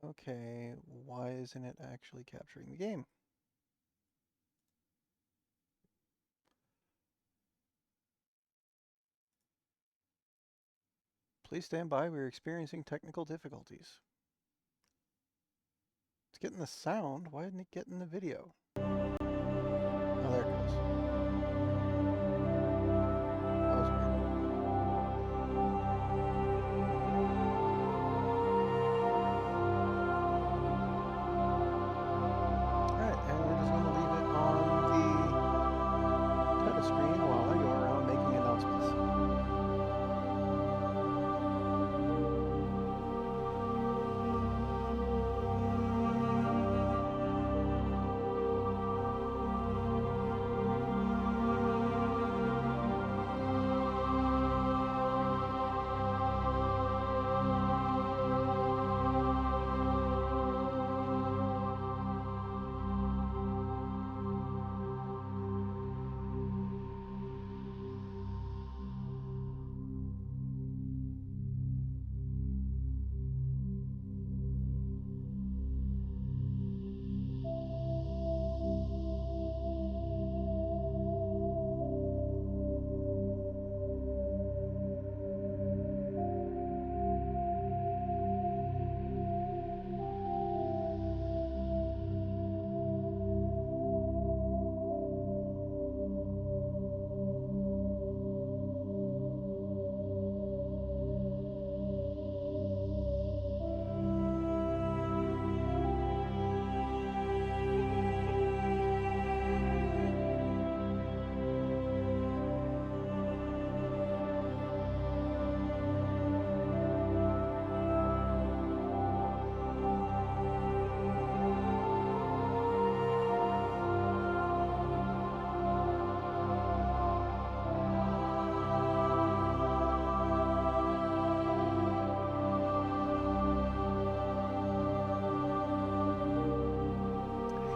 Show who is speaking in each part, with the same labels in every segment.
Speaker 1: Okay, why isn't it actually capturing the game? Please stand by, we're experiencing technical difficulties. It's getting the sound, why isn't it getting the video? Oh, there it goes. That was weird. Alright, and we're just going to leave it on the title screen while I go around making announcements.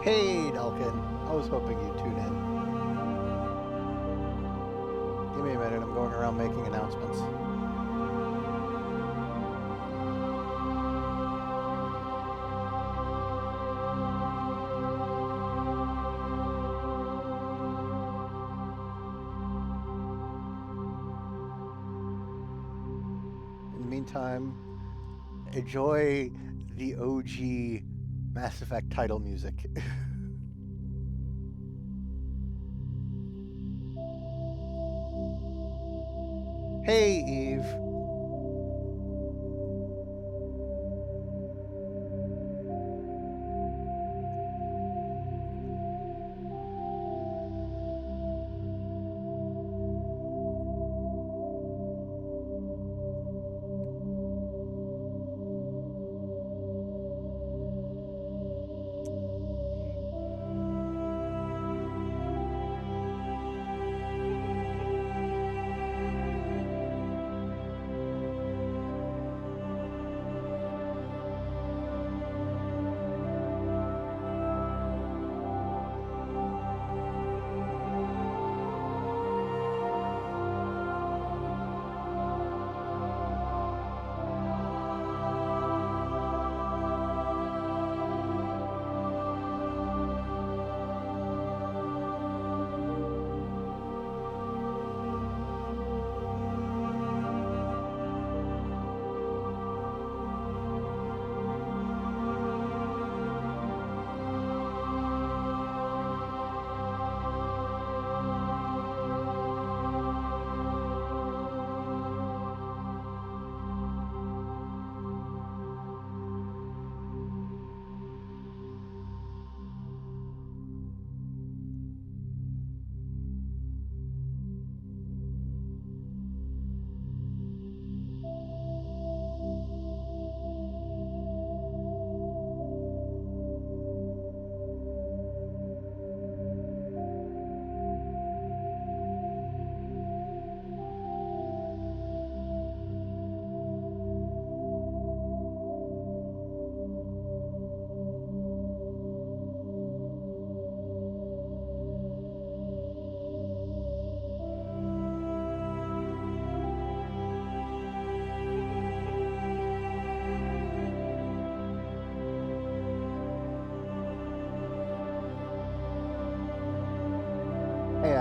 Speaker 1: Hey, Dalkin. I was hoping you'd tune in. Give me a minute, I'm going around making announcements. In the meantime, enjoy the OG Mass Effect title music. Hey, Eve.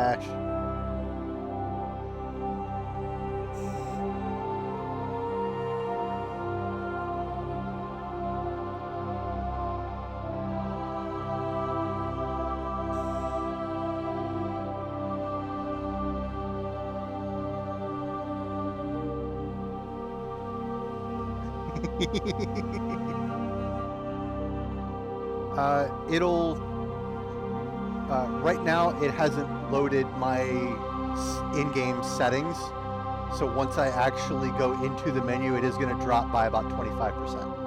Speaker 1: cache. It'll right now it hasn't loaded my in-game settings, so once I actually go into the menu, it is going to drop by about 25%.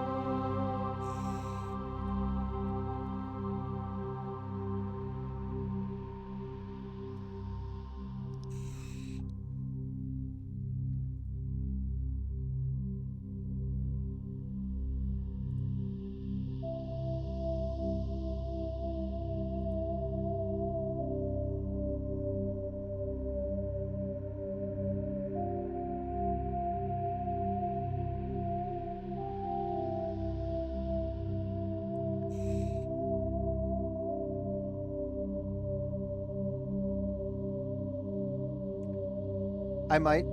Speaker 1: I might.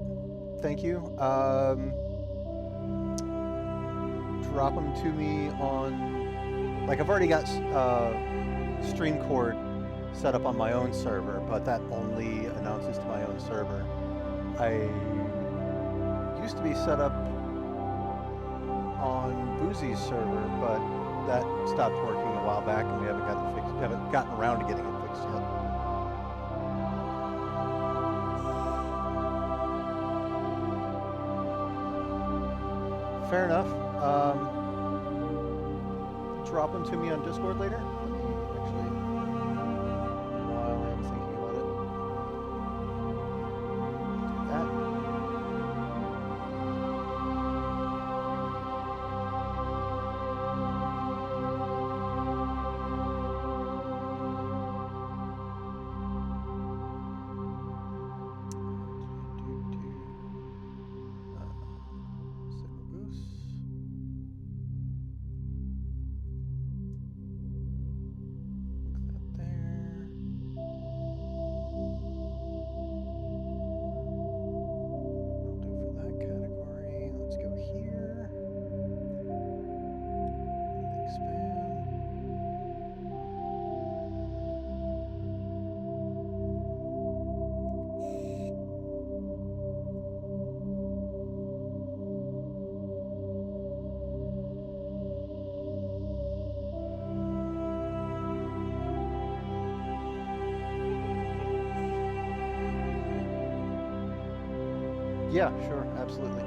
Speaker 1: Thank you. Drop them to me on... Like, I've already got stream cord set up on my own server, but that only announces to my own server. I used to be set up on Boozy's server, but that stopped working a while back, and we haven't gotten around to getting it fixed yet. Fair enough. Drop them to me on Discord later. Let me actually, while I'm thinking about it, do that. Signal boost. Yeah, sure, absolutely.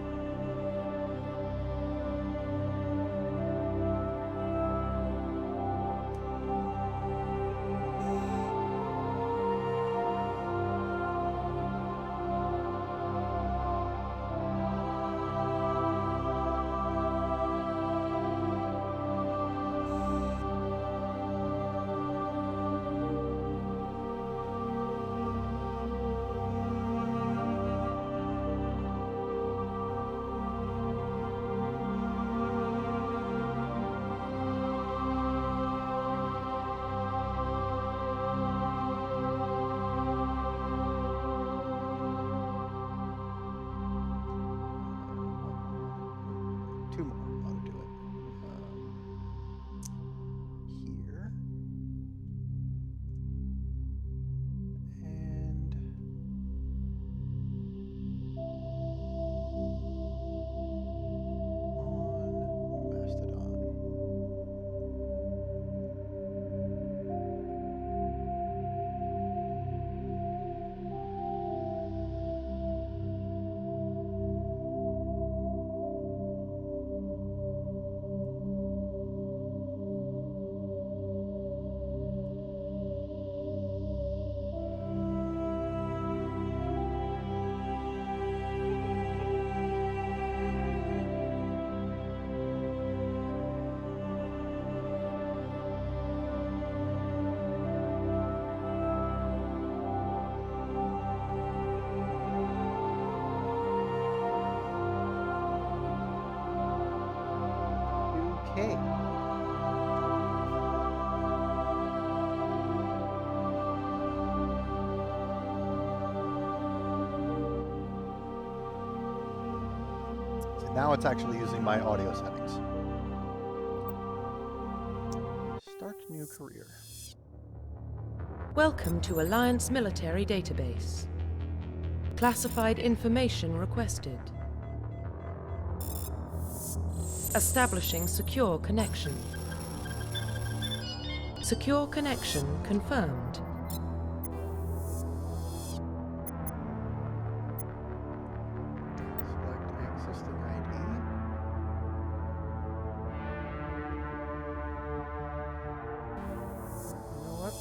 Speaker 1: Now it's actually using my audio settings. Start new career.
Speaker 2: Welcome to Alliance Military Database. Classified information requested. Establishing secure connection. Secure connection confirmed.
Speaker 1: Select existing ID. You know what?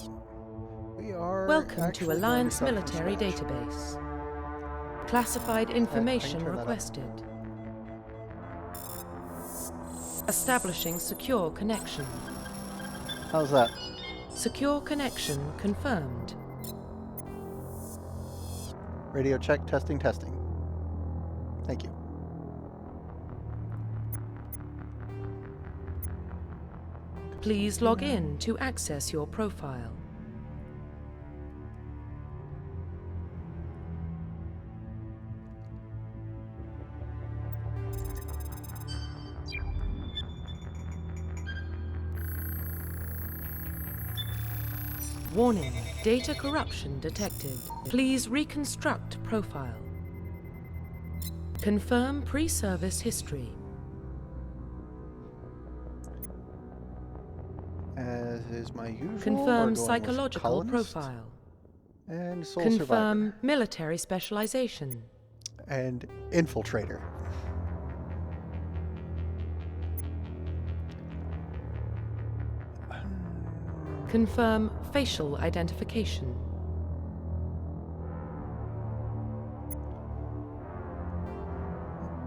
Speaker 1: We are
Speaker 2: Welcome to
Speaker 1: actually
Speaker 2: Alliance
Speaker 1: going to start from
Speaker 2: Military
Speaker 1: scratch.
Speaker 2: Database. Classified information
Speaker 1: turn that up.
Speaker 2: requested. Establishing secure connection.
Speaker 1: How's that?
Speaker 2: Secure connection confirmed.
Speaker 1: Radio check, testing, testing. Thank you.
Speaker 2: Please log in to access your profile. Warning, data corruption detected. Please reconstruct profile. Confirm pre-service history.
Speaker 1: As is my usual.
Speaker 2: Confirm psychological profile.
Speaker 1: And sole
Speaker 2: Confirm
Speaker 1: survivor.
Speaker 2: military specialization.
Speaker 1: And infiltrator.
Speaker 2: Confirm facial identification.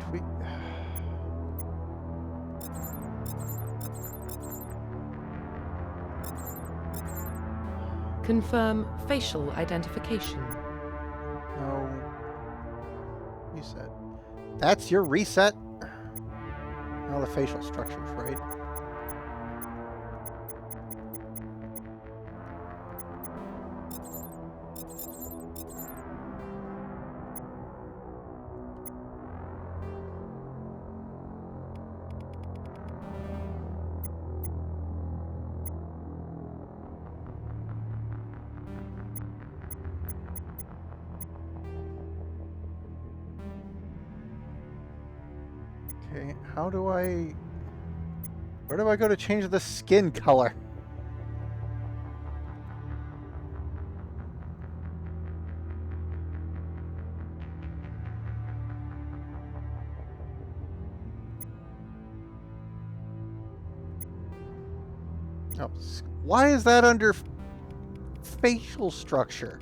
Speaker 1: Tweet.
Speaker 2: Confirm facial identification.
Speaker 1: No. Reset. That's your reset? Now the facial structures, right? Okay, how do I... Where do I go to change the skin color? Oh, why is that under facial structure?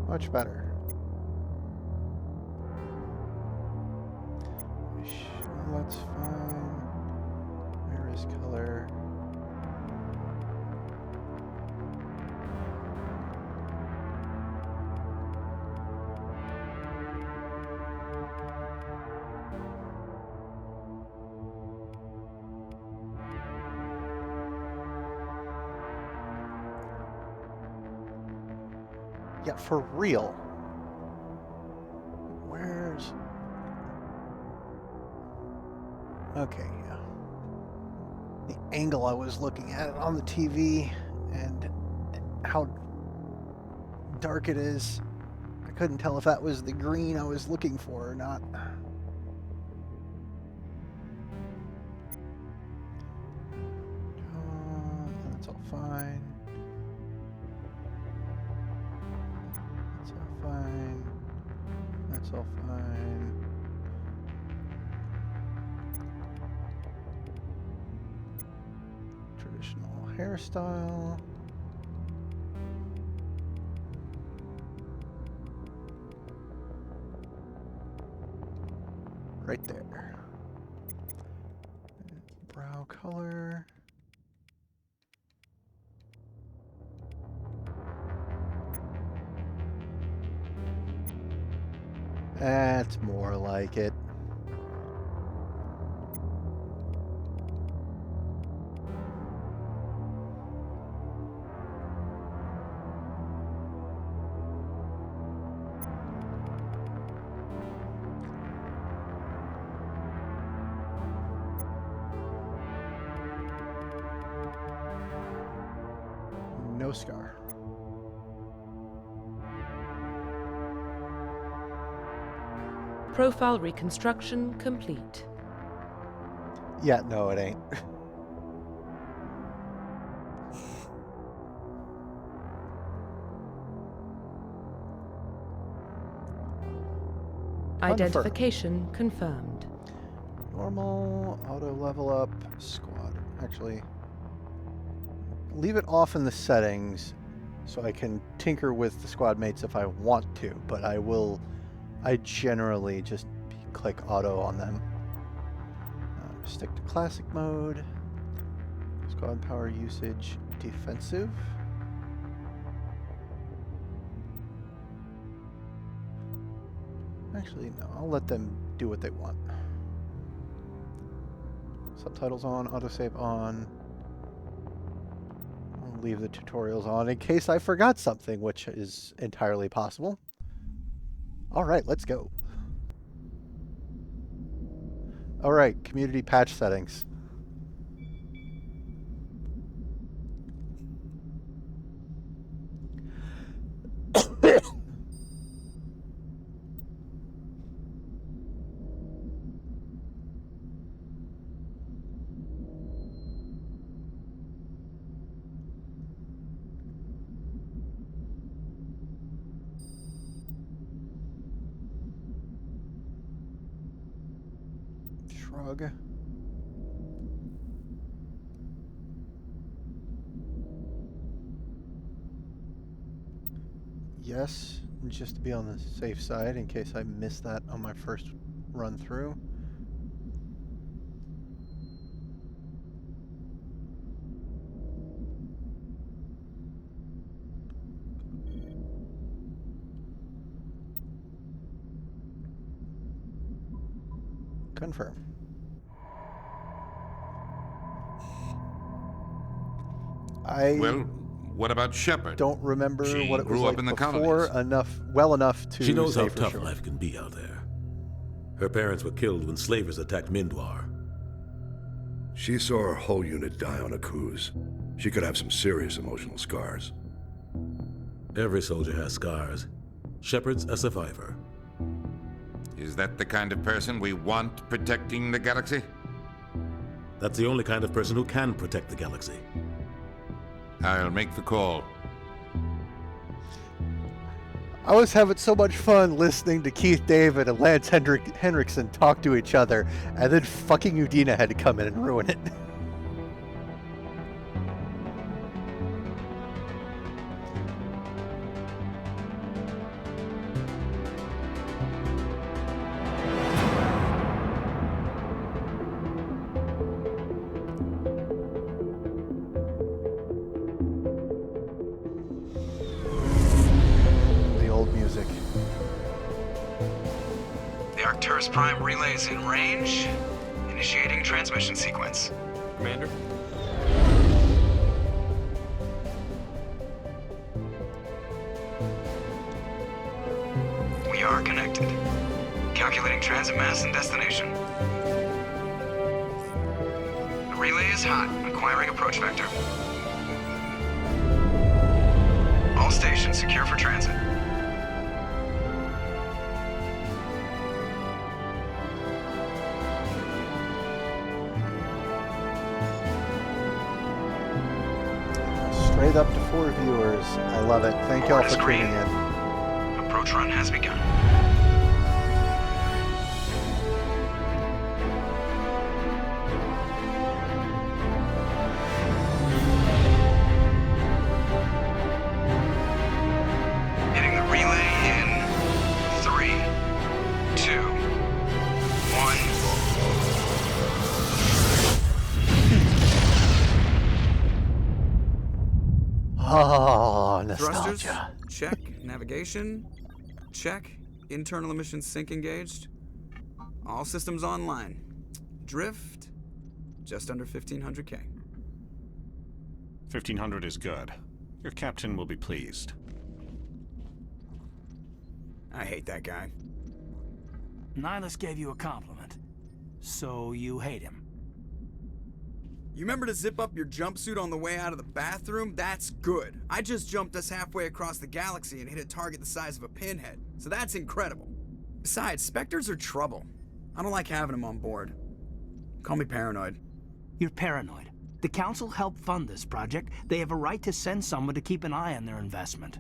Speaker 1: Much better. That's fine. Iris color. Yeah, for real. Where's... Okay, yeah. The angle I was looking at on the TV and how dark it is. I couldn't tell if that was the green I was looking for or not. That's all fine. That's all fine. That's all fine. Traditional hairstyle. Right there. Brow color. That's more like it. No scar.
Speaker 2: Profile reconstruction complete.
Speaker 1: Yeah, no, it ain't.
Speaker 2: Identification confirmed.
Speaker 1: Normal, auto level up, squad. Actually, leave it off in the settings so I can tinker with the squad mates if I want to, but I generally just click auto on them. Stick to classic mode. Squad power usage, defensive. Actually, no, I'll let them do what they want. Subtitles on, autosave on. I'll leave the tutorials on in case I forgot something, which is entirely possible. All right, let's go. All right, community patch settings. Shrug. Yes, just to be on the safe side in case I missed that on my first run through. Confirm.
Speaker 3: Well, what about Shepard?
Speaker 1: Don't remember
Speaker 3: She
Speaker 1: what it was
Speaker 3: grew up
Speaker 1: like
Speaker 3: in the
Speaker 1: before
Speaker 3: colonies.
Speaker 1: well enough to
Speaker 4: She knows
Speaker 1: say
Speaker 4: how
Speaker 1: for
Speaker 4: tough
Speaker 1: sure.
Speaker 4: life can be out there. Her parents were killed when slavers attacked Mindwar.
Speaker 5: She saw her whole unit die on a cruise. She could have some serious emotional scars.
Speaker 4: Every soldier has scars. Shepard's a survivor.
Speaker 3: Is that the kind of person we want protecting the galaxy?
Speaker 4: That's the only kind of person who can protect the galaxy.
Speaker 3: I'll make the call.
Speaker 1: I was having so much fun listening to Keith David and Lance Henriksen talk to each other, and then fucking Udina had to come in and ruin it. The old music.
Speaker 6: The Arcturus Prime relay is in range. Initiating transmission sequence.
Speaker 7: Commander?
Speaker 6: We are connected. Calculating transit mass and destination. The relay is hot, acquiring approach vector. All stations secure for transit.
Speaker 1: Straight up to 4 viewers. I love it. Thank y'all
Speaker 6: Board
Speaker 1: for
Speaker 6: screen.
Speaker 1: tuning in.
Speaker 6: Approach run has begun. Hitting the relay in 3, 2, 1.
Speaker 1: Oh,
Speaker 7: Thrusters?
Speaker 1: nostalgia.
Speaker 7: Check. Navigation? Check.
Speaker 6: Internal emissions sync engaged. All systems online. Drift, just under 1500K.
Speaker 7: 1500 is good. Your captain will be pleased.
Speaker 6: I hate that guy.
Speaker 8: Nihilus gave you a compliment. So you hate him.
Speaker 6: You remember to zip up your jumpsuit on the way out of the bathroom? That's good. I just jumped us halfway across the galaxy and hit a target the size of a pinhead, so that's incredible. Besides, Spectres are trouble. I don't like having them on board. Call me paranoid.
Speaker 8: You're paranoid. The Council helped fund this project. They have a right to send someone to keep an eye on their investment.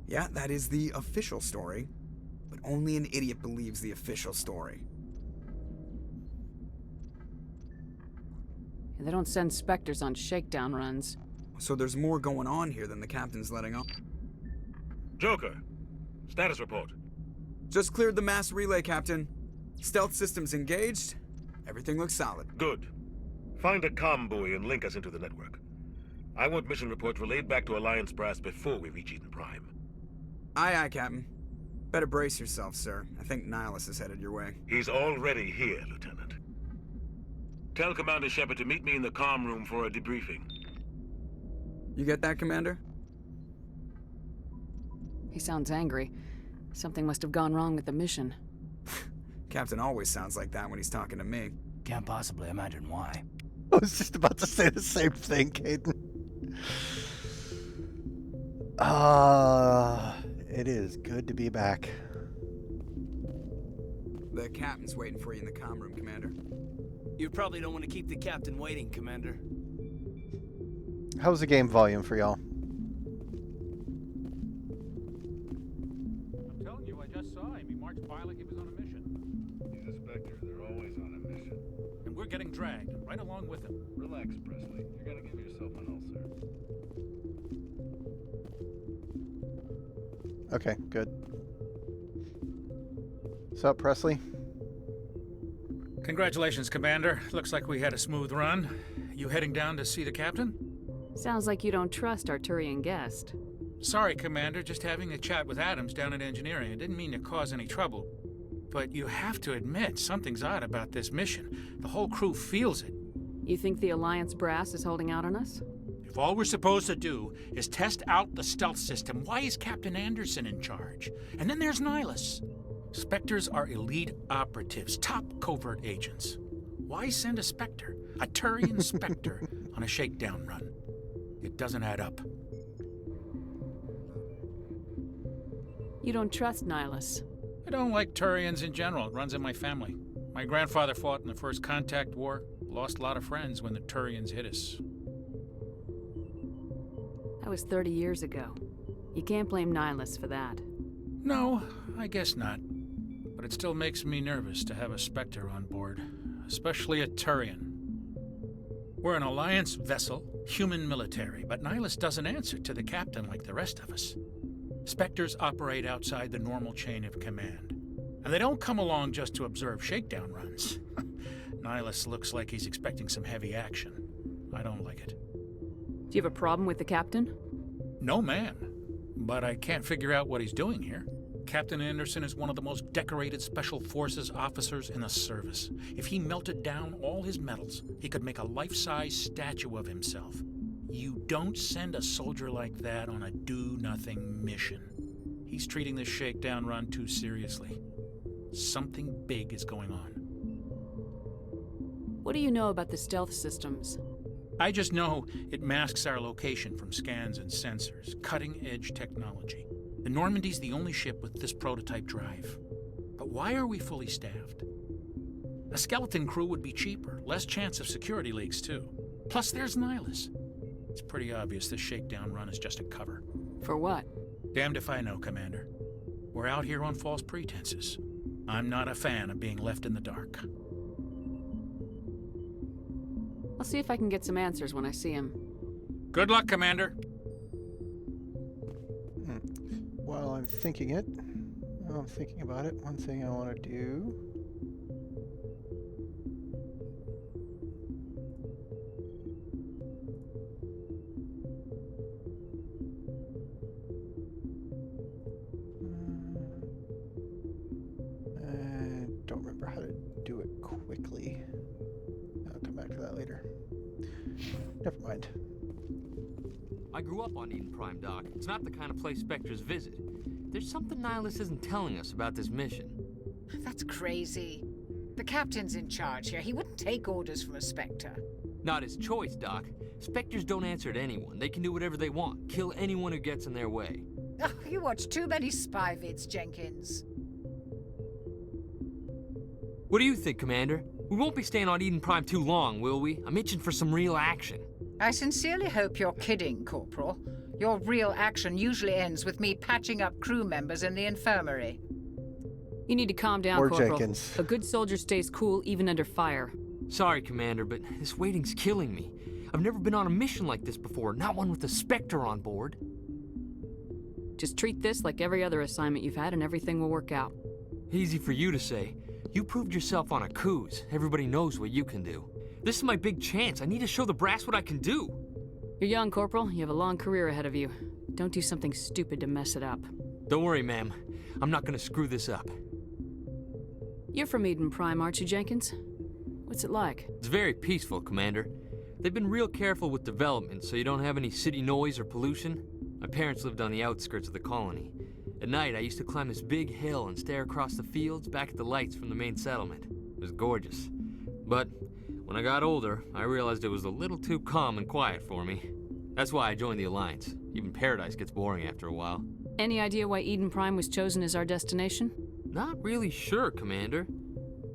Speaker 6: Yeah, that is the official story. But only an idiot believes the official story.
Speaker 9: They don't send Spectres on shakedown runs.
Speaker 6: So there's more going on here than the captain's letting on.
Speaker 4: Joker, status report.
Speaker 6: Just cleared the mass relay, Captain. Stealth systems engaged. Everything looks solid.
Speaker 4: Good. Find a comm buoy and link us into the network. I want mission reports relayed back to Alliance Brass before we reach Eden Prime.
Speaker 6: Aye, aye, Captain. Better brace yourself, sir. I think Nihilus is headed your way.
Speaker 4: He's already here, Lieutenant. Tell Commander Shepard to meet me in the comm room for a debriefing.
Speaker 6: You get that, Commander?
Speaker 9: He sounds angry. Something must have gone wrong with the mission.
Speaker 6: Captain always sounds like that when he's talking to me.
Speaker 8: Can't possibly imagine why.
Speaker 1: I was just about to say the same thing, Caden. It is good to be back.
Speaker 6: The captain's waiting for you in the comm room, Commander.
Speaker 8: You probably don't want to keep the captain waiting, Commander.
Speaker 1: How's the game volume for y'all?
Speaker 10: I'm telling you, I just saw him. He marched by like he was on a mission.
Speaker 5: He's a Spectre. They're always on a mission.
Speaker 10: And we're getting dragged, right along with him.
Speaker 5: Relax, Presley. You're gonna give yourself an ulcer.
Speaker 1: Okay, good. What's up, Presley?
Speaker 10: Congratulations, Commander. Looks like we had a smooth run. You heading down to see the captain?
Speaker 9: Sounds like you don't trust our Turian guest.
Speaker 10: Sorry, Commander. Just having a chat with Adams down at engineering. I didn't mean to cause any trouble. But you have to admit, something's odd about this mission. The whole crew feels it.
Speaker 9: You think the Alliance brass is holding out on us?
Speaker 10: If all we're supposed to do is test out the stealth system, why is Captain Anderson in charge? And then there's Nihilus. Spectres are elite operatives, top covert agents. Why send a Spectre, a Turian Spectre, on a shakedown run? It doesn't add up.
Speaker 9: You don't trust Nihilus.
Speaker 10: I don't like Turians in general. It runs in my family. My grandfather fought in the First Contact War. Lost a lot of friends when the Turians hit us.
Speaker 9: That was 30 years ago. You can't blame Nihilus for that.
Speaker 10: No, I guess not. But it still makes me nervous to have a Spectre on board, especially a Turian. We're an Alliance vessel, human military, but Nihilus doesn't answer to the captain like the rest of us. Spectres operate outside the normal chain of command. And they don't come along just to observe shakedown runs. Nihilus looks like he's expecting some heavy action. I don't like it.
Speaker 9: Do you have a problem with the captain?
Speaker 10: No, man. But I can't figure out what he's doing here. Captain Anderson is one of the most decorated Special Forces officers in the service. If he melted down all his medals, he could make a life-size statue of himself. You don't send a soldier like that on a do-nothing mission. He's treating this shakedown run too seriously. Something big is going on.
Speaker 9: What do you know about the stealth systems?
Speaker 10: I just know it masks our location from scans and sensors. Cutting-edge technology. The Normandy's the only ship with this prototype drive. But why are we fully staffed? A skeleton crew would be cheaper, less chance of security leaks too. Plus there's Nihilus. It's pretty obvious this shakedown run is just a cover.
Speaker 9: For what?
Speaker 10: Damned if I know, Commander. We're out here on false pretenses. I'm not a fan of being left in the dark.
Speaker 9: I'll see if I can get some answers when I see him.
Speaker 10: Good luck, Commander.
Speaker 1: While I'm thinking about it, one thing I want to do. quickly. I'll come back to that later. Never mind.
Speaker 11: I grew up on Eden Prime, Doc. It's not the kind of place Spectres visit. There's something Nihilus isn't telling us about this mission.
Speaker 12: That's crazy. The captain's in charge here. He wouldn't take orders from a Spectre.
Speaker 11: Not his choice, Doc. Spectres don't answer to anyone. They can do whatever they want. Kill anyone who gets in their way.
Speaker 12: Oh, you watch too many spy vids, Jenkins.
Speaker 11: What do you think, Commander? We won't be staying on Eden Prime too long, will we? I'm itching for some real action.
Speaker 12: I sincerely hope you're kidding, Corporal. Your real action usually ends with me patching up crew members in the infirmary.
Speaker 9: You need to calm down,
Speaker 1: Or
Speaker 9: Corporal.
Speaker 1: Jenkins.
Speaker 9: A good soldier stays cool even under fire.
Speaker 11: Sorry, Commander, but this waiting's killing me. I've never been on a mission like this before, not one with a Spectre on board.
Speaker 9: Just treat this like every other assignment you've had and everything will work out.
Speaker 11: Easy for you to say. You proved yourself on a cruise. Everybody knows what you can do. This is my big chance. I need to show the brass what I can do.
Speaker 9: You're young, Corporal. You have a long career ahead of you. Don't do something stupid to mess it up.
Speaker 11: Don't worry, ma'am. I'm not gonna screw this up.
Speaker 9: You're from Eden Prime, aren't you, Jenkins? What's it like?
Speaker 11: It's very peaceful, Commander. They've been real careful with development, so you don't have any city noise or pollution. My parents lived on the outskirts of the colony. At night, I used to climb this big hill and stare across the fields back at the lights from the main settlement. It was gorgeous. But when I got older, I realized it was a little too calm and quiet for me. That's why I joined the Alliance. Even Paradise gets boring after a while.
Speaker 9: Any idea why Eden Prime was chosen as our destination?
Speaker 11: Not really sure, Commander.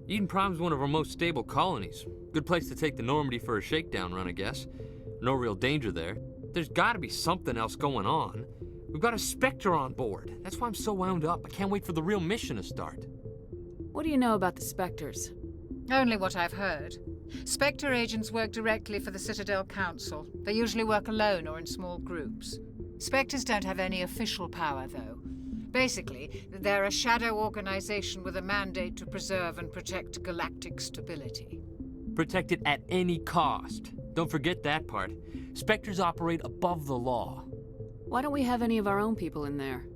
Speaker 11: Eden Prime's one of our most stable colonies. Good place to take the Normandy for a shakedown run, I guess. No real danger there. There's gotta be something else going on. We've got a Spectre on board. That's why I'm so wound up. I can't wait for the real mission to start.
Speaker 9: What do you know about the Spectres?
Speaker 12: Only what I've heard. Spectre agents work directly for the Citadel Council. They usually work alone or in small groups. Spectres don't have any official power, though. Basically, they're a shadow organization with a mandate to preserve and protect galactic stability.
Speaker 11: Protect it at any cost. Don't forget that part. Spectres operate above the law.
Speaker 9: Why don't we have any of our own people in there?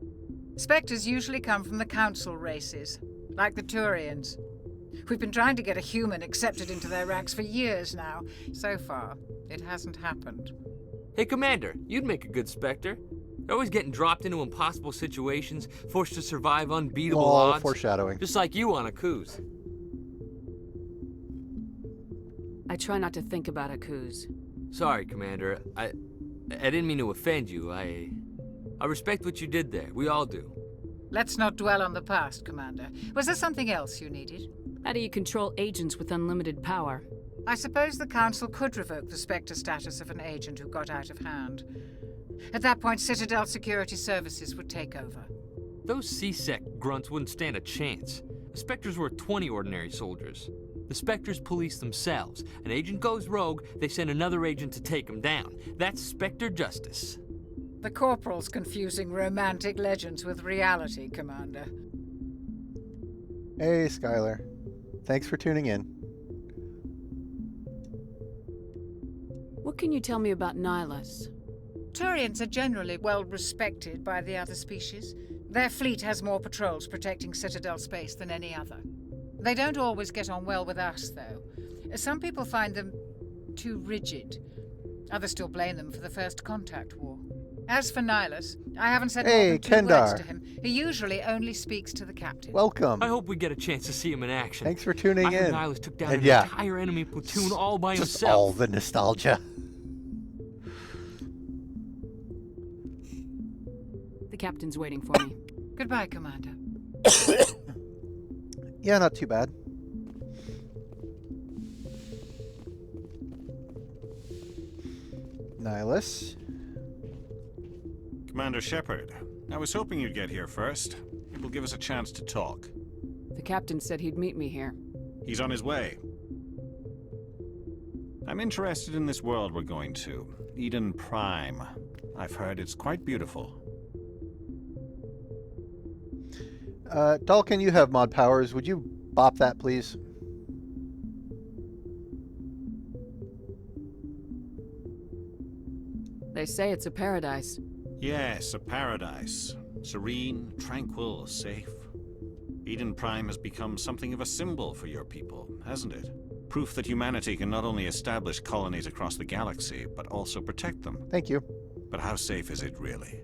Speaker 12: Spectres usually come from the Council races, like the Turians. We've been trying to get a human accepted into their ranks for years now. So far, it hasn't happened.
Speaker 11: Hey, Commander, you'd make a good Spectre. They're always getting dropped into impossible situations, forced to survive unbeatable odds.
Speaker 1: Foreshadowing.
Speaker 11: Just like you on a cruise.
Speaker 9: I try not to think about Akuz.
Speaker 11: Sorry, Commander. I didn't mean to offend you. I respect what you did there. We all do.
Speaker 12: Let's not dwell on the past, Commander. Was there something else you needed?
Speaker 9: How do you control agents with unlimited power?
Speaker 12: I suppose the Council could revoke the Spectre status of an agent who got out of hand. At that point, Citadel Security Services would take over.
Speaker 11: Those C-Sec grunts wouldn't stand a chance. The Spectres were 20 ordinary soldiers. The Spectres police themselves. An agent goes rogue, they send another agent to take him down. That's Spectre justice.
Speaker 12: The Corporal's confusing romantic legends with reality, Commander.
Speaker 1: Hey, Skylar. Thanks for tuning in.
Speaker 9: What can you tell me about Nihilus?
Speaker 12: Turians are generally well respected by the other species. Their fleet has more patrols protecting Citadel space than any other. They don't always get on well with us, though. Some people find them too rigid. Others still blame them for the First Contact War. As for Nihilus, I haven't said more than 2 words
Speaker 1: Kendar.
Speaker 12: to him. He usually only speaks to the captain.
Speaker 1: Welcome.
Speaker 11: I hope we get a chance to see him in action.
Speaker 1: Thanks for tuning
Speaker 11: I heard
Speaker 1: in.
Speaker 11: Nihilus took down
Speaker 1: And
Speaker 11: an
Speaker 1: yeah,
Speaker 11: entire enemy platoon all by
Speaker 1: just
Speaker 11: himself.
Speaker 1: all the nostalgia.
Speaker 9: The captain's waiting for me.
Speaker 12: Goodbye, Commander.
Speaker 1: Yeah, not too bad. Nihilus.
Speaker 7: Commander Shepard, I was hoping you'd get here first. It will give us a chance to talk.
Speaker 9: The captain said he'd meet me here.
Speaker 7: He's on his way. I'm interested in this world we're going to, Eden Prime. I've heard it's quite beautiful.
Speaker 1: Dalkin, you have mod powers. Would you bop that, please?
Speaker 9: They say it's a paradise.
Speaker 7: Yes, a paradise. Serene, tranquil, safe. Eden Prime has become something of a symbol for your people, hasn't it? Proof that humanity can not only establish colonies across the galaxy, but also protect them.
Speaker 1: Thank you.
Speaker 7: But how safe is it really?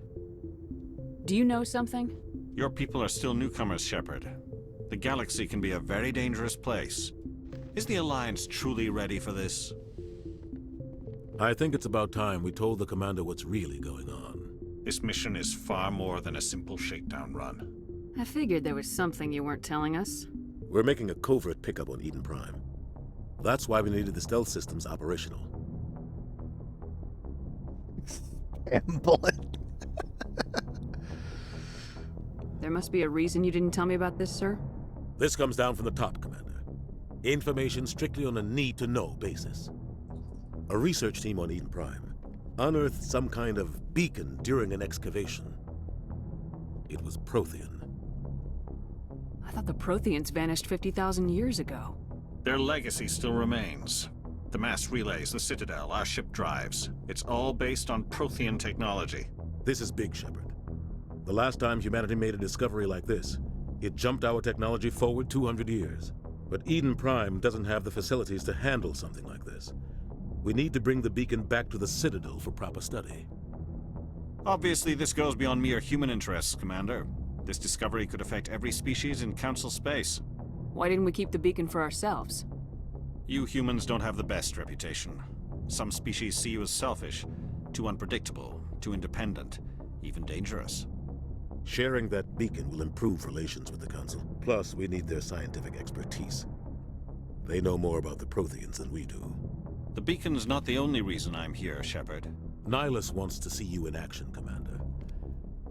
Speaker 9: Do you know something?
Speaker 7: Your people are still newcomers, Shepard. The galaxy can be a very dangerous place. Is the Alliance truly ready for this?
Speaker 13: I think it's about time we told the Commander what's really going on.
Speaker 7: This mission is far more than a simple shakedown run.
Speaker 9: I figured there was something you weren't telling us.
Speaker 13: We're making a covert pickup on Eden Prime. That's why we needed the stealth systems operational.
Speaker 1: Bullet.
Speaker 9: There must be a reason you didn't tell me about this, sir?
Speaker 13: This comes down from the top, Commander. Information strictly on a need-to-know basis. A research team on Eden Prime unearthed some kind of beacon during an excavation. It was Prothean.
Speaker 9: I thought the Protheans vanished 50,000 years ago.
Speaker 7: Their legacy still remains. The mass relays, the Citadel, our ship drives. It's all based on Prothean technology.
Speaker 13: This is big, Shepard. The last time humanity made a discovery like this, it jumped our technology forward 200 years. But Eden Prime doesn't have the facilities to handle something like this. We need to bring the beacon back to the Citadel for proper study.
Speaker 7: Obviously, this goes beyond mere human interests, Commander. This discovery could affect every species in Council space.
Speaker 9: Why didn't we keep the beacon for ourselves?
Speaker 7: You humans don't have the best reputation. Some species see you as selfish, too unpredictable, too independent, even dangerous.
Speaker 13: Sharing that beacon will improve relations with the Council. Plus, we need their scientific expertise. They know more about the Protheans than we do.
Speaker 7: The beacon's not the only reason I'm here, Shepard.
Speaker 13: Nihilus wants to see you in action, Commander.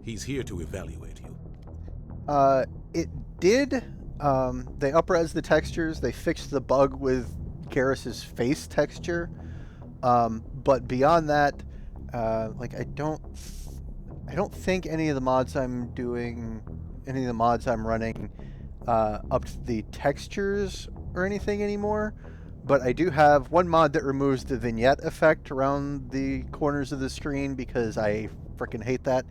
Speaker 13: He's here to evaluate you.
Speaker 1: It did. They up-res the textures. They fixed the bug with Garrus's face texture. But beyond that, like I don't think any of the mods I'm doing, any of the mods I'm running, upped the textures or anything anymore. But I do have one mod that removes the vignette effect around the corners of the screen because I freaking hate that.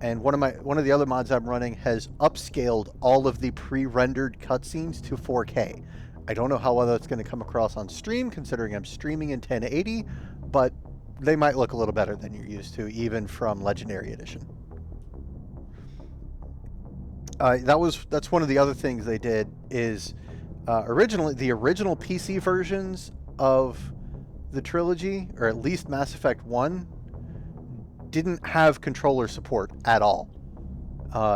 Speaker 1: And one of the other mods I'm running has upscaled all of the pre-rendered cutscenes to 4K. I don't know how well that's going to come across on stream, considering I'm streaming in 1080, but they might look a little better than you're used to, even from Legendary Edition. That's one of the other things they did is originally the original PC versions of the trilogy, or at least Mass Effect 1, didn't have controller support at all.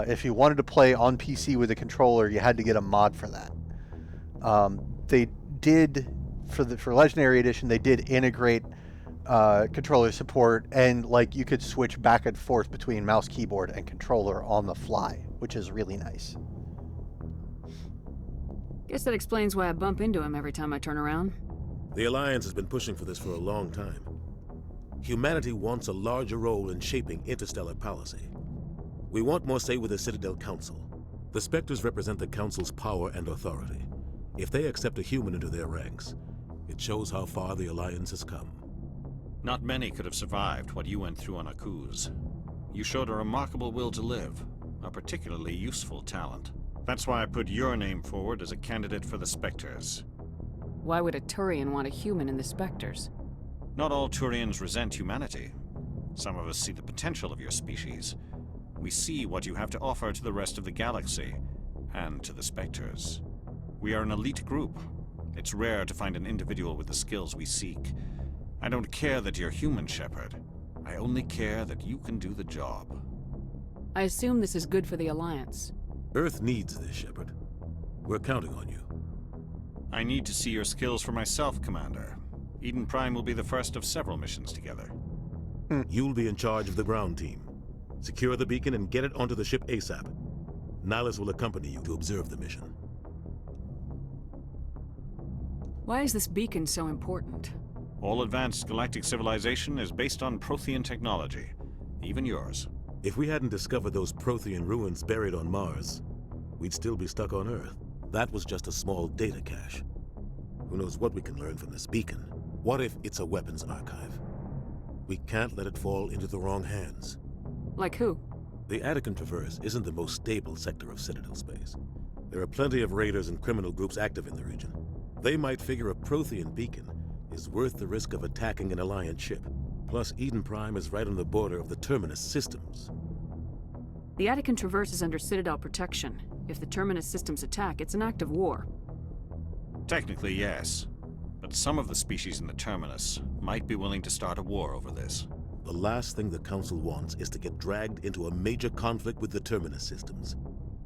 Speaker 1: If you wanted to play on PC with a controller, you had to get a mod for that. They did for Legendary Edition. They did integrate controller support, and like you could switch back and forth between mouse, keyboard, and controller on the fly, which is really nice.
Speaker 9: Guess that explains why I bump into him every time I turn around.
Speaker 13: The Alliance has been pushing for this for a long time. Humanity wants a larger role in shaping interstellar policy. We want more say with the Citadel Council. The Spectres represent the Council's power and authority. If they accept a human into their ranks, it shows how far the Alliance has come.
Speaker 7: Not many could have survived what you went through on Akuz. You showed a remarkable will to live, a particularly useful talent. That's why I put your name forward as a candidate for the Spectres.
Speaker 9: Why would a Turian want a human in the Spectres?
Speaker 7: Not all Turians resent humanity. Some of us see the potential of your species. We see what you have to offer to the rest of the galaxy, and to the Spectres. We are an elite group. It's rare to find an individual with the skills we seek. I don't care that you're human, Shepard. I only care that you can do the job.
Speaker 9: I assume this is good for the Alliance.
Speaker 13: Earth needs this, Shepard. We're counting on you.
Speaker 7: I need to see your skills for myself, Commander. Eden Prime will be the first of several missions together.
Speaker 13: You'll be in charge of the ground team. Secure the beacon and get it onto the ship ASAP. Nihilus will accompany you to observe the mission.
Speaker 9: Why is this beacon so important?
Speaker 7: All advanced galactic civilization is based on Prothean technology. Even yours.
Speaker 13: If we hadn't discovered those Prothean ruins buried on Mars, we'd still be stuck on Earth. That was just a small data cache. Who knows what we can learn from this beacon? What if it's a weapons archive? We can't let it fall into the wrong hands.
Speaker 9: Like who?
Speaker 13: The Attican Traverse isn't the most stable sector of Citadel space. There are plenty of raiders and criminal groups active in the region. They might figure a Prothean beacon is worth the risk of attacking an Alliance ship. Plus, Eden Prime is right on the border of the Terminus systems.
Speaker 9: The Attican Traverse is under Citadel protection. If the Terminus systems attack, it's an act of war.
Speaker 7: Technically, yes. But some of the species in the Terminus might be willing to start a war over this.
Speaker 13: The last thing the Council wants is to get dragged into a major conflict with the Terminus systems.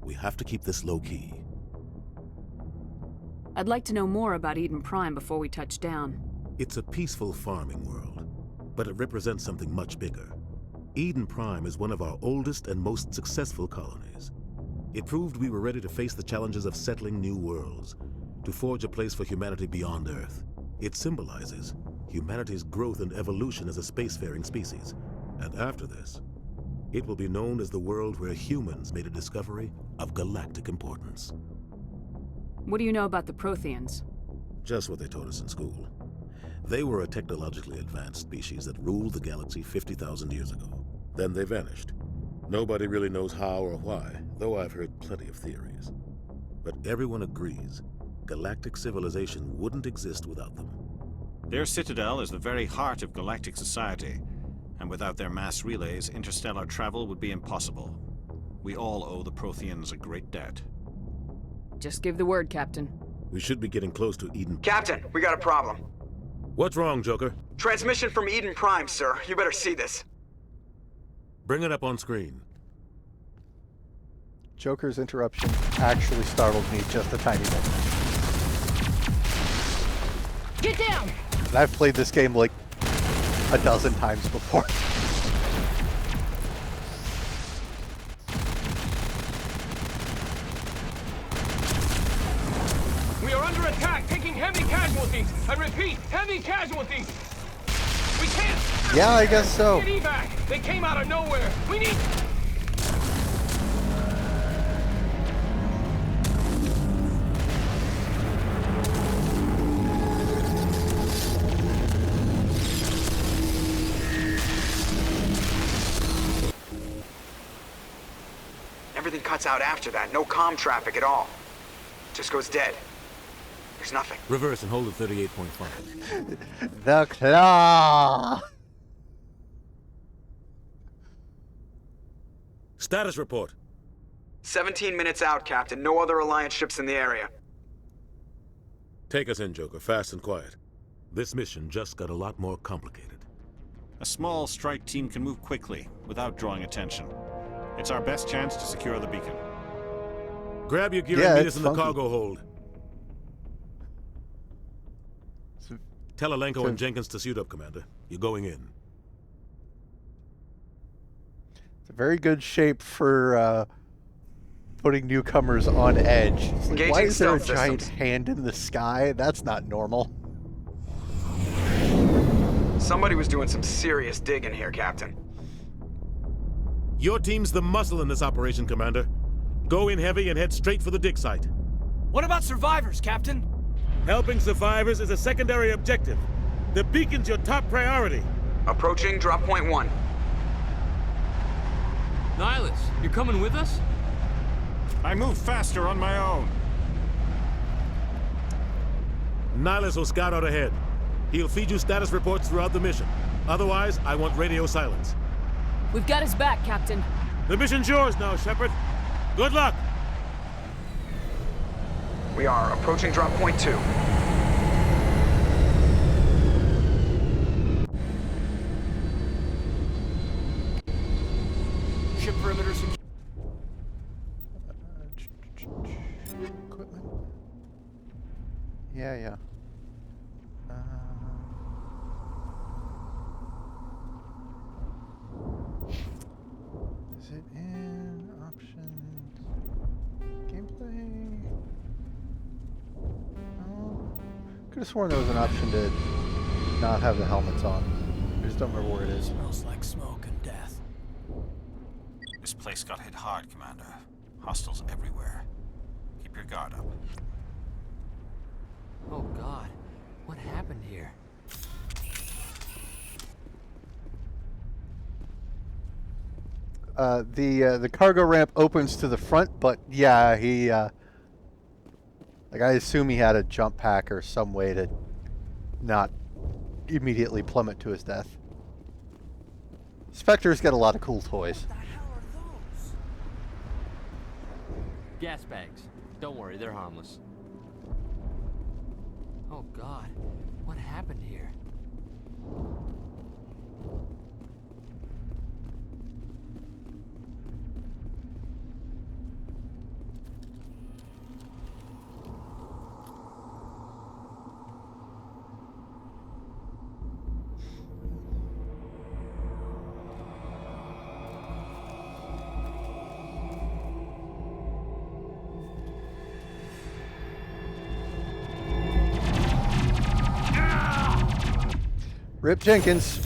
Speaker 13: We have to keep this low-key.
Speaker 9: I'd like to know more about Eden Prime before we touch down.
Speaker 13: It's a peaceful farming world, but it represents something much bigger. Eden Prime is one of our oldest and most successful colonies. It proved we were ready to face the challenges of settling new worlds, to forge a place for humanity beyond Earth. It symbolizes humanity's growth and evolution as a spacefaring species. And after this, it will be known as the world where humans made a discovery of galactic importance.
Speaker 9: What do you know about the Protheans?
Speaker 13: Just what they taught us in school. They were a technologically advanced species that ruled the galaxy 50,000 years ago. Then they vanished. Nobody really knows how or why, though I've heard plenty of theories. But everyone agrees galactic civilization wouldn't exist without them.
Speaker 7: Their citadel is the very heart of galactic society, and without their mass relays, interstellar travel would be impossible. We all owe the Protheans a great debt.
Speaker 9: Just give the word, Captain.
Speaker 13: We should be getting close to Eden.
Speaker 6: Captain, we got a problem.
Speaker 13: What's wrong, Joker?
Speaker 6: Transmission from Eden Prime, sir. You better see this.
Speaker 13: Bring it up on screen.
Speaker 1: Joker's interruption actually startled me just a tiny bit.
Speaker 14: Get down!
Speaker 1: And I've played this game like a dozen times before.
Speaker 14: We are under attack, taking heavy casualties. I repeat, heavy casualties. We can't.
Speaker 1: Yeah, I guess so.
Speaker 14: Get evac. They came out of nowhere. We need.
Speaker 6: Everything cuts out after that. No comm traffic at all. Just goes dead. There's nothing.
Speaker 13: Reverse and hold at 38.5.
Speaker 1: The claw!
Speaker 13: Status report.
Speaker 6: 17 minutes out, Captain. No other Alliance ships in the area.
Speaker 13: Take us in, Joker, fast and quiet. This mission just got a lot more complicated.
Speaker 7: A small strike team can move quickly, without drawing attention. It's our best chance to secure the beacon.
Speaker 13: Grab your gear and meet us in the cargo hold. Tell Alenko and Jenkins to suit up, Commander. You're going in.
Speaker 1: It's a very good shape for putting newcomers on edge. It's like, why is there a giant hand in the sky? That's not normal.
Speaker 6: Somebody was doing some serious digging here, Captain.
Speaker 13: Your team's the muscle in this operation, Commander. Go in heavy and head straight for the dig site.
Speaker 8: What about survivors, Captain?
Speaker 13: Helping survivors is a secondary objective. The beacon's your top priority.
Speaker 6: Approaching drop point 1.
Speaker 11: Nihilus, you're coming with us?
Speaker 7: I move faster on my own.
Speaker 13: Nihilus will scout out ahead. He'll feed you status reports throughout the mission. Otherwise, I want radio silence.
Speaker 9: We've got his back, Captain.
Speaker 13: The mission's yours now, Shepard. Good luck!
Speaker 6: We are approaching drop point 2.
Speaker 8: Ship perimeter secure.
Speaker 1: Equipment. Yeah. Is it in options? Gameplay? Oh. Could have sworn there was an option to not have the helmets on. I just don't remember where it is.
Speaker 8: Smells like smoke and death.
Speaker 7: This place got hit hard, Commander. Hostiles everywhere. Keep your guard up.
Speaker 11: Oh God, what happened here?
Speaker 1: The cargo ramp opens to the front, but yeah, he Like, I assume he had a jump pack or some way to not immediately plummet to his death. Spectres get a lot of cool toys.
Speaker 11: Gas bags. Don't worry, they're harmless. Oh God, what happened here?
Speaker 1: Rip Jenkins.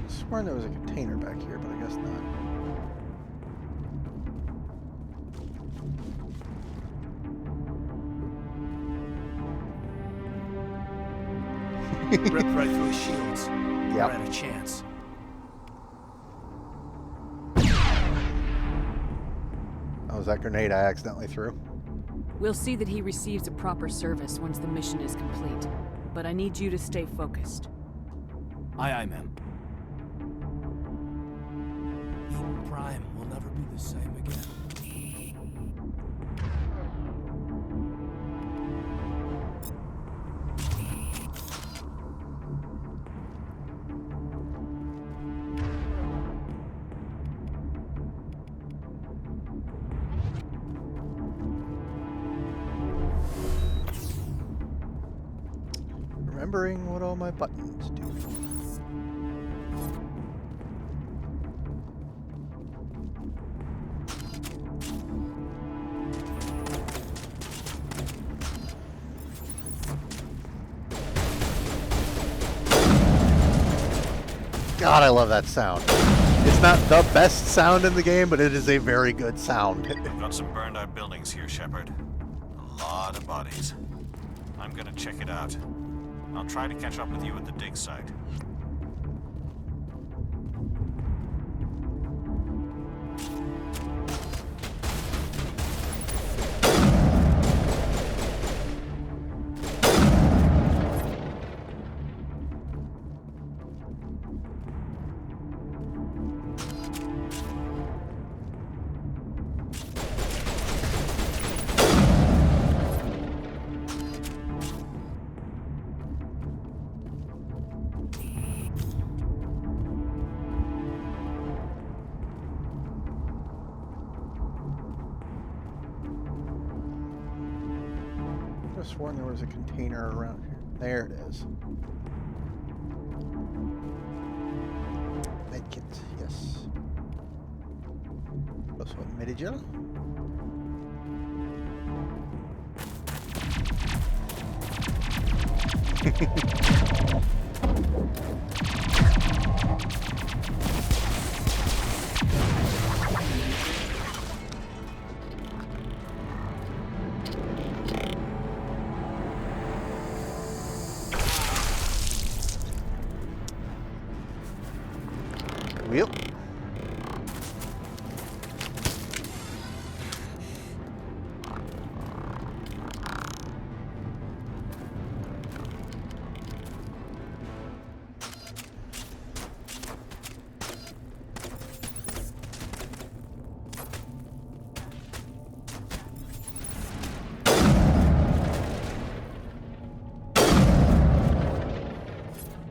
Speaker 1: Sworn there was a container back here, but I guess not.
Speaker 8: Ripped right through his shields.
Speaker 1: Yep.
Speaker 8: Not a chance.
Speaker 1: Oh, was that grenade I accidentally threw?
Speaker 9: We'll see that he receives a proper service once the mission is complete. But I need you to stay focused.
Speaker 8: Aye, aye, ma'am. Eden Prime will never be the same again.
Speaker 1: Remembering what all my buttons do. God, I love that sound. It's not the best sound in the game, but it is a very good sound.
Speaker 7: We've got some burned out buildings here, Shepard. A lot of bodies. I'm gonna check it out. I'll try to catch up with you at the dig site.
Speaker 1: I could have sworn there was a container around here. There it is. Medkit, yes. Plus one Medigel. Yep.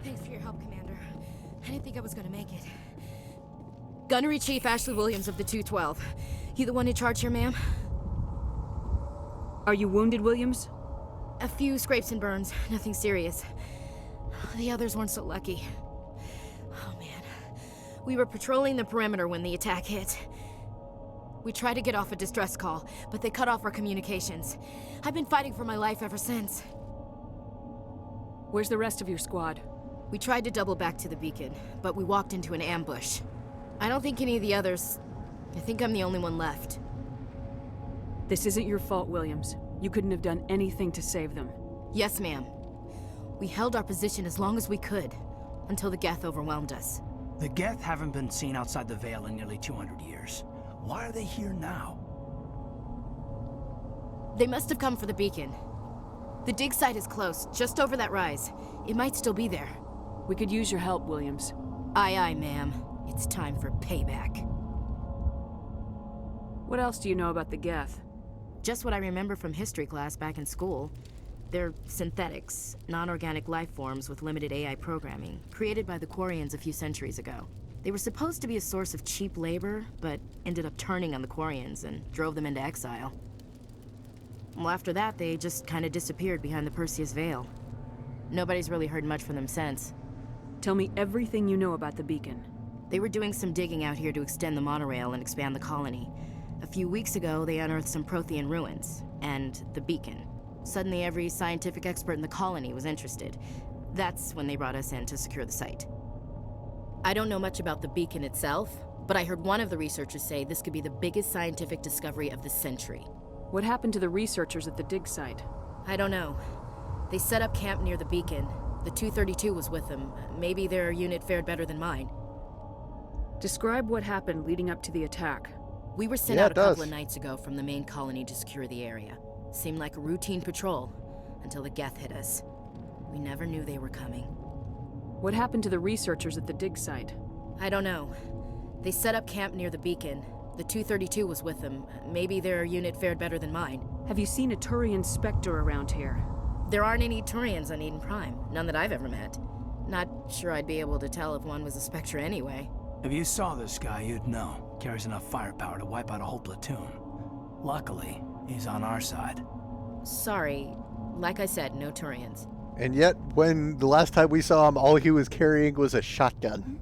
Speaker 15: Thanks for your help, Commander. I didn't think I was gonna make it. Gunnery Chief Ashley Williams of the 212. You the one in charge here, ma'am?
Speaker 9: Are you wounded, Williams?
Speaker 15: A few scrapes and burns, nothing serious. The others weren't so lucky. Oh man. We were patrolling the perimeter when the attack hit. We tried to get off a distress call, but they cut off our communications. I've been fighting for my life ever since.
Speaker 9: Where's the rest of your squad?
Speaker 15: We tried to double back to the beacon, but we walked into an ambush. I don't think any of the others I think I'm the only one left.
Speaker 9: This isn't your fault, Williams. You couldn't have done anything to save them.
Speaker 15: Yes, ma'am. We held our position as long as we could, until the Geth overwhelmed us.
Speaker 8: The Geth haven't been seen outside the Veil in nearly 200 years. Why are they here now?
Speaker 15: They must have come for the beacon. The dig site is close, just over that rise. It might still be there.
Speaker 9: We could use your help, Williams.
Speaker 15: Aye, aye, ma'am. It's time for payback.
Speaker 9: What else do you know about the Geth?
Speaker 15: Just what I remember from history class back in school. They're synthetics, non-organic life forms with limited AI programming, created by the Quarians a few centuries ago. They were supposed to be a source of cheap labor, but ended up turning on the Quarians and drove them into exile. Well, after that, they just kind of disappeared behind the Perseus Veil. Nobody's really heard much from them since.
Speaker 9: Tell me everything you know about the beacon.
Speaker 15: They were doing some digging out here to extend the monorail and expand the colony. A few weeks ago, they unearthed some Prothean ruins, and the beacon. Suddenly, every scientific expert in the colony was interested. That's when they brought us in to secure the site. I don't know much about the beacon itself, but I heard one of the researchers say this could be the biggest scientific discovery of the century.
Speaker 9: What happened to the researchers at the dig site?
Speaker 15: I don't know. They set up camp near the beacon. The 232 was with them. Maybe their unit fared better than mine.
Speaker 9: Describe what happened leading up to the attack.
Speaker 15: We were sent out a couple of nights ago from the main colony to secure the area. Seemed like a routine patrol, until the Geth hit us. We never knew they were coming.
Speaker 9: What happened to the researchers at the dig site?
Speaker 15: I don't know. They set up camp near the beacon. The 232 was with them. Maybe their unit fared better than mine.
Speaker 9: Have you seen a Turian Spectre around here?
Speaker 15: There aren't any Turians on Eden Prime. None that I've ever met. Not sure I'd be able to tell if one was a Spectre anyway.
Speaker 8: If you saw this guy, you'd know. Carries enough firepower to wipe out a whole platoon. Luckily, he's on our side.
Speaker 15: Sorry. Like I said, no Turians.
Speaker 1: And yet, when the last time we saw him, all he was carrying was a shotgun.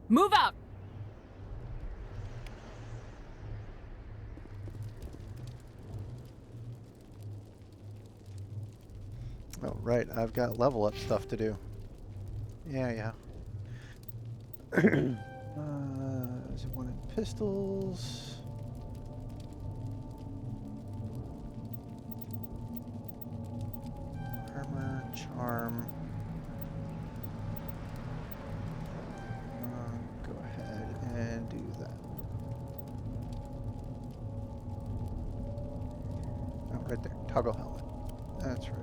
Speaker 9: Move out!
Speaker 1: Oh, right. I've got level up stuff to do. Yeah. Is it one in pistols? Armor, charm. Go ahead and do that. Oh, right there. Toggle helmet. That's right.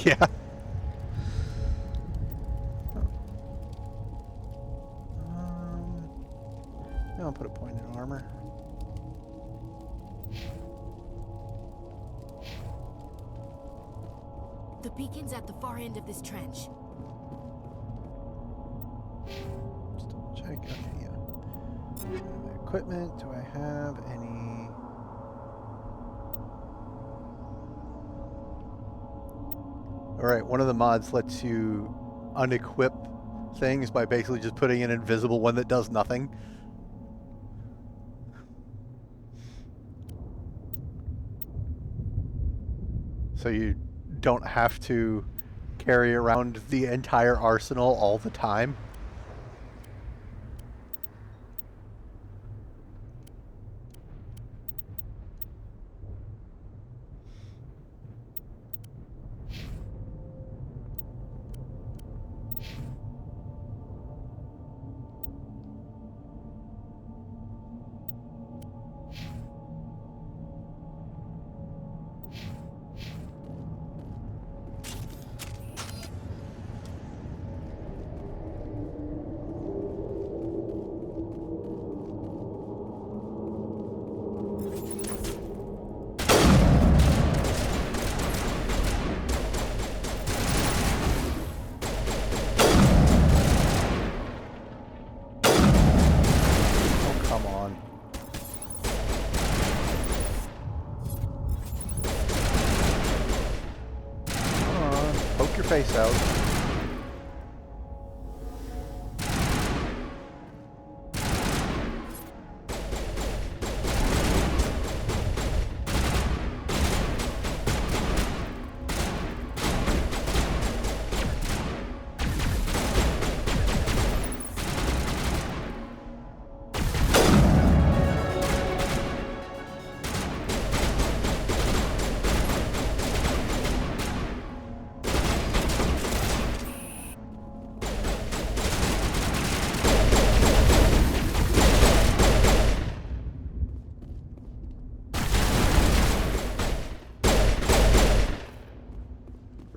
Speaker 1: Yeah. I'll put a point in armor.
Speaker 15: The beacon's at the far end of this trench.
Speaker 1: Just double check. Okay, yeah. Equipment. Do I have any? Alright, one of the mods lets you unequip things by basically just putting an invisible one that does nothing. So you don't have to carry around the entire arsenal all the time. Face out.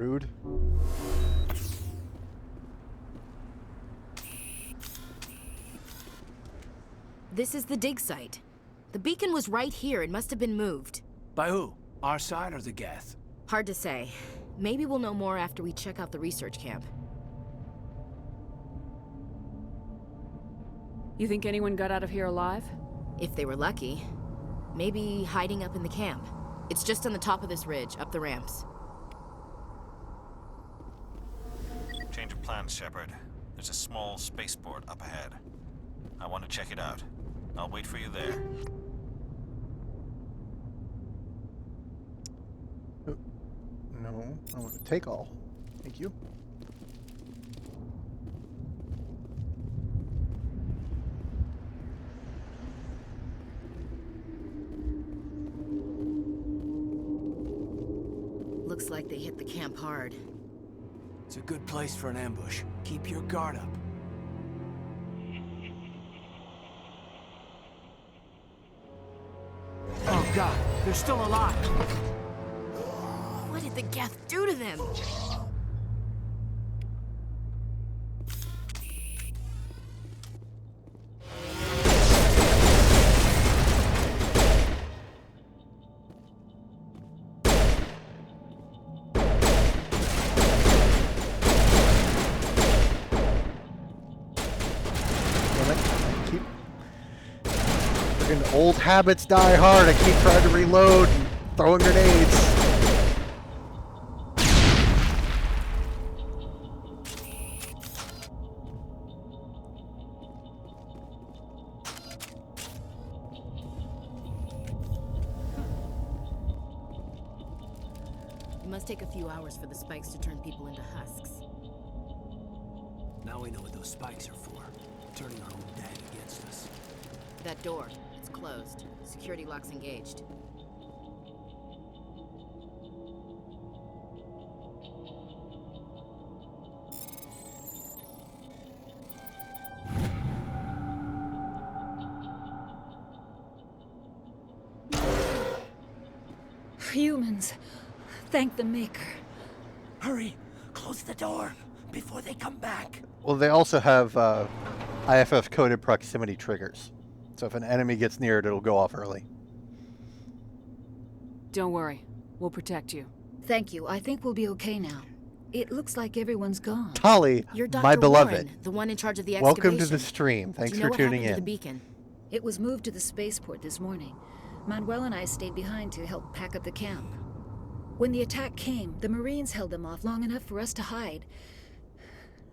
Speaker 1: Rude.
Speaker 15: This is the dig site. The beacon was right here. It must have been moved.
Speaker 8: By who? Our side or the Geth?
Speaker 15: Hard to say. Maybe we'll know more after we check out the research camp.
Speaker 9: You think anyone got out of here alive?
Speaker 15: If they were lucky. Maybe hiding up in the camp. It's just on the top of this ridge, up the ramps.
Speaker 7: Change of plans, Shepard. There's a small spaceport up ahead. I want to check it out. I'll wait for you there.
Speaker 1: No, I want to take all. Thank you.
Speaker 15: Looks like they hit the camp hard.
Speaker 8: It's a good place for an ambush. Keep your guard up. Oh god, they're still alive!
Speaker 15: What did the Geth do to them?
Speaker 1: Old habits die hard. I keep trying to reload and throwing grenades.
Speaker 15: It must take a few hours for the spikes to turn people into husks.
Speaker 8: Now we know what those spikes are for. Turning our own dad against us.
Speaker 15: That door. Closed. Security locks engaged.
Speaker 16: Humans. Thank the Maker.
Speaker 8: Hurry! Close the door before they come back.
Speaker 1: Well, they also have IFF-coded proximity triggers. So if an enemy gets near it, it'll go off early.
Speaker 9: Don't worry. We'll protect you.
Speaker 16: Thank you. I think we'll be okay now. It looks like everyone's gone.
Speaker 1: Tali,
Speaker 15: You're Dr.
Speaker 1: my beloved.
Speaker 15: Warren, the one in charge of the excavation.
Speaker 1: Welcome to the stream. Thanks for tuning in.
Speaker 15: To the beacon?
Speaker 16: It was moved to the spaceport this morning. Manuel and I stayed behind to help pack up the camp. When the attack came, the Marines held them off long enough for us to hide.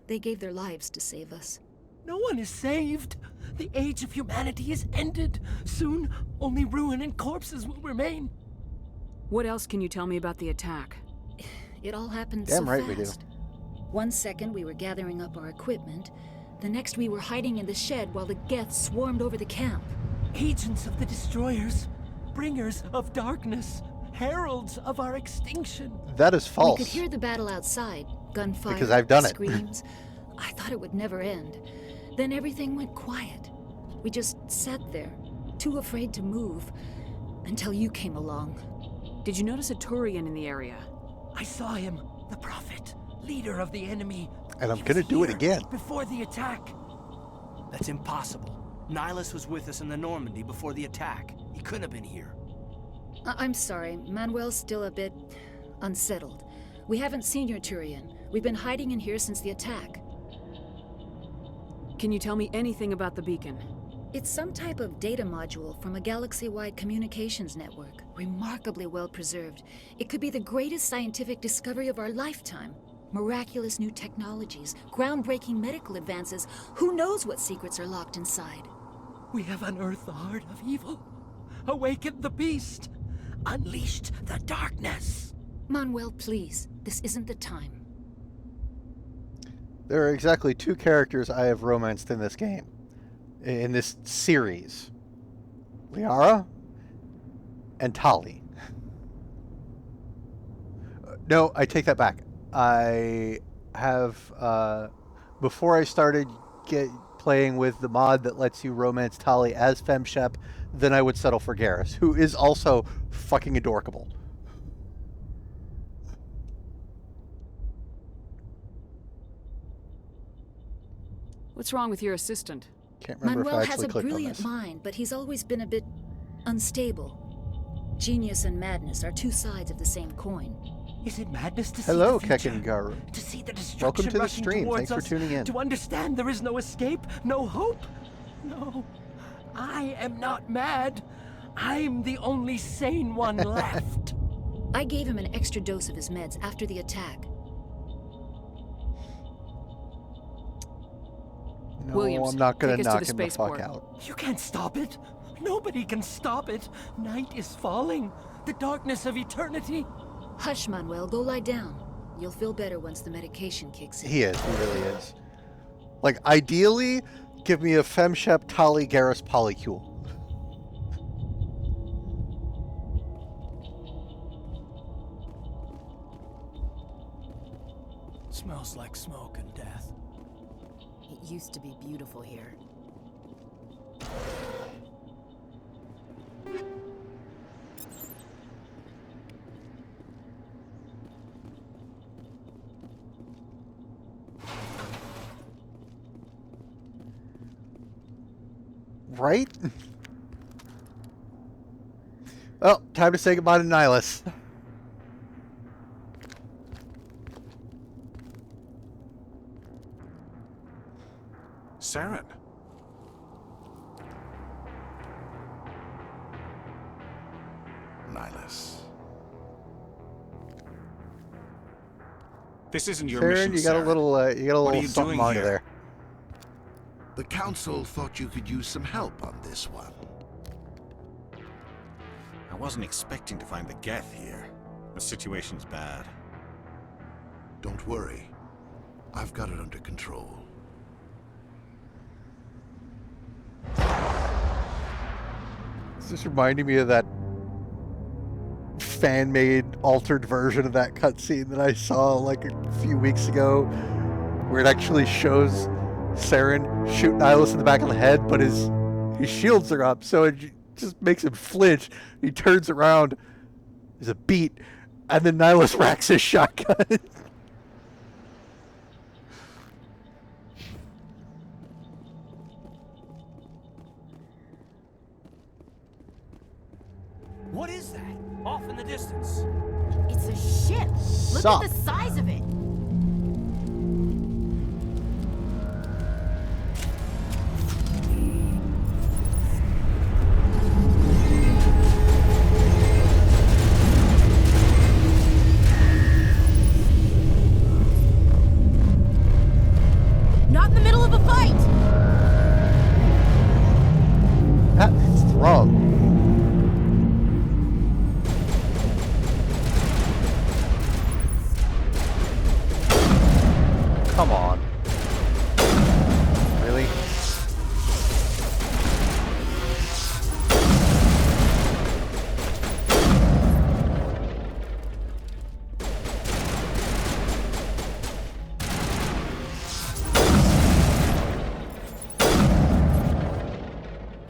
Speaker 16: They gave their lives to save us.
Speaker 8: No one is saved. The age of humanity is ended. Soon, only ruin and corpses will remain.
Speaker 9: What else can you tell me about the attack?
Speaker 16: It all happened
Speaker 1: Damn
Speaker 16: so
Speaker 1: right
Speaker 16: fast.
Speaker 1: we do.
Speaker 16: 1 second we were gathering up our equipment. The next we were hiding in the shed while the Geth swarmed over the camp.
Speaker 8: Agents of the destroyers, bringers of darkness, heralds of our extinction.
Speaker 1: That is false.
Speaker 16: We could hear the battle outside. Gunfire,
Speaker 1: because I've done it.
Speaker 16: Screams. I thought it would never end. Then everything went quiet. We just sat there, too afraid to move, until you came along.
Speaker 9: Did you notice a Turian in the area?
Speaker 8: I saw him, the Prophet, leader of the enemy.
Speaker 1: And I'm gonna do it again.
Speaker 8: Before the attack.
Speaker 17: That's impossible. Nihilus was with us in the Normandy before the attack. He couldn't have been here.
Speaker 16: I'm sorry, Manuel's still a bit unsettled. We haven't seen your Turian. We've been hiding in here since the attack.
Speaker 9: Can you tell me anything about the beacon?
Speaker 16: It's some type of data module from a galaxy-wide communications network. Remarkably well preserved. It could be the greatest scientific discovery of our lifetime. Miraculous new technologies, groundbreaking medical advances. Who knows what secrets are locked inside?
Speaker 8: We have unearthed the heart of evil, awakened the beast, unleashed the darkness.
Speaker 16: Manuel, please. This isn't the time.
Speaker 1: There are exactly 2 characters I have romanced in this game. In this series. Liara and Tali. No, I take that back. I have, before I started playing with the mod that lets you romance Tali as FemShep, then I would settle for Garrus, who is also fucking adorable.
Speaker 9: What's wrong with your assistant?
Speaker 1: Can't remember
Speaker 16: Manuel
Speaker 1: if I
Speaker 16: has
Speaker 1: actually
Speaker 16: a
Speaker 1: clicked on
Speaker 16: brilliant
Speaker 1: this.
Speaker 16: mind, but he's always been a bit unstable. Genius and madness are two sides of the same coin.
Speaker 17: Is it madness to
Speaker 1: Hello,
Speaker 17: see the future?
Speaker 1: Kekingaru.
Speaker 17: To see the destruction
Speaker 1: Welcome to the
Speaker 17: rushing
Speaker 1: stream.
Speaker 17: towards
Speaker 1: Thanks for
Speaker 17: us?
Speaker 1: tuning in.
Speaker 17: To understand there is no escape, no hope? No. I am not mad. I'm the only sane one left.
Speaker 16: I gave him an extra dose of his meds after the attack.
Speaker 1: No,
Speaker 9: Williams,
Speaker 1: I'm not gonna
Speaker 9: take us to
Speaker 1: knock
Speaker 9: the
Speaker 1: him the fuck
Speaker 9: spaceport.
Speaker 1: out.
Speaker 17: You can't stop it. Nobody can stop it. Night is falling. The darkness of eternity.
Speaker 16: Hush, Manuel, go lie down. You'll feel better once the medication kicks in.
Speaker 1: He really is. Like, ideally, give me a Femshep Tali Garrus Polycule.
Speaker 17: Smells like smoke and death.
Speaker 15: It used to be beautiful here.
Speaker 1: Right? Well, time to say goodbye to Nihilus.
Speaker 7: Saren.
Speaker 5: Nihilus.
Speaker 7: This isn't your
Speaker 1: Saren,
Speaker 7: mission,
Speaker 1: you got
Speaker 7: Saren.
Speaker 1: a little,
Speaker 7: What are you
Speaker 1: something
Speaker 7: doing
Speaker 1: on you
Speaker 7: here?
Speaker 1: there.
Speaker 5: The Council thought you could use some help on this one.
Speaker 7: I wasn't expecting to find the Geth here. The situation's bad.
Speaker 5: Don't worry. I've got it under control.
Speaker 1: Is this reminding me of that fan-made, altered version of that cutscene that I saw like a few weeks ago, where it actually shows Saren shoot Nihilus in the back of the head, but his shields are up, so it just makes him flinch. He turns around, there's a beat, and then Nihilus racks his shotgun.
Speaker 17: What is that? Off in the distance.
Speaker 15: It's a ship. Look
Speaker 1: Sup?
Speaker 15: at the size of it. Not in the middle of a fight.
Speaker 1: That's wrong. Come on. Really?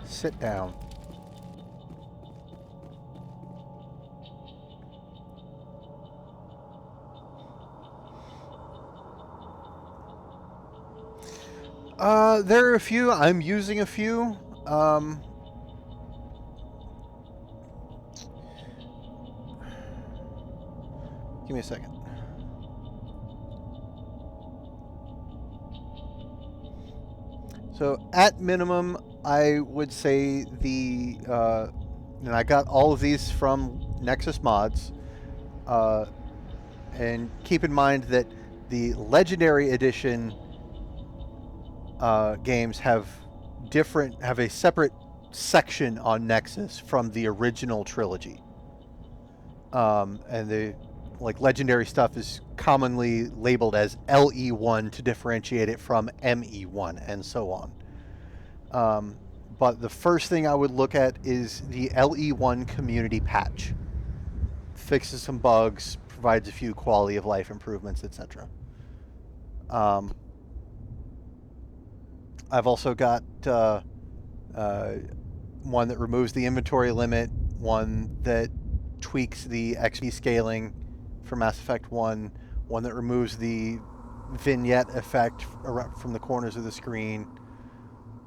Speaker 1: Sit down. There are a few. I'm using a few. Give me a second. So at minimum, I would say the, and I got all of these from Nexus Mods, and keep in mind that the Legendary Edition games have a separate section on Nexus from the original trilogy. And the legendary stuff is commonly labeled as LE1 to differentiate it from ME1 and so on. But the first thing I would look at is the LE1 community patch. Fixes some bugs, provides a few quality of life improvements, etc. I've also got one that removes the inventory limit, one that tweaks the XP scaling for Mass Effect 1, one that removes the vignette effect from the corners of the screen.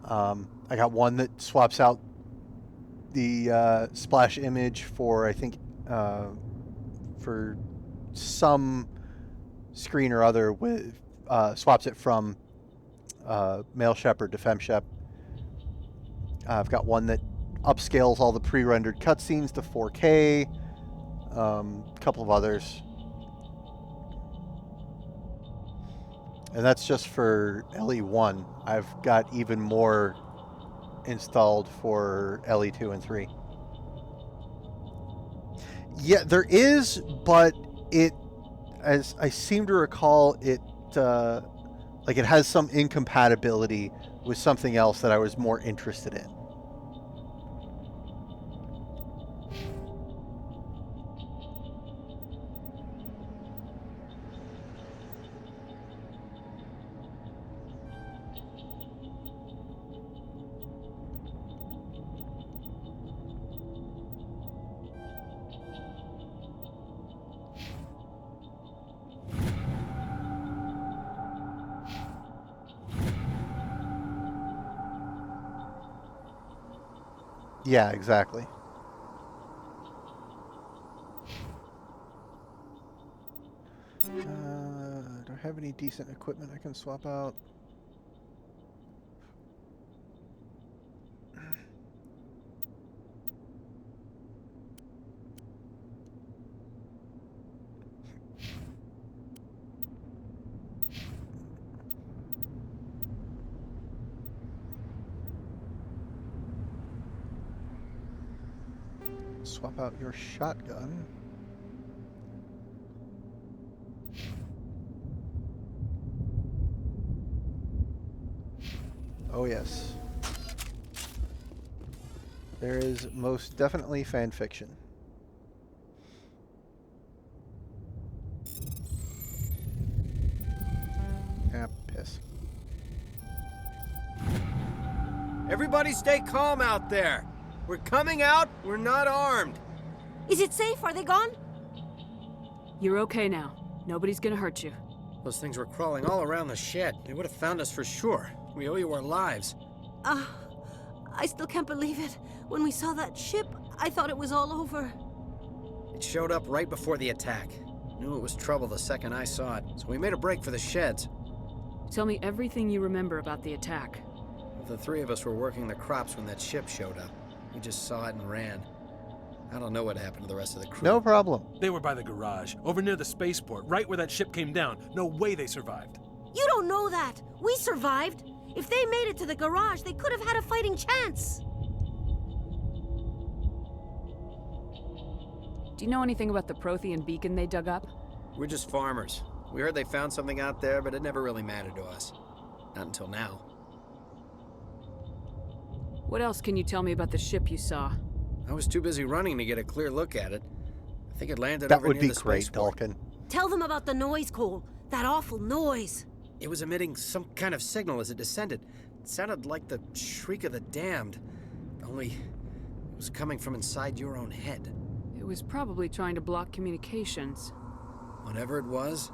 Speaker 1: I got one that swaps out the splash image for, I think, for some screen or other, with swaps it from male Shep to femme Shep. I've got one that upscales all the pre-rendered cutscenes to 4K. A couple of others. And that's just for LE1. I've got even more installed for LE2 and 3. Yeah, there is, but it, as I seem to recall, it like it has some incompatibility with something else that I was more interested in. Yeah, exactly. Do I have any decent equipment I can swap out? Swap out your shotgun. Oh yes. There is most definitely fan fiction. Ah, piss.
Speaker 18: Everybody stay calm out there. We're coming out, we're not armed.
Speaker 19: Is it safe? Are they gone?
Speaker 9: You're okay now. Nobody's gonna hurt you.
Speaker 18: Those things were crawling all around the shed. They would have found us for sure. We owe you our lives.
Speaker 19: I still can't believe it. When we saw that ship, I thought it was all over.
Speaker 18: It showed up right before the attack. Knew it was trouble the second I saw it, so we made a break for the sheds.
Speaker 9: Tell me everything you remember about the attack.
Speaker 18: The three of us were working the crops when that ship showed up. We just saw it and ran. I don't know what happened to the rest of the crew.
Speaker 1: No problem.
Speaker 20: They were by the garage, over near the spaceport, right where that ship came down. No way they survived.
Speaker 19: You don't know that. We survived. If they made it to the garage, they could have had a fighting chance.
Speaker 9: Do you know anything about the Prothean beacon they dug up?
Speaker 18: We're just farmers. We heard they found something out there, but it never really mattered to us. Not until now.
Speaker 9: What else can you tell me about the ship you saw?
Speaker 18: I was too busy running to get a clear look at it. I think it landed
Speaker 1: that
Speaker 18: over
Speaker 1: would
Speaker 18: near
Speaker 1: be
Speaker 18: the
Speaker 1: great,
Speaker 18: spaceport.
Speaker 1: Dalkin.
Speaker 19: Tell them about the noise, Cole. That awful noise.
Speaker 18: It was emitting some kind of signal as it descended. It sounded like the shriek of the damned. Only it was coming from inside your own head.
Speaker 9: It was probably trying to block communications.
Speaker 18: Whatever it was,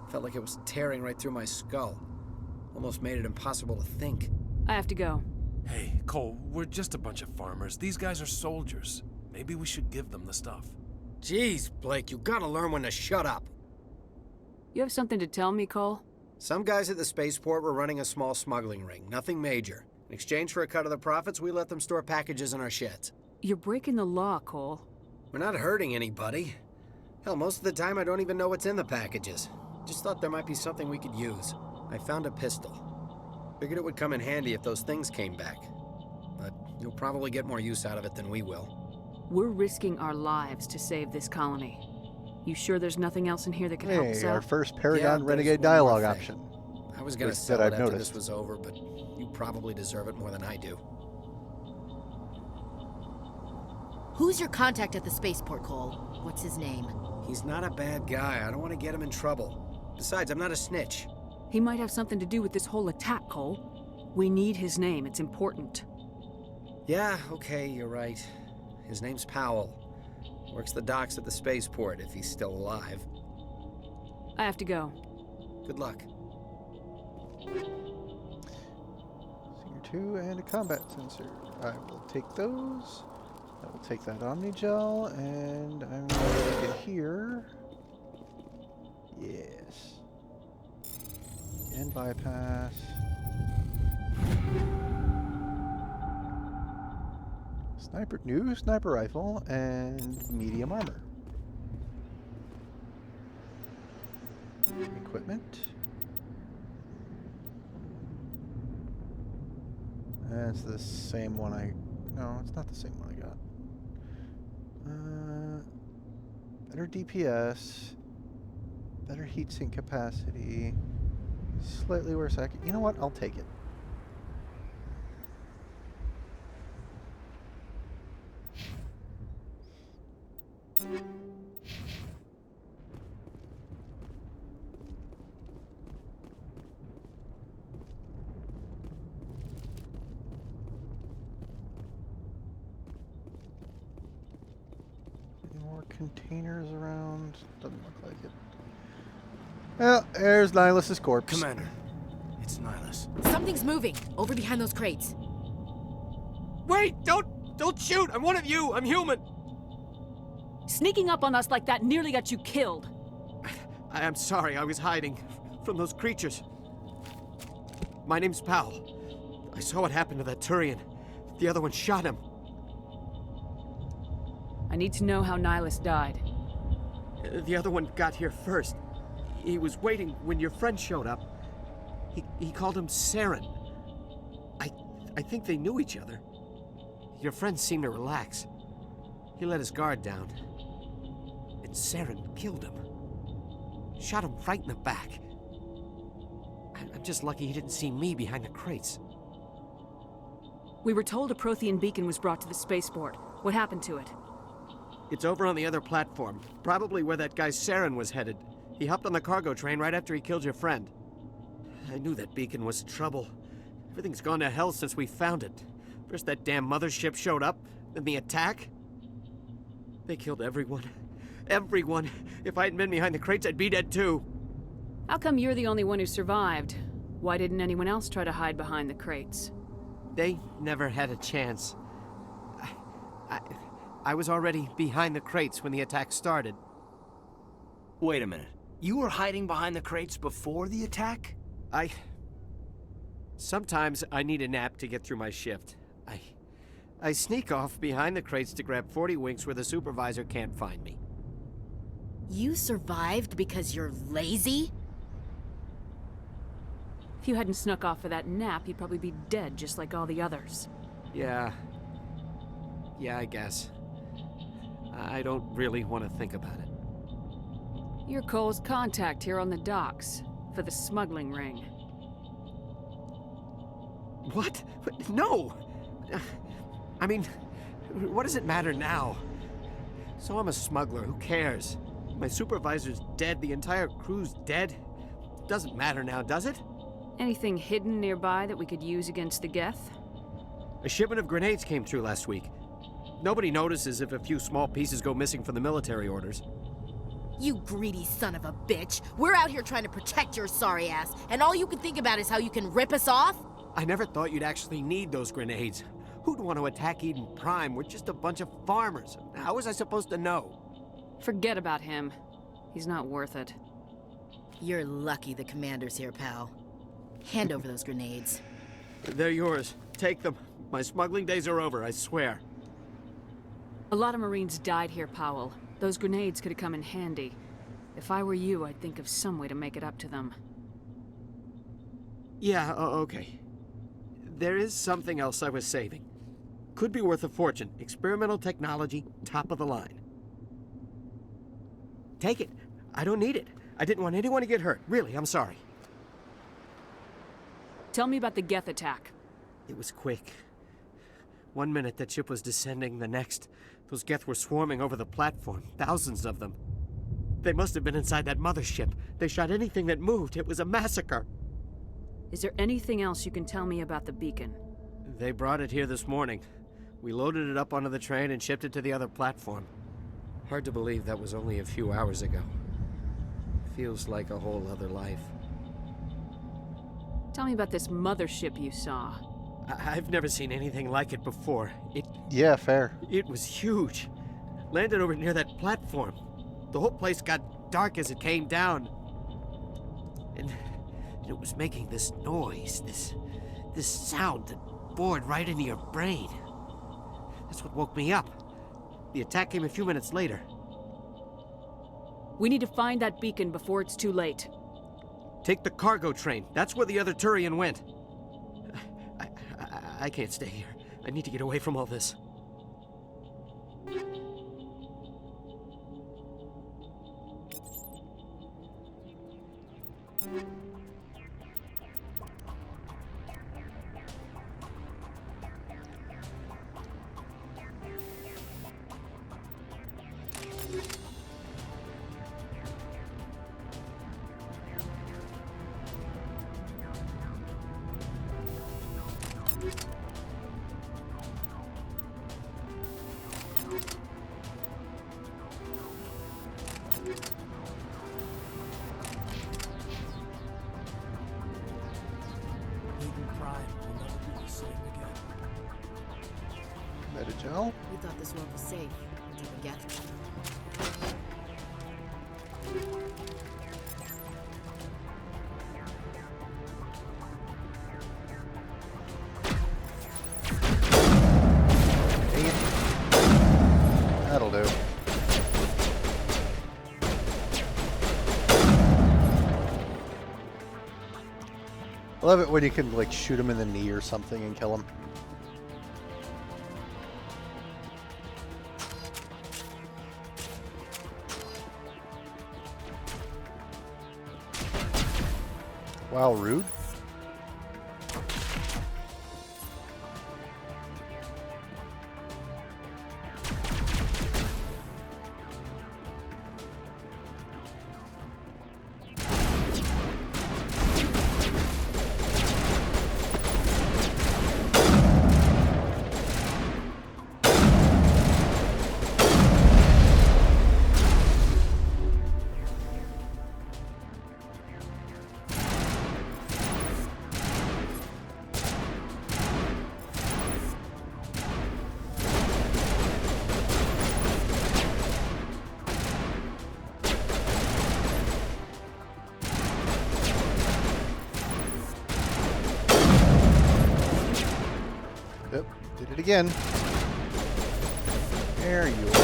Speaker 18: felt like it was tearing right through my skull. Almost made it impossible to think.
Speaker 9: I have to go.
Speaker 20: Hey, Cole, we're just a bunch of farmers. These guys are soldiers. Maybe we should give them the stuff.
Speaker 18: Jeez, Blake, you gotta learn when to shut up.
Speaker 9: You have something to tell me, Cole?
Speaker 18: Some guys at the spaceport were running a small smuggling ring, nothing major. In exchange for a cut of the profits, we let them store packages in our sheds.
Speaker 9: You're breaking the law, Cole.
Speaker 18: We're not hurting anybody. Hell, most of the time I don't even know what's in the packages. Just thought there might be something we could use. I found a pistol. Figured it would come in handy if those things came back. But you'll probably get more use out of it than we will.
Speaker 9: We're risking our lives to save this colony. You sure there's nothing else in here that can help us
Speaker 1: Hey,
Speaker 9: out?
Speaker 1: our first Paragon
Speaker 18: Yeah,
Speaker 1: Renegade
Speaker 18: there's one more
Speaker 1: dialogue
Speaker 18: thing.
Speaker 1: option.
Speaker 18: I was gonna
Speaker 1: Which
Speaker 18: sell
Speaker 1: that
Speaker 18: it
Speaker 1: I've
Speaker 18: after
Speaker 1: noticed.
Speaker 18: this was over, but you probably deserve it more than I do.
Speaker 15: Who's your contact at the spaceport, Cole? What's his name?
Speaker 18: He's not a bad guy. I don't want to get him in trouble. Besides, I'm not a snitch.
Speaker 9: He might have something to do with this whole attack, Cole. We need his name. It's important.
Speaker 18: Yeah, okay, you're right. His name's Powell. Works the docks at the spaceport, if he's still alive.
Speaker 9: I have to go.
Speaker 18: Good luck.
Speaker 1: Singer 2 and a combat sensor. I will take those. I will take that Omnigel, and I'm going to take it here. Yes. And bypass. New sniper rifle and medium armor. Equipment. That's the same one no, it's not the same one I got. Better DPS. Better heatsink capacity. Slightly worse accuracy. You know what? I'll take it. Any more containers around? Doesn't look like it. Well, there's Nihlus' corpse.
Speaker 8: Commander, it's Nihlus.
Speaker 15: Something's moving over behind those crates.
Speaker 17: Wait! Don't shoot! I'm one of you! I'm human!
Speaker 9: Sneaking up on us like that nearly got you killed.
Speaker 17: I'm sorry, I was hiding from those creatures. My name's Powell. I saw what happened to that Turian. The other one shot him.
Speaker 9: I need to know how Nihlus died.
Speaker 17: The other one got here first. He was waiting when your friend showed up. He called him Saren. I think they knew each other. Your friend seemed to relax. He let his guard down. And Saren killed him. Shot him right in the back. I'm just lucky he didn't see me behind the crates.
Speaker 9: We were told a Prothean beacon was brought to the spaceport. What happened to it?
Speaker 17: It's over on the other platform. Probably where that guy Saren was headed. He hopped on the cargo train right after he killed your friend. I knew that beacon was trouble. Everything's gone to hell since we found it. First that damn mothership showed up, then the attack. They killed everyone. Everyone. If I hadn't been behind the crates, I'd be dead too.
Speaker 9: How come you're the only one who survived? Why didn't anyone else try to hide behind the crates?
Speaker 17: They never had a chance. I was already behind the crates when the attack started.
Speaker 8: Wait a minute. You were hiding behind the crates before the attack?
Speaker 17: Sometimes I need a nap to get through my shift. I sneak off behind the crates to grab 40 winks where the supervisor can't find me.
Speaker 15: You survived because you're lazy?
Speaker 9: If you hadn't snuck off for that nap, you'd probably be dead just like all the others.
Speaker 17: Yeah, I guess. I don't really want to think about it.
Speaker 9: You're Cole's contact here on the docks for the smuggling ring.
Speaker 17: What? No! I mean, what does it matter now? So I'm a smuggler, who cares? My supervisor's dead, the entire crew's dead. Doesn't matter now, does it?
Speaker 9: Anything hidden nearby that we could use against the Geth?
Speaker 17: A shipment of grenades came through last week. Nobody notices if a few small pieces go missing from the military orders.
Speaker 15: You greedy son of a bitch. We're out here trying to protect your sorry ass, and all you can think about is how you can rip us off?
Speaker 17: I never thought you'd actually need those grenades. Who'd want to attack Eden Prime? We're just a bunch of farmers. How was I supposed to know?
Speaker 9: Forget about him. He's not worth it.
Speaker 15: You're lucky the commander's here, pal. Hand over those grenades.
Speaker 17: They're yours. Take them. My smuggling days are over, I swear.
Speaker 9: A lot of Marines died here, Powell. Those grenades could have come in handy. If I were you, I'd think of some way to make it up to them.
Speaker 17: Yeah, okay. There is something else I was saving. Could be worth a fortune. Experimental technology, top of the line. Take it. I don't need it. I didn't want anyone to get hurt. Really, I'm sorry.
Speaker 9: Tell me about the Geth attack.
Speaker 17: It was quick. 1 minute that ship was descending, the next, those Geth were swarming over the platform. Thousands of them. They must have been inside that mothership. They shot anything that moved. It was a massacre.
Speaker 9: Is there anything else you can tell me about the beacon?
Speaker 17: They brought it here this morning. We loaded it up onto the train and shipped it to the other platform. Hard to believe that was only a few hours ago. Feels like a whole other life.
Speaker 9: Tell me about this mothership you saw.
Speaker 17: I've never seen anything like it before.
Speaker 1: Yeah, fair.
Speaker 17: It was huge. Landed over near that platform. The whole place got dark as it came down. And it was making this noise, this sound that bored right into your brain. That's what woke me up. The attack came a few minutes later.
Speaker 9: We need to find that beacon before it's too late.
Speaker 17: Take the cargo train. That's where the other Turian went. I can't stay here. I need to get away from all this.
Speaker 1: Metagel?
Speaker 15: We thought this world was safe until we got to
Speaker 1: That'll do. I love it when you can, like, shoot him in the knee or something and kill him. Wow, rude. Yep, did it again. There you are.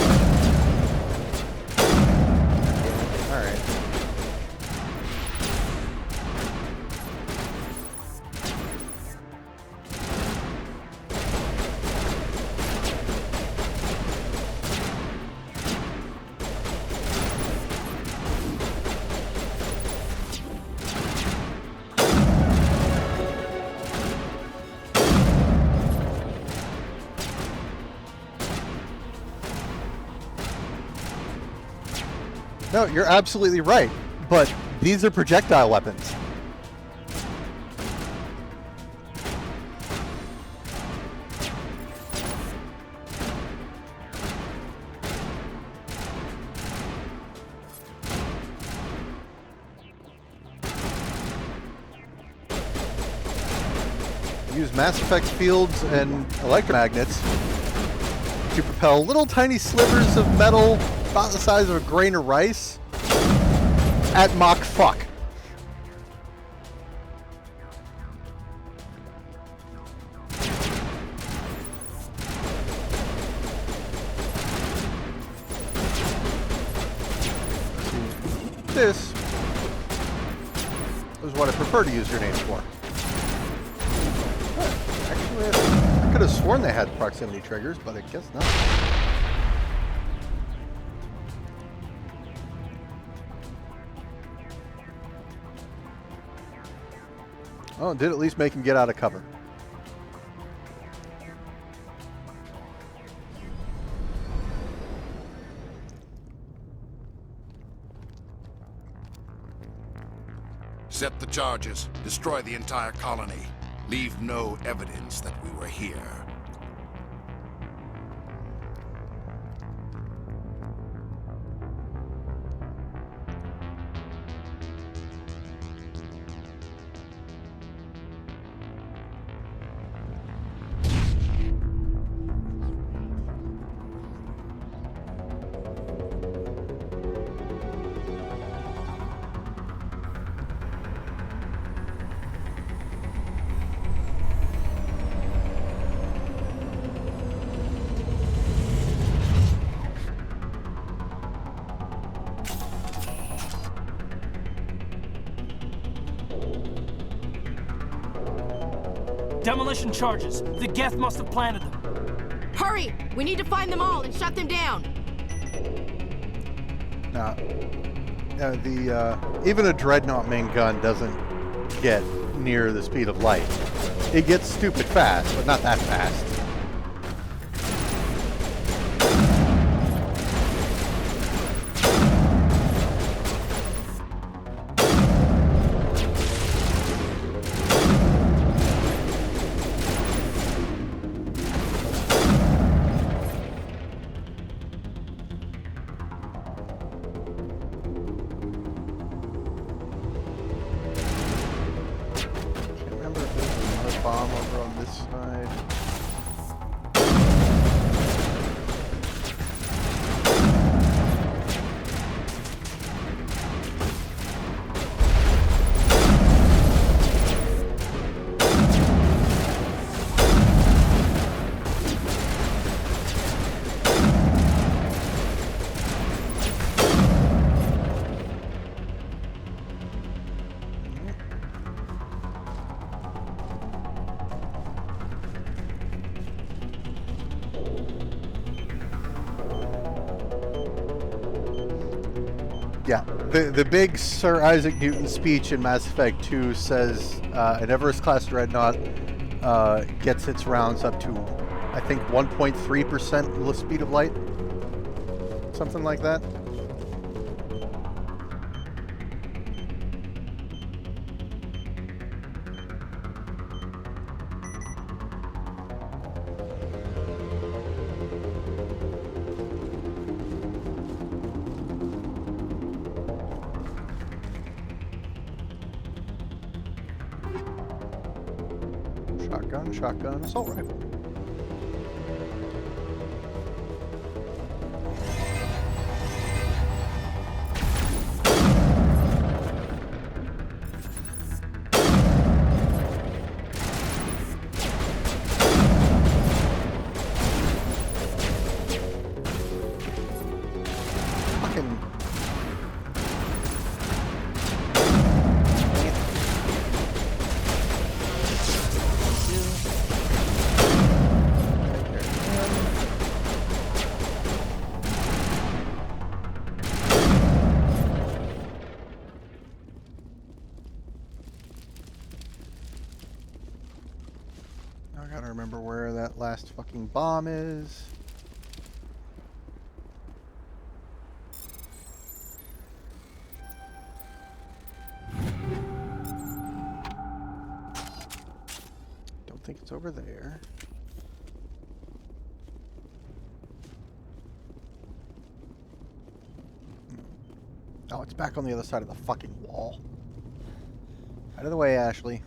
Speaker 1: Alright. No, you're absolutely right, but these are projectile weapons. Use Mass Effect fields and electromagnets to propel little tiny slivers of metal about the size of a grain of rice at Mach fuck. This is what I prefer to use grenades for. Actually, I could have sworn they had proximity triggers, but I guess not. Oh, it did at least make him get out of cover.
Speaker 5: Set the charges. Destroy the entire colony. Leave no evidence that we were here.
Speaker 8: Demolition charges. The Geth must have planted them.
Speaker 15: Hurry! We need to find them all and shut them down.
Speaker 1: Now, even a Dreadnought main gun doesn't get near the speed of light. It gets stupid fast, but not that fast. Bomb over on this side. Yeah, the big Sir Isaac Newton speech in Mass Effect 2 says an Everest-class Dreadnought gets its rounds up to, I think, 1.3% the speed of light. Something like that. Shotgun, assault rifle. I gotta remember where that last fucking bomb is. Don't think it's over there. Oh, it's back on the other side of the fucking wall. Out of the way, Ashley.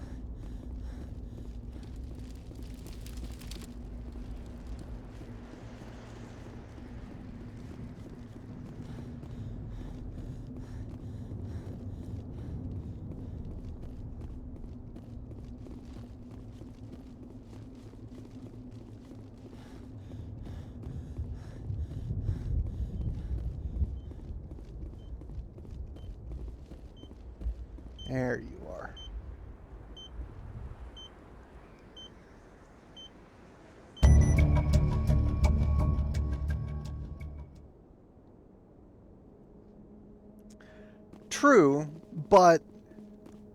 Speaker 1: There you are. True, but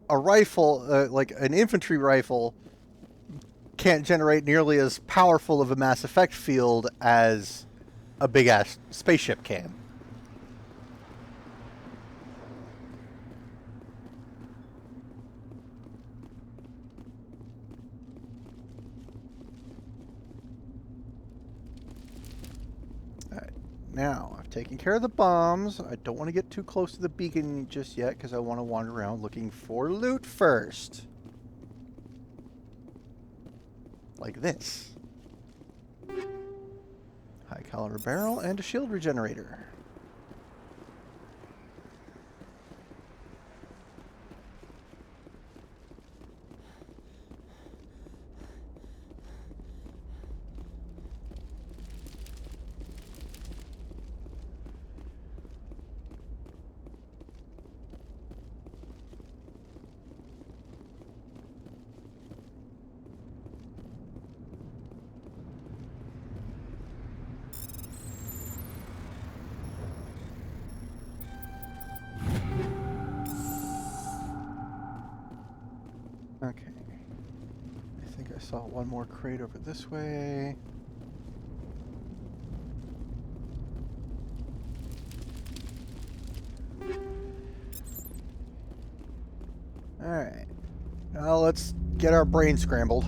Speaker 1: a rifle, like an infantry rifle, can't generate nearly as powerful of a Mass Effect field as a big-ass spaceship can. Now, I've taken care of the bombs. I don't want to get too close to the beacon just yet because I want to wander around looking for loot first. Like this. High caliber barrel and a shield regenerator. saw one more crate over this way. Alright. Now let's get our brain scrambled.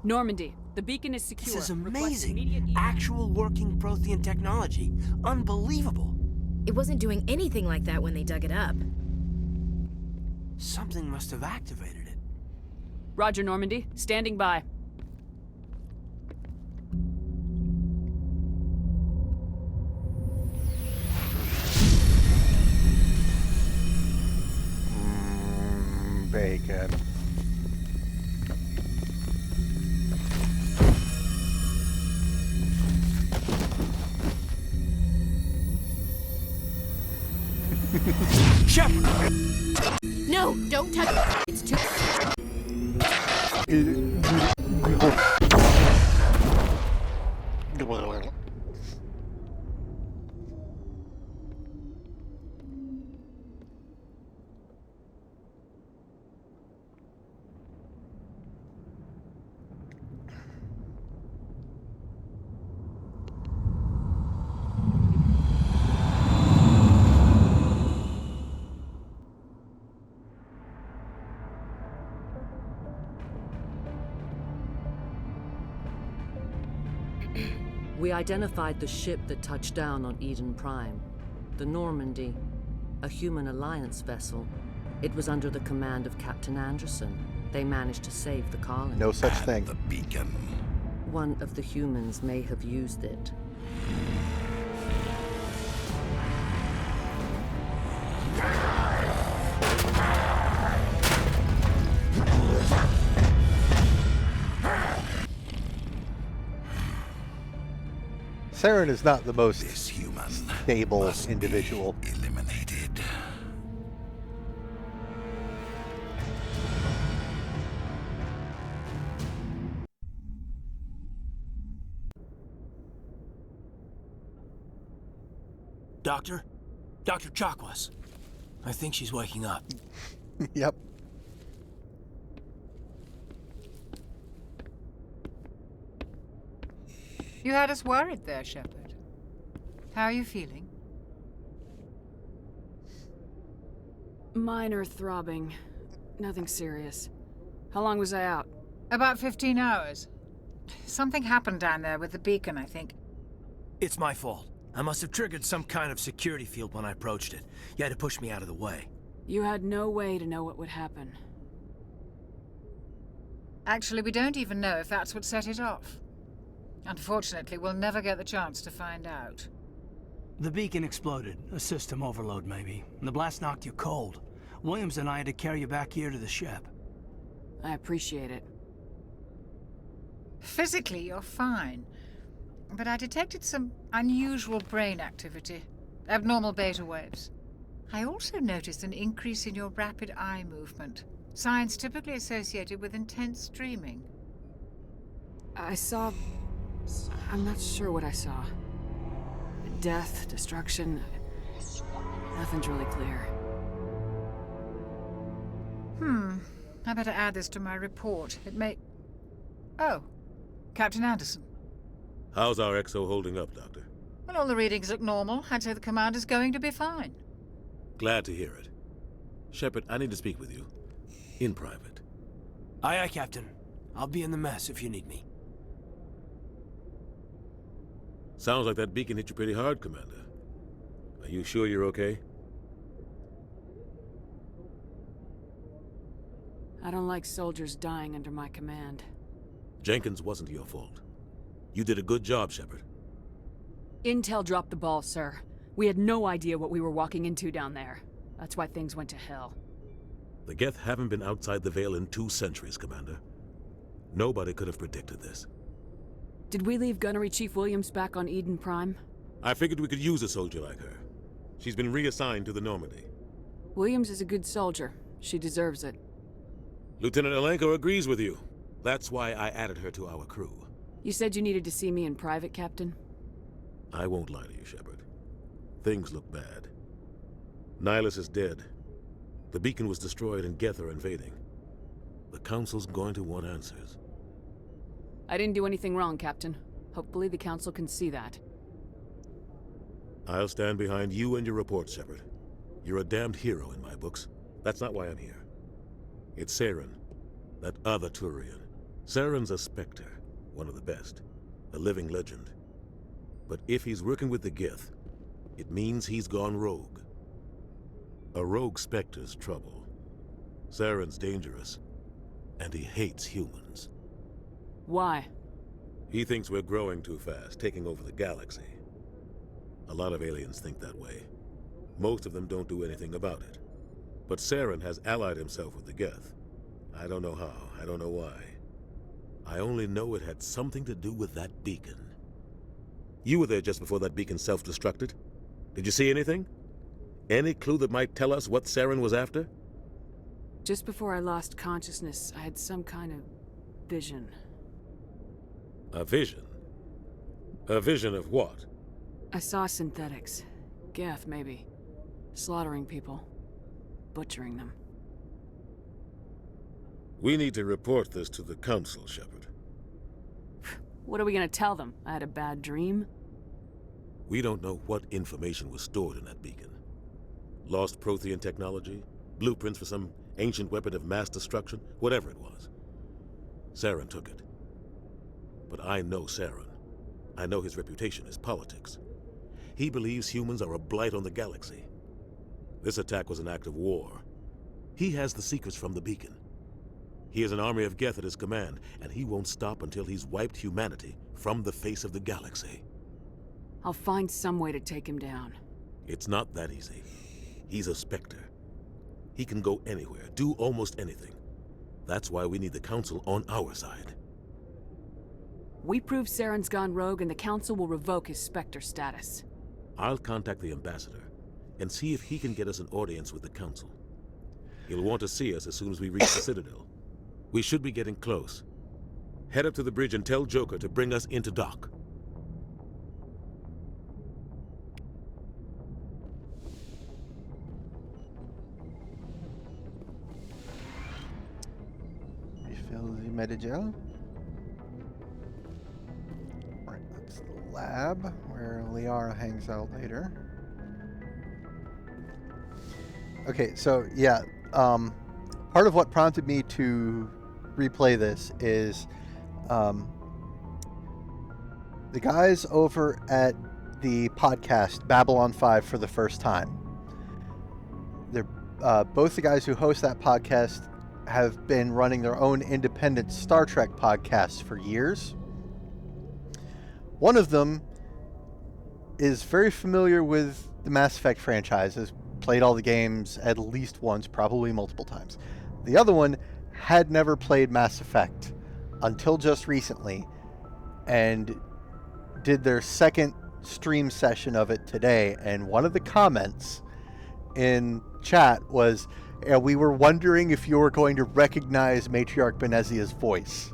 Speaker 9: Normandy, the beacon is secure.
Speaker 8: This is
Speaker 9: Request
Speaker 8: amazing.
Speaker 9: immediate evac.
Speaker 8: Actual working Prothean technology. Unbelievable.
Speaker 15: It wasn't doing anything like that when they dug it up.
Speaker 8: Something must have activated it.
Speaker 9: Roger, Normandy. Standing by.
Speaker 1: Bacon.
Speaker 8: Shepard!
Speaker 15: No, don't touch it. It's too...
Speaker 21: We identified the ship that touched down on Eden Prime. The Normandy, a human alliance vessel. It was under the command of Captain Anderson. They managed to save the colony.
Speaker 1: No such thing.
Speaker 5: The beacon.
Speaker 21: One of the humans may have used it.
Speaker 1: Saren is not the most stable individual.
Speaker 5: Eliminated.
Speaker 8: Doctor? Dr. Chakwas. I think she's waking up.
Speaker 1: Yep.
Speaker 12: You had us worried there, Shepard. How are you feeling?
Speaker 9: Minor throbbing. Nothing serious. How long was I out?
Speaker 12: About 15 hours. Something happened down there with the beacon, I think.
Speaker 8: It's my fault. I must have triggered some kind of security field when I approached it. You had to push me out of the way.
Speaker 9: You had no way to know what would happen.
Speaker 12: Actually, we don't even know if that's what set it off. Unfortunately, we'll never get the chance to find out.
Speaker 8: The beacon exploded. A system overload, maybe. And the blast knocked you cold. Williams and I had to carry you back here to the ship.
Speaker 9: I appreciate it.
Speaker 12: Physically, you're fine. But I detected some unusual brain activity. Abnormal beta waves. I also noticed an increase in your rapid eye movement. Signs typically associated with intense dreaming.
Speaker 9: I saw... I'm not sure what I saw. Death, destruction... Nothing's really clear.
Speaker 12: I better add this to my report. It may... Oh, Captain Anderson.
Speaker 13: How's our XO holding up, Doctor?
Speaker 12: Well, all the readings look normal. I'd say the commander's going to be fine.
Speaker 13: Glad to hear it. Shepard, I need to speak with you. In private.
Speaker 8: Aye, aye, Captain. I'll be in the mess if you need me.
Speaker 13: Sounds like that beacon hit you pretty hard, Commander. Are you sure you're okay?
Speaker 9: I don't like soldiers dying under my command.
Speaker 13: Jenkins wasn't your fault. You did a good job, Shepard.
Speaker 9: Intel dropped the ball, sir. We had no idea what we were walking into down there. That's why things went to hell.
Speaker 13: The Geth haven't been outside the Veil in 2 centuries, Commander. Nobody could have predicted this.
Speaker 9: Did we leave Gunnery Chief Williams back on Eden Prime?
Speaker 13: I figured we could use a soldier like her. She's been reassigned to the Normandy.
Speaker 9: Williams is a good soldier. She deserves it.
Speaker 13: Lieutenant Alenko agrees with you. That's why I added her to our crew.
Speaker 9: You said you needed to see me in private, Captain?
Speaker 13: I won't lie to you, Shepard. Things look bad. Nihilus is dead. The beacon was destroyed and Geth are invading. The Council's going to want answers.
Speaker 9: I didn't do anything wrong, Captain. Hopefully the Council can see that.
Speaker 13: I'll stand behind you and your report, Shepard. You're a damned hero in my books. That's not why I'm here. It's Saren, that other Turian. Saren's a Spectre, one of the best, a living legend. But if he's working with the Geth, it means he's gone rogue. A rogue Spectre's trouble. Saren's dangerous, and he hates humans.
Speaker 9: Why?
Speaker 13: He thinks we're growing too fast, taking over the galaxy. A lot of aliens think that way. Most of them don't do anything about it. But Saren has allied himself with the Geth. I don't know how, I don't know why. I only know it had something to do with that beacon. You were there just before that beacon self-destructed. Did you see anything? Any clue that might tell us what Saren was after?
Speaker 9: Just before I lost consciousness, I had some kind of vision.
Speaker 13: A vision? A vision of what?
Speaker 9: I saw synthetics. Geth, maybe. Slaughtering people. Butchering them.
Speaker 13: We need to report this to the Council, Shepard.
Speaker 9: What are we gonna tell them? I had a bad dream?
Speaker 13: We don't know what information was stored in that beacon. Lost Prothean technology? Blueprints for some ancient weapon of mass destruction? Whatever it was. Saren took it. But I know Saren. I know his reputation is politics. He believes humans are a blight on the galaxy. This attack was an act of war. He has the secrets from the beacon. He has an army of Geth at his command, and he won't stop until he's wiped humanity from the face of the galaxy.
Speaker 9: I'll find some way to take him down.
Speaker 13: It's not that easy. He's a Spectre. He can go anywhere, do almost anything. That's why we need the Council on our side.
Speaker 9: We prove Saren's gone rogue and the Council will revoke his Spectre status.
Speaker 13: I'll contact the Ambassador and see if he can get us an audience with the Council. He'll want to see us as soon as we reach the Citadel. We should be getting close. Head up to the bridge and tell Joker to bring us into dock.
Speaker 1: Refill the Medigel. Right, that's the lab where Liara hangs out later. Okay, so yeah, part of what prompted me to replay this is the guys over at the podcast Babylon 5 for the first time. They're both the guys who host that podcast have been running their own independent Star Trek podcasts for years. One of them is very familiar with the Mass Effect franchise, has played all the games at least once, probably multiple times. The other one had never played Mass Effect until just recently and did their second stream session of it today. And one of the comments in chat was, we were wondering if you were going to recognize Matriarch Benezia's voice.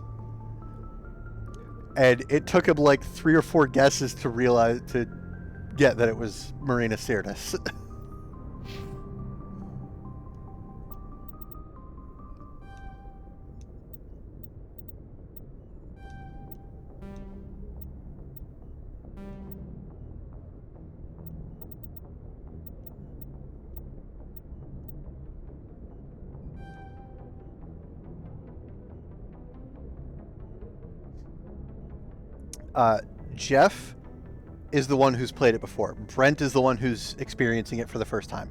Speaker 1: And it took him like 3 or 4 guesses to get that it was Marina Sirtis. Jeff is the one who's played it before. Brent is the one who's experiencing it for the first time.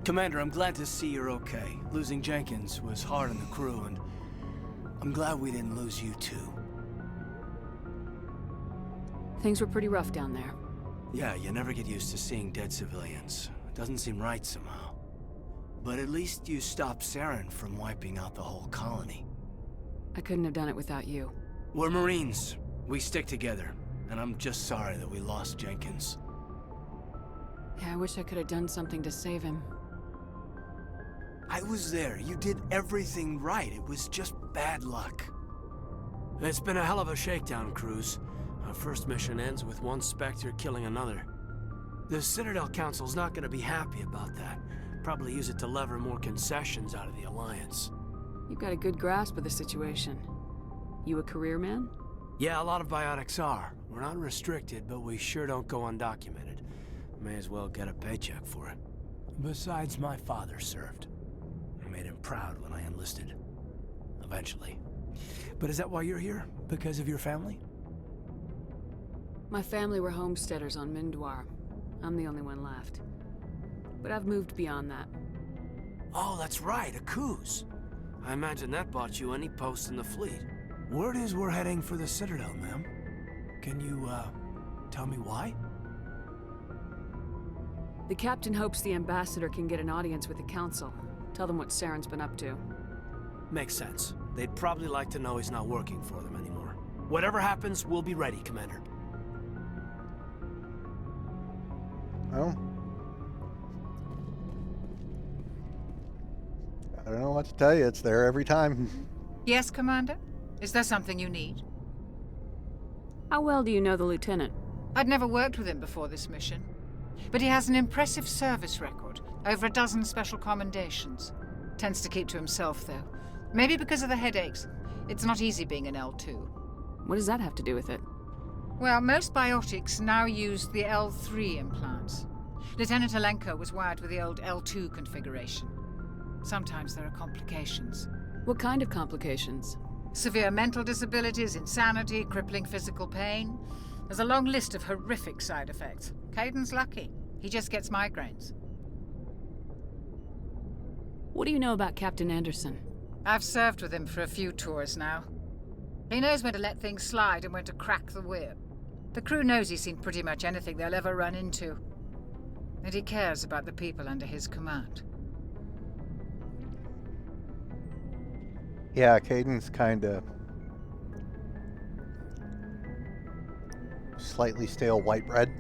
Speaker 8: Commander, I'm glad to see you're okay. Losing Jenkins was hard on the crew, and I'm glad we didn't lose you too.
Speaker 9: Things were pretty rough down there.
Speaker 8: Yeah, you never get used to seeing dead civilians. It doesn't seem right somehow. But at least you stopped Saren from wiping out the whole colony.
Speaker 9: I couldn't have done it without you.
Speaker 8: We're Marines. We stick together. And I'm just sorry that we lost Jenkins.
Speaker 9: Yeah, I wish I could have done something to save him.
Speaker 8: I was there. You did everything right. It was just bad luck. It's been a hell of a shakedown, Cruz. Our first mission ends with one Spectre killing another. The Citadel Council's not gonna be happy about that. Probably use it to lever more concessions out of the Alliance.
Speaker 9: You've got a good grasp of the situation. You a career man?
Speaker 8: Yeah, a lot of biotics are. We're not restricted, but we sure don't go undocumented. May as well get a paycheck for it. Besides, my father served. I made him proud when I enlisted. Eventually. But is that why you're here? Because of your family?
Speaker 9: My family were homesteaders on Mindwar. I'm the only one left. But I've moved beyond that.
Speaker 8: Oh, that's right, a Coos. I imagine that bought you any post in the fleet. Word is we're heading for the Citadel, ma'am. Can you, tell me why?
Speaker 9: The captain hopes the ambassador can get an audience with the council. Tell them what Saren's been up to.
Speaker 8: Makes sense. They'd probably like to know he's not working for them anymore. Whatever happens, we'll be ready, Commander.
Speaker 1: Oh. I don't know what to tell you. It's there every time.
Speaker 12: Yes, Commander? Is there something you need?
Speaker 9: How well do you know the lieutenant?
Speaker 12: I'd never worked with him before this mission. But he has an impressive service record. Over a dozen special commendations. Tends to keep to himself, though. Maybe because of the headaches. It's not easy being an L2.
Speaker 9: What does that have to do with it?
Speaker 12: Well, most biotics now use the L3 implants. Lieutenant Alenko was wired with the old L2 configuration. Sometimes there are complications.
Speaker 9: What kind of complications?
Speaker 12: Severe mental disabilities, insanity, crippling physical pain. There's a long list of horrific side effects. Caden's lucky. He just gets migraines.
Speaker 9: What do you know about Captain Anderson?
Speaker 12: I've served with him for a few tours now. He knows when to let things slide and when to crack the whip. The crew knows he's seen pretty much anything they'll ever run into. And he cares about the people under his command.
Speaker 1: Yeah, Caden's kinda slightly stale white bread.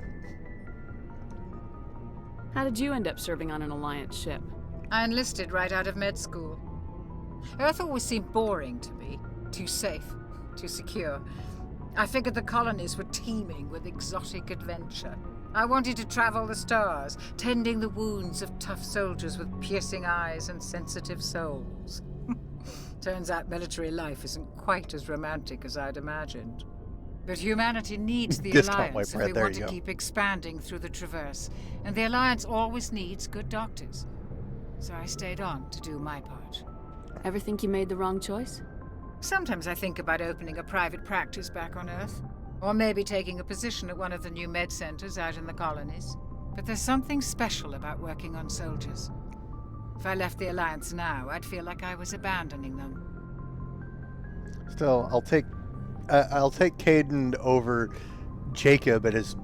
Speaker 9: How did you end up serving on an Alliance ship?
Speaker 12: I enlisted right out of med school. Earth always seemed boring to me. Too safe, too secure. I figured the colonies were teeming with exotic adventure. I wanted to travel the stars, tending the wounds of tough soldiers with piercing eyes and sensitive souls. Turns out military life isn't quite as romantic as I'd imagined. But humanity needs the Alliance if we want to keep expanding through the Traverse. And the Alliance always needs good doctors. So I stayed on to do my part.
Speaker 9: Ever think you made the wrong choice?
Speaker 12: Sometimes I think about opening a private practice back on Earth. Or maybe taking a position at one of the new med centers out in the colonies. But there's something special about working on soldiers. If I left the Alliance now, I'd feel like I was abandoning them.
Speaker 1: Still, I'll take Caden over Jacob and his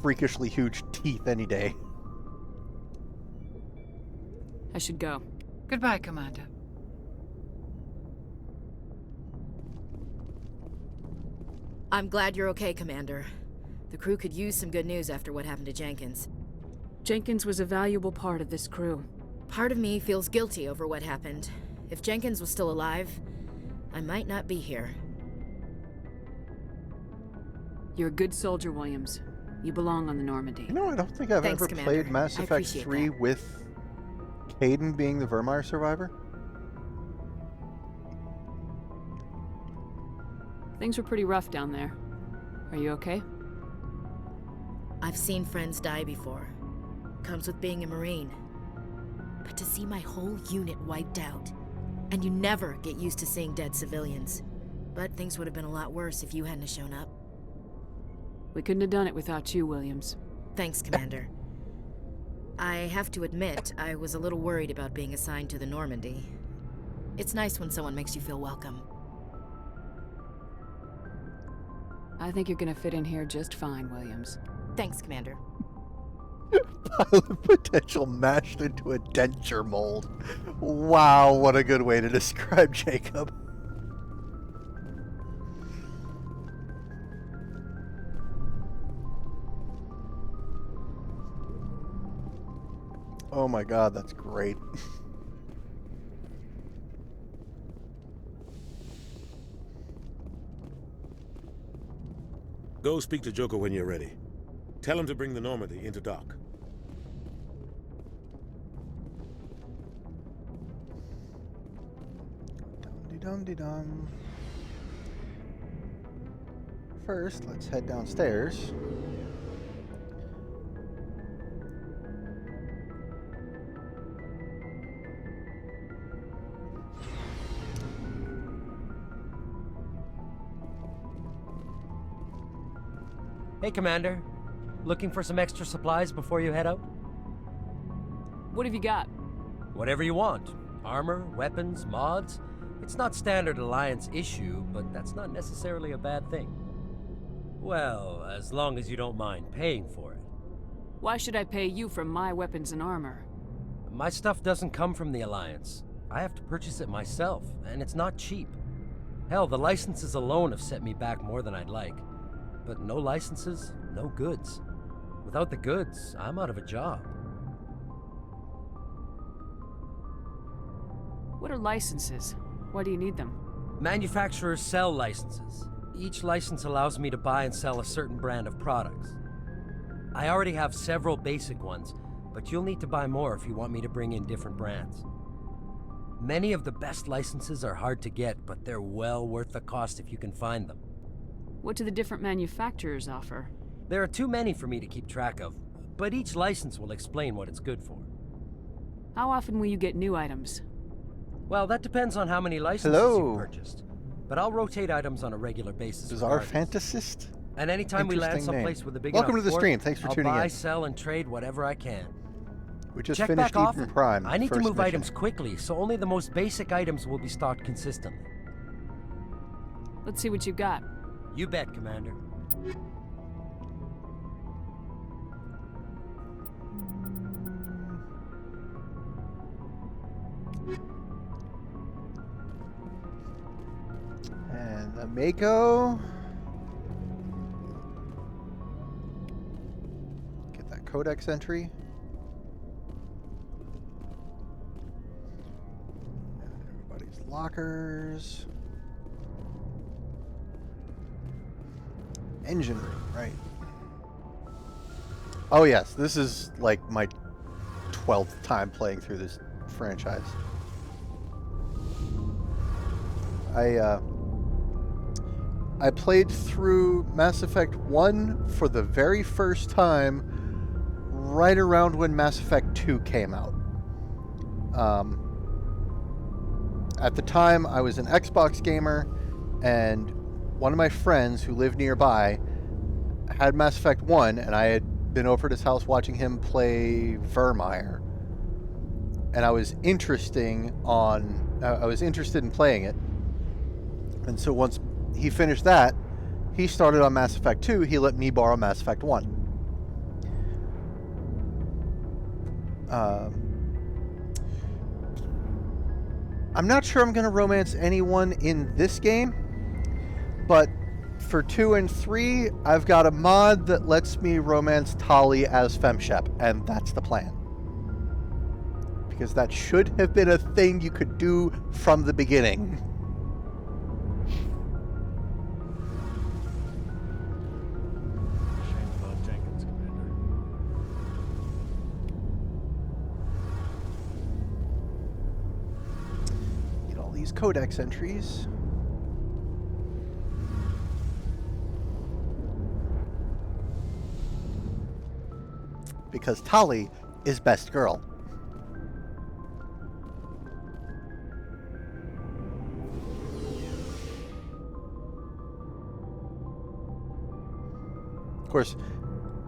Speaker 1: freakishly huge teeth any day.
Speaker 9: I should go.
Speaker 12: Goodbye, Commander.
Speaker 15: I'm glad you're okay, Commander. The crew could use some good news after what happened to Jenkins.
Speaker 9: Jenkins was a valuable part of this crew.
Speaker 15: Part of me feels guilty over what happened. If Jenkins was still alive, I might not be here.
Speaker 9: You're a good soldier, Williams. You belong on the Normandy.
Speaker 1: You know, I don't think I've ever played Mass Effect 3 with Caden being the Vermeer survivor.
Speaker 9: Things were pretty rough down there. Are you okay?
Speaker 15: I've seen friends die before. Comes with being a Marine. But to see my whole unit wiped out, and you never get used to seeing dead civilians. But things would have been a lot worse if you hadn't shown up.
Speaker 9: We couldn't have done it without you, Williams.
Speaker 15: Thanks, Commander. I have to admit, I was a little worried about being assigned to the Normandy. It's nice when someone makes you feel welcome.
Speaker 9: I think you're gonna fit in here just fine, Williams.
Speaker 15: Thanks, Commander.
Speaker 1: Pilot potential mashed into a denture mold. Wow, what a good way to describe Jacob. Oh my god, that's great.
Speaker 13: Go speak to Joker when you're ready. Tell him to bring the Normandy into dock.
Speaker 1: Dum-de-dum-de-dum. First, let's head downstairs.
Speaker 2: Hey, Commander. Looking for some extra supplies before you head out?
Speaker 9: What have you got?
Speaker 2: Whatever you want. Armor, weapons, mods. It's not standard Alliance issue, but that's not necessarily a bad thing. Well, as long as you don't mind paying for it.
Speaker 9: Why should I pay you for my weapons and armor?
Speaker 2: My stuff doesn't come from the Alliance. I have to purchase it myself, and it's not cheap. Hell, the licenses alone have set me back more than I'd like. But no licenses, no goods. Without the goods, I'm out of a job.
Speaker 9: What are licenses? Why do you need them?
Speaker 2: Manufacturers sell licenses. Each license allows me to buy and sell a certain brand of products. I already have several basic ones, but you'll need to buy more if you want me to bring in different brands. Many of the best licenses are hard to get, but they're well worth the cost if you can find them.
Speaker 9: What do the different manufacturers offer?
Speaker 2: There are too many for me to keep track of, but each license will explain what it's good for.
Speaker 9: How often will you get new items?
Speaker 2: Well, that depends on how many licenses you've purchased. But I'll rotate items on a regular basis.
Speaker 1: Bizarre Fantasist?
Speaker 2: And anytime we land
Speaker 1: Interesting
Speaker 2: someplace
Speaker 1: name.
Speaker 2: with a big
Speaker 1: Welcome
Speaker 2: enough
Speaker 1: to the
Speaker 2: port,
Speaker 1: stream. Thanks for
Speaker 2: I'll
Speaker 1: tuning
Speaker 2: buy,
Speaker 1: in.
Speaker 2: sell, and trade whatever I can.
Speaker 1: We just
Speaker 2: Check
Speaker 1: finished
Speaker 2: back
Speaker 1: Eden
Speaker 2: often.
Speaker 1: Prime.
Speaker 2: I need to
Speaker 1: first
Speaker 2: move
Speaker 1: mission.
Speaker 2: items quickly, so only the most basic items will be stocked consistently.
Speaker 9: Let's see what you've got.
Speaker 2: You bet, Commander.
Speaker 1: And the Mako. Get that codex entry. And everybody's lockers. Engine room, right. Oh yes, this is like my 12th time playing through this franchise. I played through Mass Effect 1 for the very first time right around when Mass Effect 2 came out. At the time, I was an Xbox gamer, and one of my friends who lived nearby had Mass Effect 1, and I had been over at his house watching him play Vermeer. And I was interested in playing it. And so once he finished that, he started on Mass Effect 2. He let me borrow Mass Effect 1. I'm not sure I'm going to romance anyone in this game, but for 2 and 3, I've got a mod that lets me romance Tali as FemShep, and that's the plan. Because that should have been a thing you could do from the beginning. Get all these codex entries. Because Tali is best girl. Of course,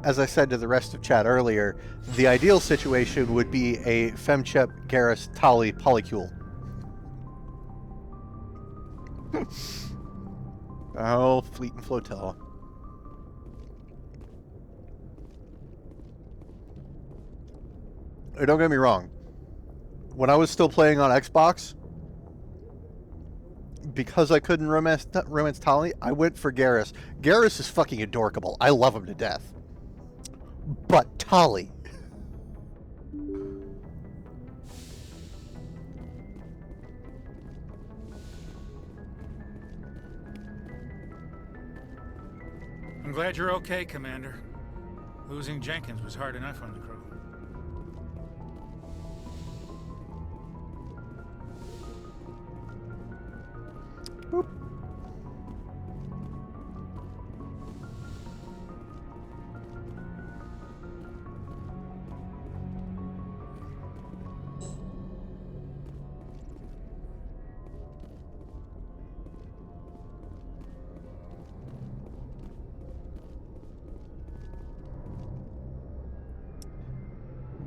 Speaker 1: as I said to the rest of chat earlier, the ideal situation would be a FemShep, Garrus, Tali polycule. Oh, Fleet and Flotilla. Don't get me wrong. When I was still playing on Xbox, because I couldn't romance Tali, I went for Garrus. Garrus is fucking adorable. I love him to death. But Tali.
Speaker 10: I'm glad you're okay, Commander. Losing Jenkins was hard enough on the crew.
Speaker 1: Boop.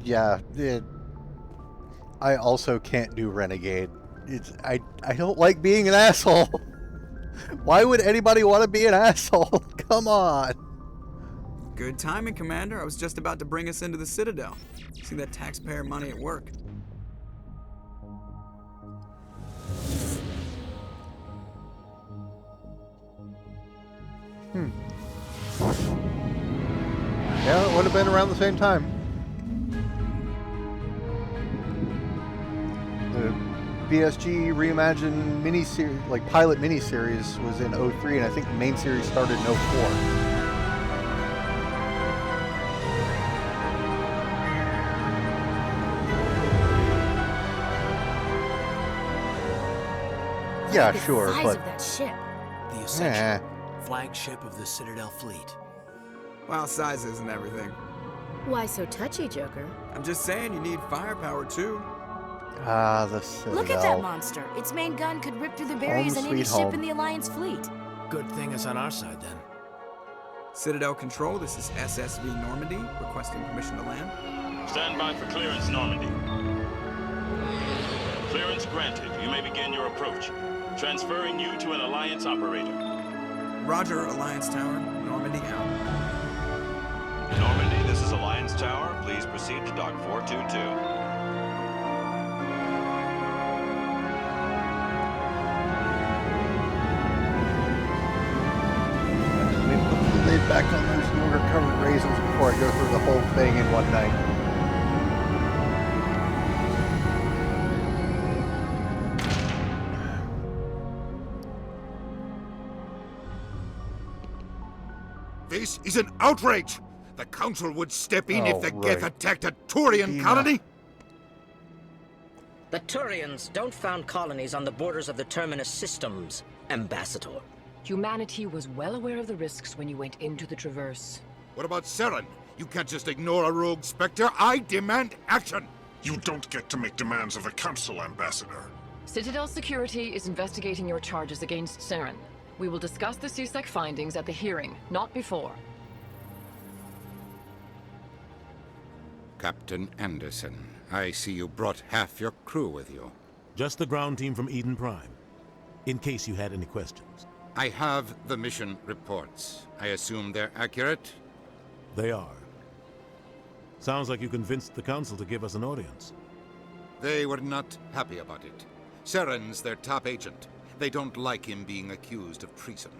Speaker 1: Yeah, I also can't do Renegade. I don't like being an asshole. Why would anybody want to be an asshole? Come on.
Speaker 6: Good timing, Commander. I was just about to bring us into the Citadel. See that taxpayer money at work.
Speaker 1: Yeah, it would have been around the same time. The BSG reimagined miniseries, like pilot miniseries, was in 03, and I think the main series started in 04. Yeah, sure,
Speaker 19: size
Speaker 1: but
Speaker 19: of that ship.
Speaker 8: The Ascension, flagship of the Citadel fleet.
Speaker 6: Well, size isn't everything.
Speaker 19: Why so touchy, Joker?
Speaker 6: I'm just saying you need firepower too.
Speaker 1: Ah, the Citadel.
Speaker 19: Look at that monster. Its main gun could rip through the barriers
Speaker 1: Home
Speaker 19: on any
Speaker 1: sweet
Speaker 19: ship
Speaker 1: home.
Speaker 19: in the Alliance fleet.
Speaker 8: Good thing it's on our side then.
Speaker 6: Citadel Control, this is SSV Normandy, requesting permission to land.
Speaker 3: Stand by for clearance, Normandy. Clearance granted. You may begin your approach. Transferring you to an Alliance operator.
Speaker 6: Roger, Alliance Tower, Normandy out.
Speaker 3: Normandy, this is Alliance Tower. Please proceed to Dock 422.
Speaker 1: Laid back on those yogurt-covered raisins before I go through the whole thing in one night.
Speaker 22: This is an outrage! The Council would step in if the Geth
Speaker 1: right.
Speaker 22: attacked a Turian colony?
Speaker 23: The Turians don't found colonies on the borders of the Terminus systems, Ambassador.
Speaker 24: Humanity was well aware of the risks when you went into the Traverse.
Speaker 22: What about Saren? You can't just ignore a rogue Spectre. I demand action!
Speaker 25: You don't get to make demands of the Council, Ambassador.
Speaker 24: Citadel Security is investigating your charges against Saren. We will discuss the CSEC findings at the hearing, not before.
Speaker 22: Captain Anderson, I see you brought half your crew with you.
Speaker 13: Just the ground team from Eden Prime, in case you had any questions.
Speaker 22: I have the mission reports. I assume they're accurate?
Speaker 13: They are. Sounds like you convinced the Council to give us an audience.
Speaker 22: They were not happy about it. Saren's their top agent. They don't like him being accused of treason.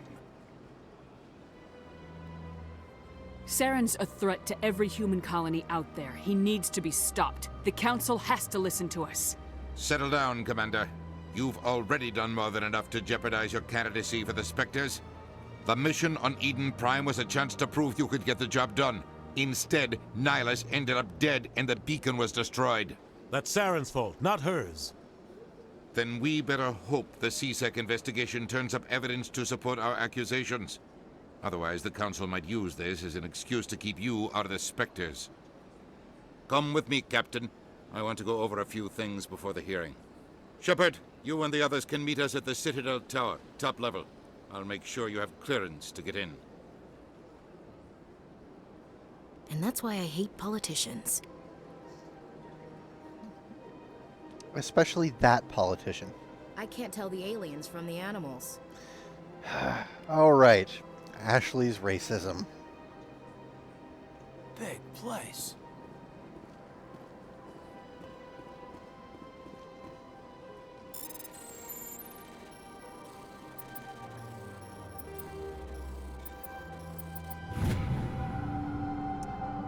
Speaker 9: Saren's a threat to every human colony out there. He needs to be stopped. The Council has to listen to us.
Speaker 22: Settle down, Commander. You've already done more than enough to jeopardize your candidacy for the Spectres. The mission on Eden Prime was a chance to prove you could get the job done. Instead, Nihilus ended up dead and the beacon was destroyed.
Speaker 13: That's Saren's fault, not hers.
Speaker 22: Then we better hope the CSEC investigation turns up evidence to support our accusations. Otherwise, the Council might use this as an excuse to keep you out of the Spectres. Come with me, Captain. I want to go over a few things before the hearing. Shepard, you and the others can meet us at the Citadel Tower, top level. I'll make sure you have clearance to get in.
Speaker 19: And that's why I hate politicians.
Speaker 1: Especially that politician.
Speaker 19: I can't tell the aliens from the animals.
Speaker 1: All right. Ashley's racism.
Speaker 8: Big place.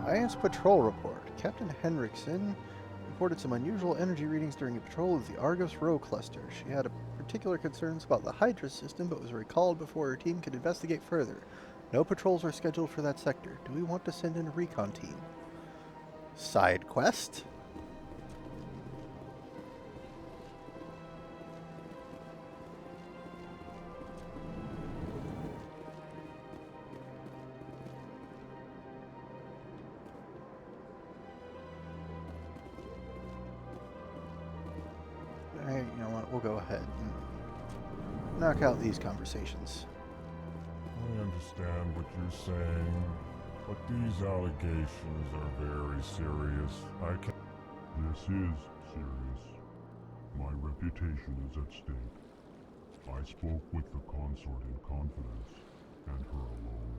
Speaker 1: Alliance Patrol Report. Captain Henriksen reported some unusual energy readings during a patrol of the Argos Rho cluster. She had particular concerns about the Hydra system, but was recalled before her team could investigate further. No patrols are scheduled for that sector. Do we want to send in a recon team? Side quest? Alright, you know what? We'll go ahead and knock out these conversations.
Speaker 4: I understand what you're saying, but these allegations are very serious. This is serious. My reputation is at stake. I spoke with the consort in confidence, and her alone,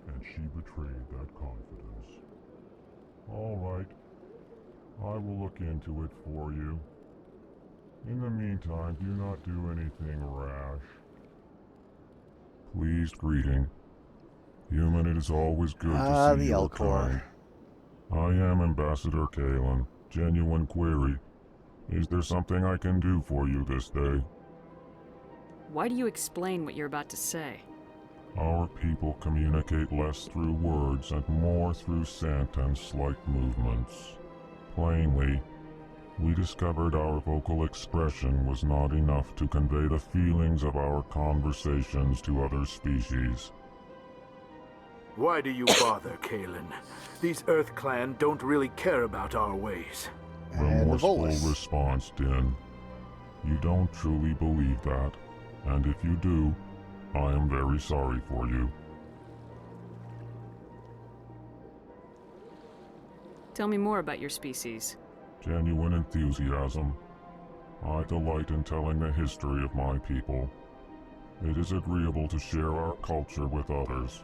Speaker 4: and she betrayed that confidence. All right. I will look into it for you. In the meantime, do not do anything rash. Pleased greeting. Human, it is always good to see
Speaker 1: the
Speaker 4: your
Speaker 1: Elcor.
Speaker 4: kind. I am Ambassador Kalen. Genuine query. Is there something I can do for you this day?
Speaker 9: Why do you explain what you're about to say?
Speaker 4: Our people communicate less through words and more through scent and slight movements. Plainly, we discovered our vocal expression was not enough to convey the feelings of our conversations to other species.
Speaker 7: Why do you bother, Kalen? These Earth Clan don't really care about our ways.
Speaker 4: Remorseful response, Din. You don't truly believe that, and if you do, I am very sorry for you.
Speaker 9: Tell me more about your species.
Speaker 4: Genuine enthusiasm. I delight in telling the history of my people. It is agreeable to share our culture with others.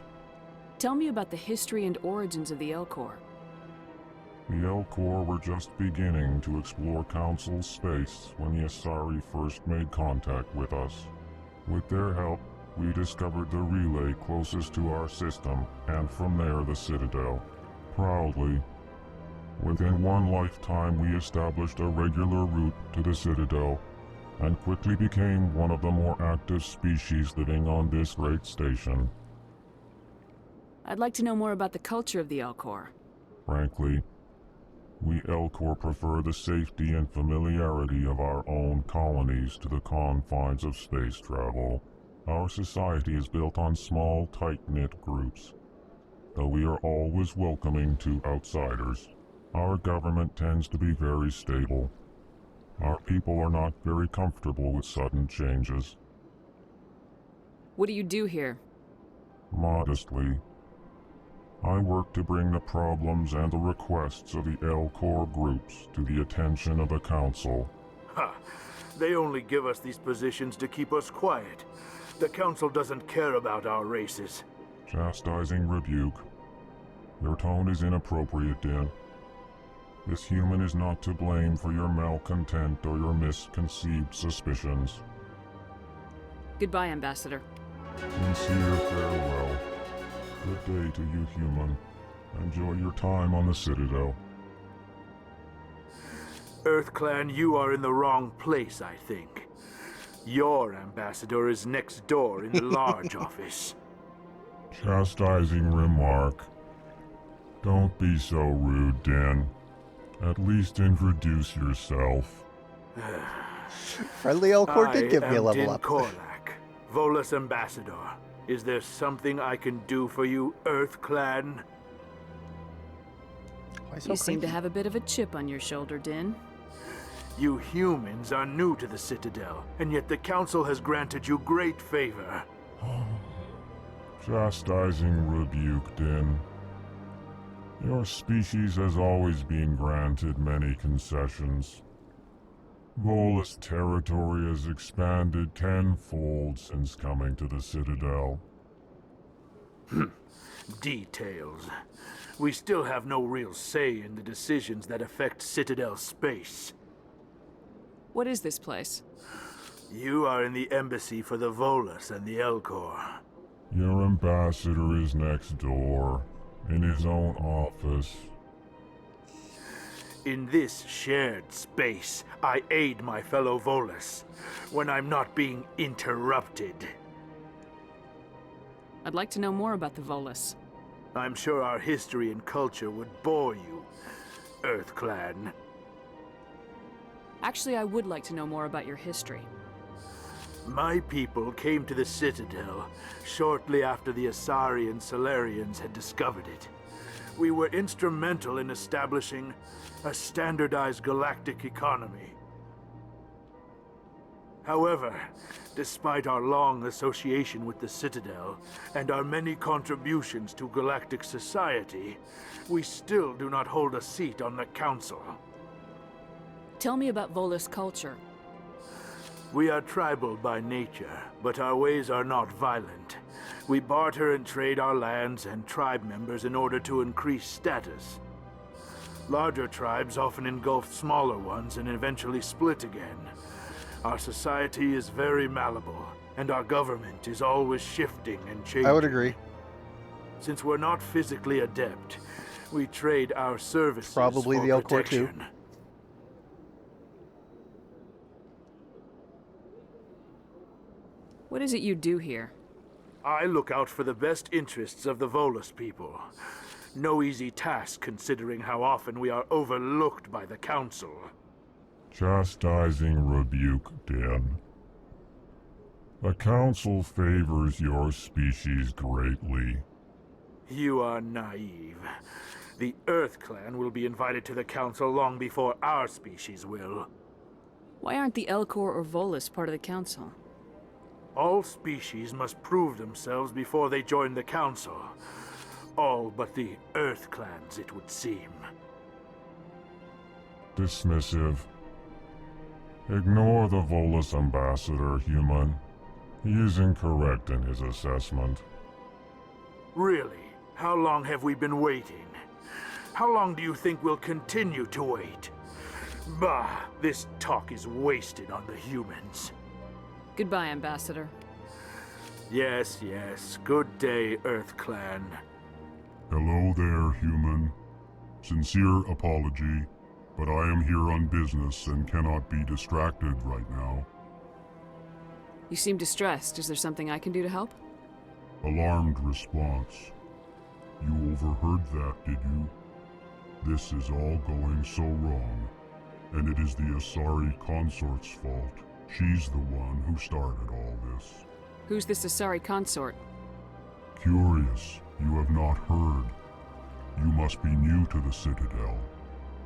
Speaker 9: Tell me about the history and origins of the Elcor.
Speaker 4: The Elcor were just beginning to explore Council space when the Asari first made contact with us. With their help, we discovered the relay closest to our system, and from there the Citadel. Proudly, within one lifetime we established a regular route to the Citadel, and quickly became one of the more active species living on this great station.
Speaker 9: I'd like to know more about the culture of the Elcor.
Speaker 4: Frankly, we Elcor prefer the safety and familiarity of our own colonies to the confines of space travel. Our society is built on small, tight-knit groups, though we are always welcoming to outsiders. Our government tends to be very stable. Our people are not very comfortable with sudden changes.
Speaker 9: What do you do here?
Speaker 4: Modestly, I work to bring the problems and the requests of the Elcor groups to the attention of the Council.
Speaker 7: Ha! They only give us these positions to keep us quiet. The Council doesn't care about our races.
Speaker 4: Chastising rebuke. Your tone is inappropriate, Din. This human is not to blame for your malcontent or your misconceived suspicions.
Speaker 9: Goodbye, Ambassador.
Speaker 4: Sincere farewell. Good day to you, human. Enjoy your time on the Citadel.
Speaker 7: Earth Clan, you are in the wrong place, I think. Your ambassador is next door in the large office.
Speaker 4: Chastising remark. Don't be so rude, Din. At least introduce yourself.
Speaker 1: Friendly Elcor did give me a level up.
Speaker 7: Korlak, Volus ambassador. Is there something I can do for you, Earth Clan?
Speaker 9: You seem to have a bit of a chip on your shoulder, Din.
Speaker 7: You humans are new to the Citadel, and yet the Council has granted you great favor.
Speaker 4: Chastising rebuke, Din. Your species has always been granted many concessions. Volus territory has expanded tenfold since coming to the Citadel.
Speaker 7: Details. We still have no real say in the decisions that affect Citadel space.
Speaker 9: What is this place?
Speaker 7: You are in the embassy for the Volus and the Elcor.
Speaker 4: Your ambassador is next door, in his own office.
Speaker 7: In this shared space, I aid my fellow Volus when I'm not being interrupted.
Speaker 9: I'd like to know more about the Volus.
Speaker 7: I'm sure our history and culture would bore you, Earth Clan.
Speaker 9: Actually, I would like to know more about your history.
Speaker 7: My people came to the Citadel shortly after the Asari and Solarians had discovered it. We were instrumental in establishing a standardized galactic economy. However, despite our long association with the Citadel and our many contributions to galactic society, we still do not hold a seat on the Council.
Speaker 9: Tell me about Volus culture.
Speaker 7: We are tribal by nature, but our ways are not violent. We barter and trade our lands and tribe members in order to increase status. Larger tribes often engulf smaller ones and eventually split again. Our society is very malleable, and our government is always shifting and changing.
Speaker 1: I would agree.
Speaker 7: Since we're not physically adept, we trade our services
Speaker 1: Probably
Speaker 7: for
Speaker 1: the Elcor too.
Speaker 7: protection.
Speaker 9: What is it you do here?
Speaker 7: I look out for the best interests of the Volus people. No easy task considering how often we are overlooked by the Council.
Speaker 4: Chastising rebuke, Dan. The Council favors your species greatly.
Speaker 7: You are naive. The Earth Clan will be invited to the Council long before our species will.
Speaker 9: Why aren't the Elcor or Volus part of the Council?
Speaker 7: All species must prove themselves before they join the Council. All but the Earth Clans, it would seem.
Speaker 4: Dismissive. Ignore the Volus ambassador, human. He is incorrect in his assessment.
Speaker 7: Really? How long have we been waiting? How long do you think we'll continue to wait? Bah, this talk is wasted on the humans.
Speaker 9: Goodbye, Ambassador.
Speaker 7: Yes, yes. Good day, Earth Clan.
Speaker 4: Hello there, human. Sincere apology, but I am here on business and cannot be distracted right now.
Speaker 9: You seem distressed. Is there something I can do to help?
Speaker 4: Alarmed response. You overheard that, did you? This is all going so wrong, and it is the Asari consort's fault. She's the one who started all this.
Speaker 9: Who's this Asari consort?
Speaker 4: Curious, you have not heard. You must be new to the Citadel.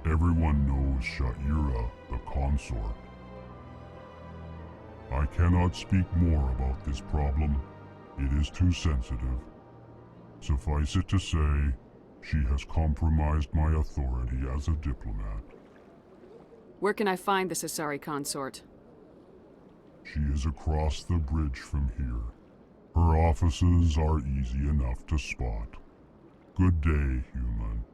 Speaker 4: Everyone knows Sha'ira, the consort. I cannot speak more about this problem. It is too sensitive. Suffice it to say, she has compromised my authority as a diplomat.
Speaker 9: Where can I find this Asari consort?
Speaker 4: She is across the bridge from here. Her offices are easy enough to spot. Good day, human.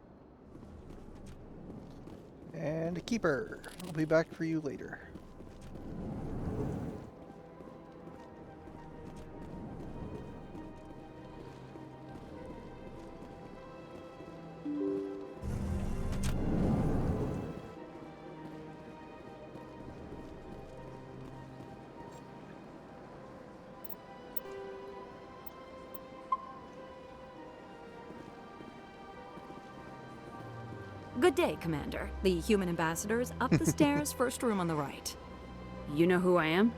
Speaker 1: And a keeper. I'll be back for you later.
Speaker 11: Good day, Commander. The human ambassador is up the stairs, first room on the right.
Speaker 9: You know who I am?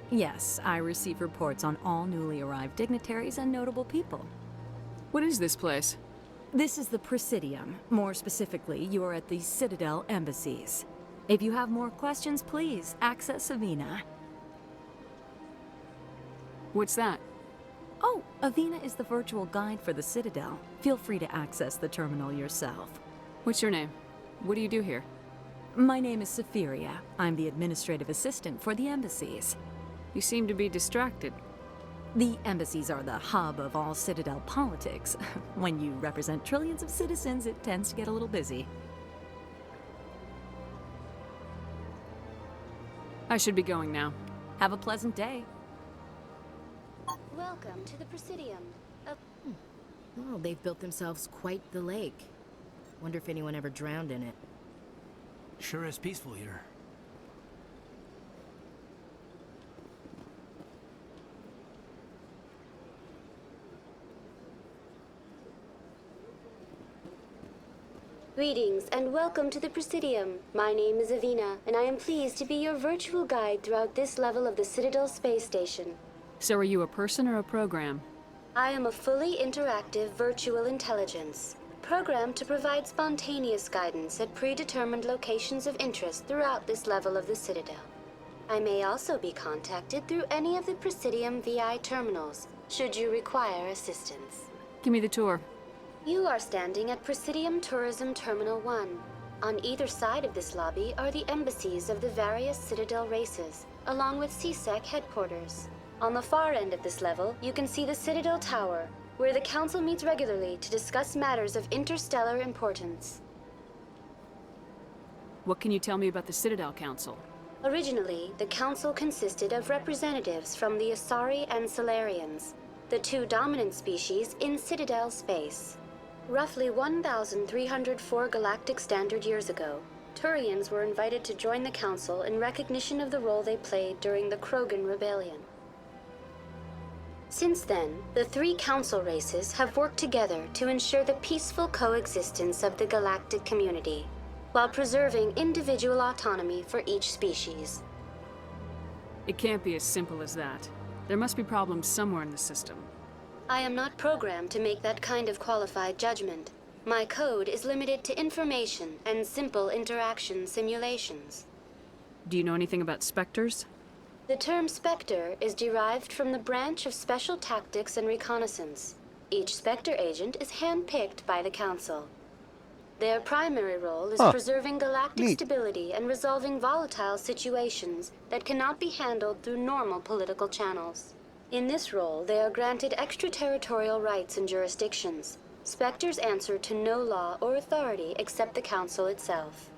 Speaker 11: Yes, I receive reports on all newly arrived dignitaries and notable people.
Speaker 9: What is this place?
Speaker 11: This is the Presidium. More specifically, you are at the Citadel embassies. If you have more questions, please access Avina.
Speaker 9: What's that?
Speaker 11: Oh, Avina is the virtual guide for the Citadel. Feel free to access the terminal yourself.
Speaker 9: What's your name? What do you do here?
Speaker 11: My name is Safiria. I'm the administrative assistant for the embassies.
Speaker 9: You seem to be distracted.
Speaker 11: The embassies are the hub of all Citadel politics. When you represent trillions of citizens, it tends to get a little busy.
Speaker 9: I should be going now.
Speaker 11: Have a pleasant day.
Speaker 14: Welcome to the Presidium.
Speaker 15: Oh, they've built themselves quite the lake. Wonder if anyone ever drowned in it.
Speaker 8: Sure is peaceful here.
Speaker 14: Greetings and welcome to the Presidium. My name is Avina, and I am pleased to be your virtual guide throughout this level of the Citadel space station.
Speaker 9: So are you a person or a program?
Speaker 14: I am a fully interactive virtual intelligence, programmed to provide spontaneous guidance at predetermined locations of interest throughout this level of the Citadel. I may also be contacted through any of the Presidium VI terminals, should you require assistance.
Speaker 9: Give me the tour.
Speaker 14: You are standing at Presidium Tourism Terminal 1. On either side of this lobby are the embassies of the various Citadel races, along with CSEC headquarters. On the far end of this level, you can see the Citadel Tower, where the Council meets regularly to discuss matters of interstellar importance.
Speaker 9: What can you tell me about the Citadel Council?
Speaker 14: Originally, the Council consisted of representatives from the Asari and Solarians, the two dominant species in Citadel space. Roughly 1,304 galactic standard years ago, Turians were invited to join the Council in recognition of the role they played during the Krogan Rebellion. Since then, the three Council races have worked together to ensure the peaceful coexistence of the galactic community, while preserving individual autonomy for each species.
Speaker 9: It can't be as simple as that. There must be problems somewhere in the system.
Speaker 14: I am not programmed to make that kind of qualified judgment. My code is limited to information and simple interaction simulations.
Speaker 9: Do you know anything about Spectres?
Speaker 14: The term Spectre is derived from the branch of Special Tactics and Reconnaissance. Each Spectre agent is handpicked by the Council. Their primary role is preserving galactic stability and resolving volatile situations that cannot be handled through normal political channels. In this role, they are granted extraterritorial rights and jurisdictions. Spectres answer to no law or authority except the Council itself.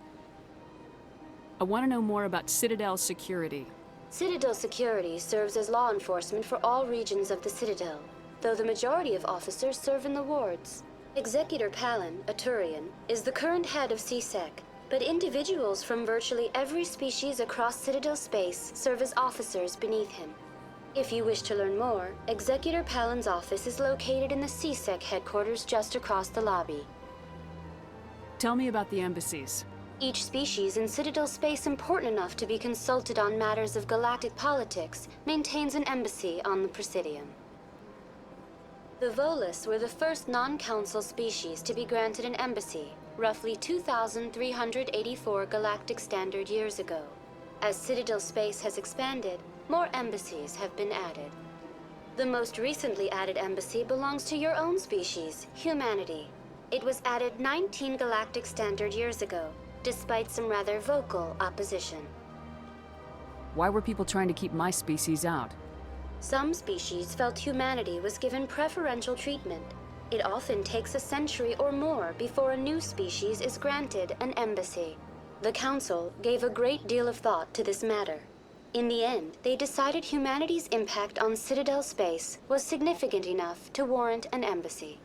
Speaker 9: I want to know more about Citadel security.
Speaker 14: Citadel security serves as law enforcement for all regions of the Citadel, though the majority of officers serve in the wards. Executor Palin, a Turian, is the current head of CSEC, but individuals from virtually every species across Citadel space serve as officers beneath him. If you wish to learn more, Executor Palin's office is located in the CSEC headquarters just across the lobby.
Speaker 9: Tell me about the embassies.
Speaker 14: Each species in Citadel space important enough to be consulted on matters of galactic politics maintains an embassy on the Presidium. The Volus were the first non-council species to be granted an embassy, roughly 2,384 galactic standard years ago. As Citadel space has expanded, more embassies have been added. The most recently added embassy belongs to your own species, humanity. It was added 19 galactic standard years ago, despite some rather vocal opposition.
Speaker 9: Why were people trying to keep my species out?
Speaker 14: Some species felt humanity was given preferential treatment. It often takes a century or more before a new species is granted an embassy. The Council gave a great deal of thought to this matter. In the end, they decided humanity's impact on Citadel space was significant enough to warrant an embassy.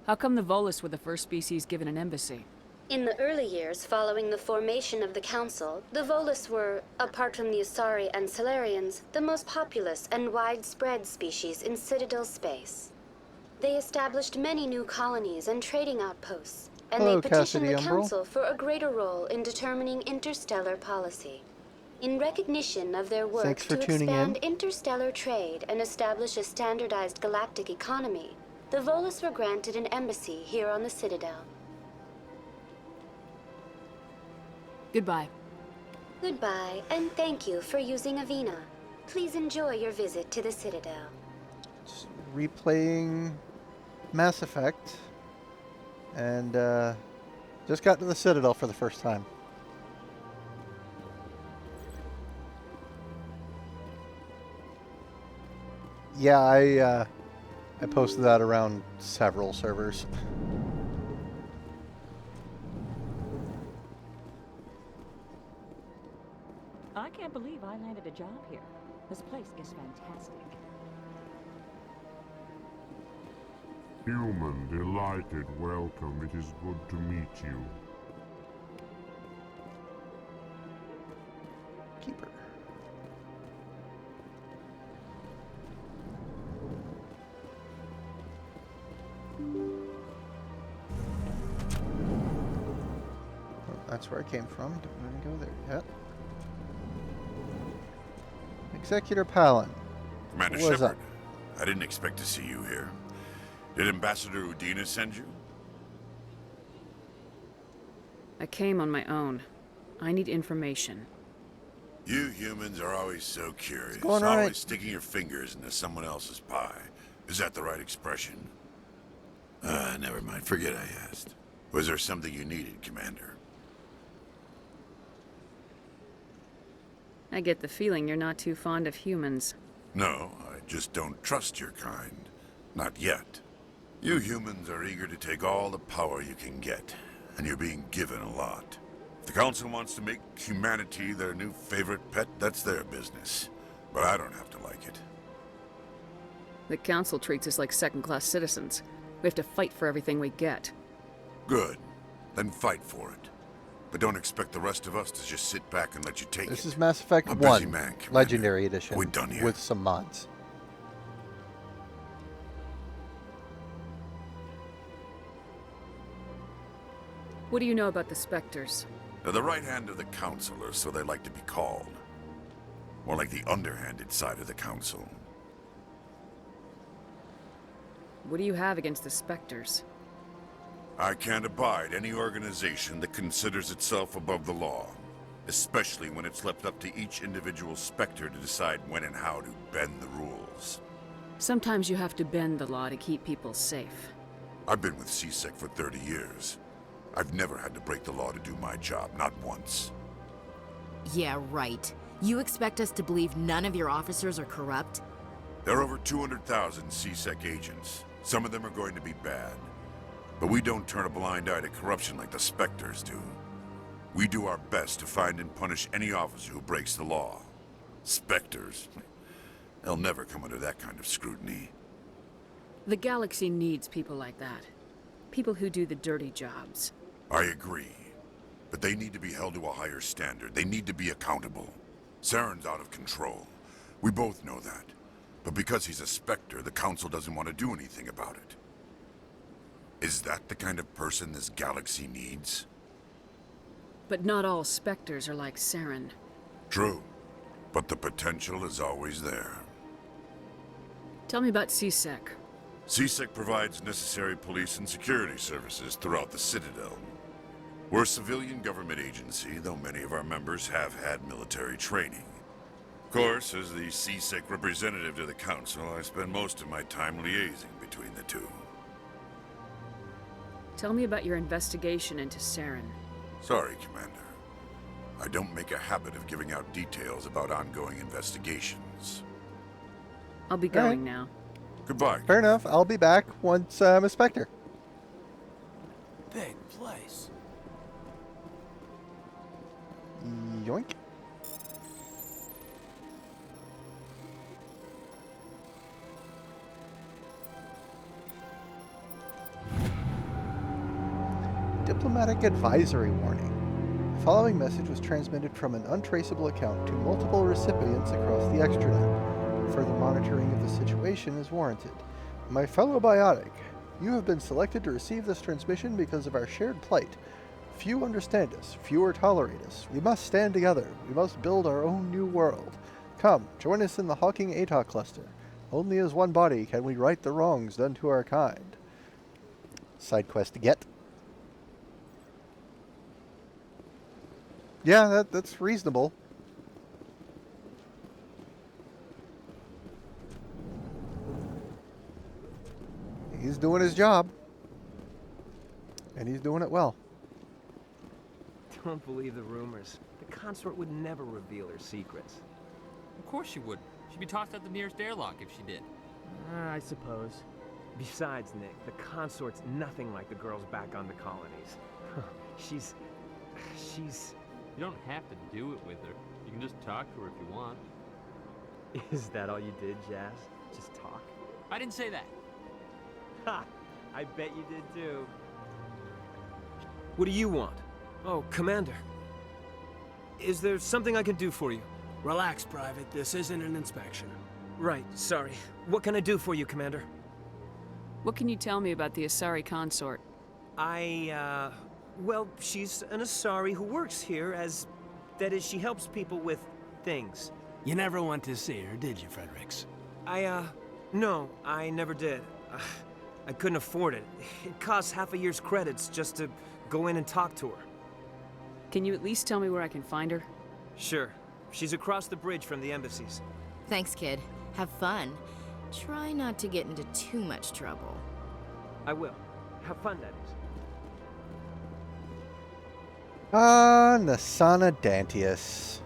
Speaker 9: How come the Volus were the first species given an embassy?
Speaker 14: In the early years following the formation of the Council, the Volus were, apart from the Asari and Solarians, the most populous and widespread species in Citadel space. They established many new colonies and trading outposts, and they petitioned the Council for a greater role in determining interstellar policy. In recognition of their work to expand interstellar trade and establish a standardized galactic economy, the Volus were granted an embassy here on the Citadel.
Speaker 9: Goodbye.
Speaker 14: Goodbye, and thank you for using Avina. Please enjoy your visit to the Citadel.
Speaker 1: Just replaying Mass Effect, and just got to the Citadel for the first time. Yeah, I posted that around several servers.
Speaker 16: I can't believe I landed a job here. This place is fantastic.
Speaker 4: Human, delighted, welcome. It is good to meet you.
Speaker 1: Keeper. That's where I came from. Don't want to go there yet. Executor Palin.
Speaker 5: Commander
Speaker 1: What's
Speaker 5: Shepard,
Speaker 1: up?
Speaker 5: I didn't expect to see you here. Did Ambassador Udina send you?
Speaker 9: I came on my own. I need information.
Speaker 5: You humans are always so curious,
Speaker 1: going all
Speaker 5: always
Speaker 1: right?
Speaker 5: sticking your fingers into someone else's pie. Is that the right expression? Never mind. Forget I asked. Was there something you needed, Commander?
Speaker 9: I get the feeling you're not too fond of humans.
Speaker 5: No, I just don't trust your kind. Not yet. You humans are eager to take all the power you can get, and you're being given a lot. If the Council wants to make humanity their new favorite pet, that's their business. But I don't have to like it.
Speaker 9: The Council treats us like second-class citizens. We have to fight for everything we get.
Speaker 5: Good. Then fight for it. But don't expect the rest of us to just sit back and let you take it.
Speaker 1: This is Mass Effect
Speaker 5: I'm a busy
Speaker 1: 1,
Speaker 5: man, Commander.
Speaker 1: Legendary Edition,
Speaker 5: We done here?
Speaker 1: with some mods.
Speaker 9: What do you know about the Spectres?
Speaker 5: They're the right hand of the Council, or so they like to be called. More like the underhanded side of the Council.
Speaker 9: What do you have against the Spectres?
Speaker 5: I can't abide any organization that considers itself above the law. Especially when it's left up to each individual Spectre to decide when and how to bend the rules.
Speaker 9: Sometimes you have to bend the law to keep people safe.
Speaker 5: I've been with CSEC for 30 years. I've never had to break the law to do my job, not once.
Speaker 15: Yeah, right. You expect us to believe none of your officers are corrupt?
Speaker 5: There are over 200,000 CSEC agents. Some of them are going to be bad. But we don't turn a blind eye to corruption like the Spectres do. We do our best to find and punish any officer who breaks the law. Spectres, they'll never come under that kind of scrutiny.
Speaker 9: The galaxy needs people like that. People who do the dirty jobs.
Speaker 5: I agree. But they need to be held to a higher standard. They need to be accountable. Saren's out of control. We both know that. But because he's a Spectre, the Council doesn't want to do anything about it. Is that the kind of person this galaxy needs?
Speaker 9: But not all Spectres are like Saren.
Speaker 5: True. But the potential is always there.
Speaker 9: Tell me about CSEC.
Speaker 5: CSEC provides necessary police and security services throughout the Citadel. We're a civilian government agency, though many of our members have had military training. Of course, as the CSEC representative to the Council, I spend most of my time liaising between the two.
Speaker 9: Tell me about your investigation into Saren.
Speaker 5: Sorry, Commander. I don't make a habit of giving out details about ongoing investigations.
Speaker 9: I'll be going now.
Speaker 5: Goodbye.
Speaker 1: Fair enough. I'll be back once I'm a Spectre.
Speaker 8: Big place.
Speaker 1: Yoink. Diplomatic advisory warning. The following message was transmitted from an untraceable account to multiple recipients across the extranet. Further monitoring of the situation is warranted. My fellow biotic, you have been selected to receive this transmission because of our shared plight. Few understand us, fewer tolerate us. We must stand together. We must build our own new world. Come, join us in the Hawking Atoll cluster. Only as one body can we right the wrongs done to our kind. Side quest to get. Yeah, that's reasonable. He's doing his job. And he's doing it well.
Speaker 17: Don't believe the rumors. The consort would never reveal her secrets.
Speaker 18: Of course she would. She'd be tossed out the nearest airlock if she did.
Speaker 17: I suppose. Besides, Nick, the consort's nothing like the girls back on the colonies. She's...
Speaker 18: You don't have to do it with her. You can just talk to her if you want.
Speaker 17: Is that all you did, Jazz? Just talk?
Speaker 18: I didn't say that.
Speaker 17: Ha! I bet you did too. What do you want? Oh, Commander. Is there something I can do for you?
Speaker 8: Relax, Private. This isn't an inspection.
Speaker 17: Right, sorry. What can I do for you, Commander?
Speaker 9: What can you tell me about the Asari consort?
Speaker 17: Well, she's an Asari who works here as... That is, she helps people with things.
Speaker 8: You never went to see her, did you, Fredericks?
Speaker 17: No, I never did. I couldn't afford it. It costs half a year's credits just to go in and talk to her.
Speaker 9: Can you at least tell me where I can find her?
Speaker 17: Sure. She's across the bridge from the embassies.
Speaker 15: Thanks, kid. Have fun. Try not to get into too much trouble.
Speaker 17: I will. Have fun, that is.
Speaker 1: Nasana Dantius.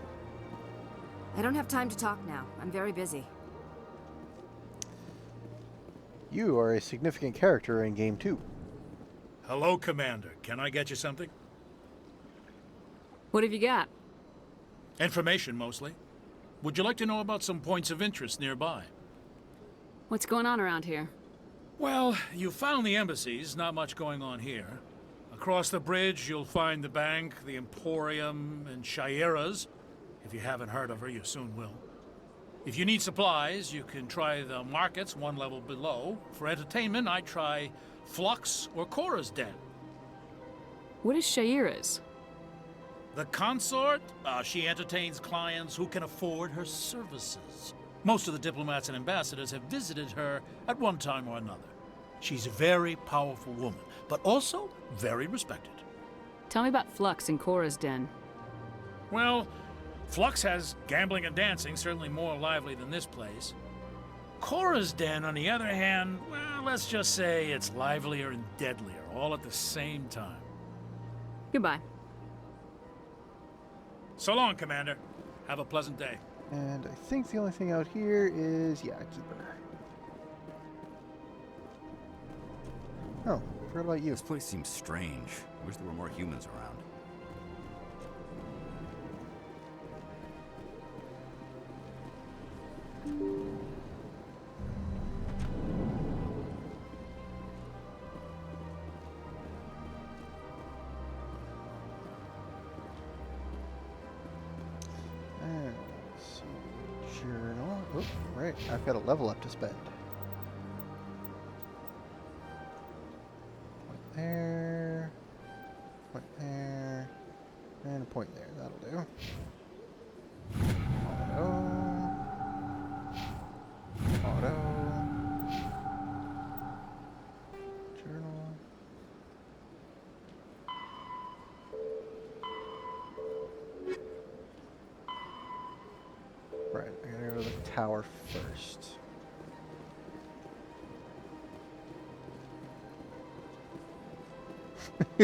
Speaker 2: I don't have time to talk now. I'm very busy.
Speaker 1: You are a significant character in Game 2.
Speaker 10: Hello, Commander. Can I get you something?
Speaker 9: What have you got?
Speaker 10: Information, mostly. Would you like to know about some points of interest nearby?
Speaker 9: What's going on around here?
Speaker 10: Well, you found the embassies. Not much going on here. Across the bridge, you'll find the bank, the Emporium, and Shaira's. If you haven't heard of her, you soon will. If you need supplies, you can try the markets one level below. For entertainment, I'd try Flux or Cora's Den.
Speaker 9: What is Shaira's?
Speaker 10: The consort, she entertains clients who can afford her services. Most of the diplomats and ambassadors have visited her at one time or another. She's a very powerful woman, but also very respected.
Speaker 9: Tell me about Flux and Cora's Den.
Speaker 10: Well, Flux has gambling and dancing, certainly more lively than this place. Cora's Den, on the other hand, well, let's just say it's livelier and deadlier, all at the same time.
Speaker 9: Goodbye.
Speaker 10: So long, Commander. Have a pleasant day.
Speaker 1: And I think the only thing out here is, yeah, Keeper. Oh, forgot about you.
Speaker 12: This place seems strange. I wish there were more humans around.
Speaker 1: Journal. Oh, right. I've got a level up to spend. Point there. Point there. And a point there. That'll do. Auto. Journal. Right, I gotta go to the tower first.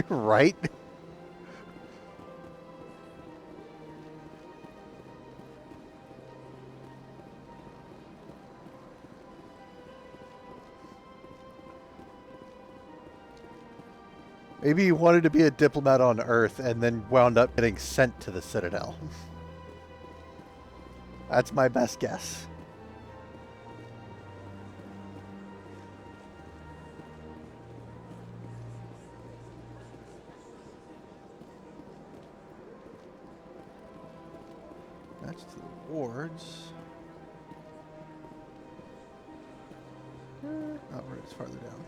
Speaker 1: Right? Maybe he wanted to be a diplomat on Earth and then wound up getting sent to the Citadel. That's my best guess. That's to the wards. Oh, right, it's farther down.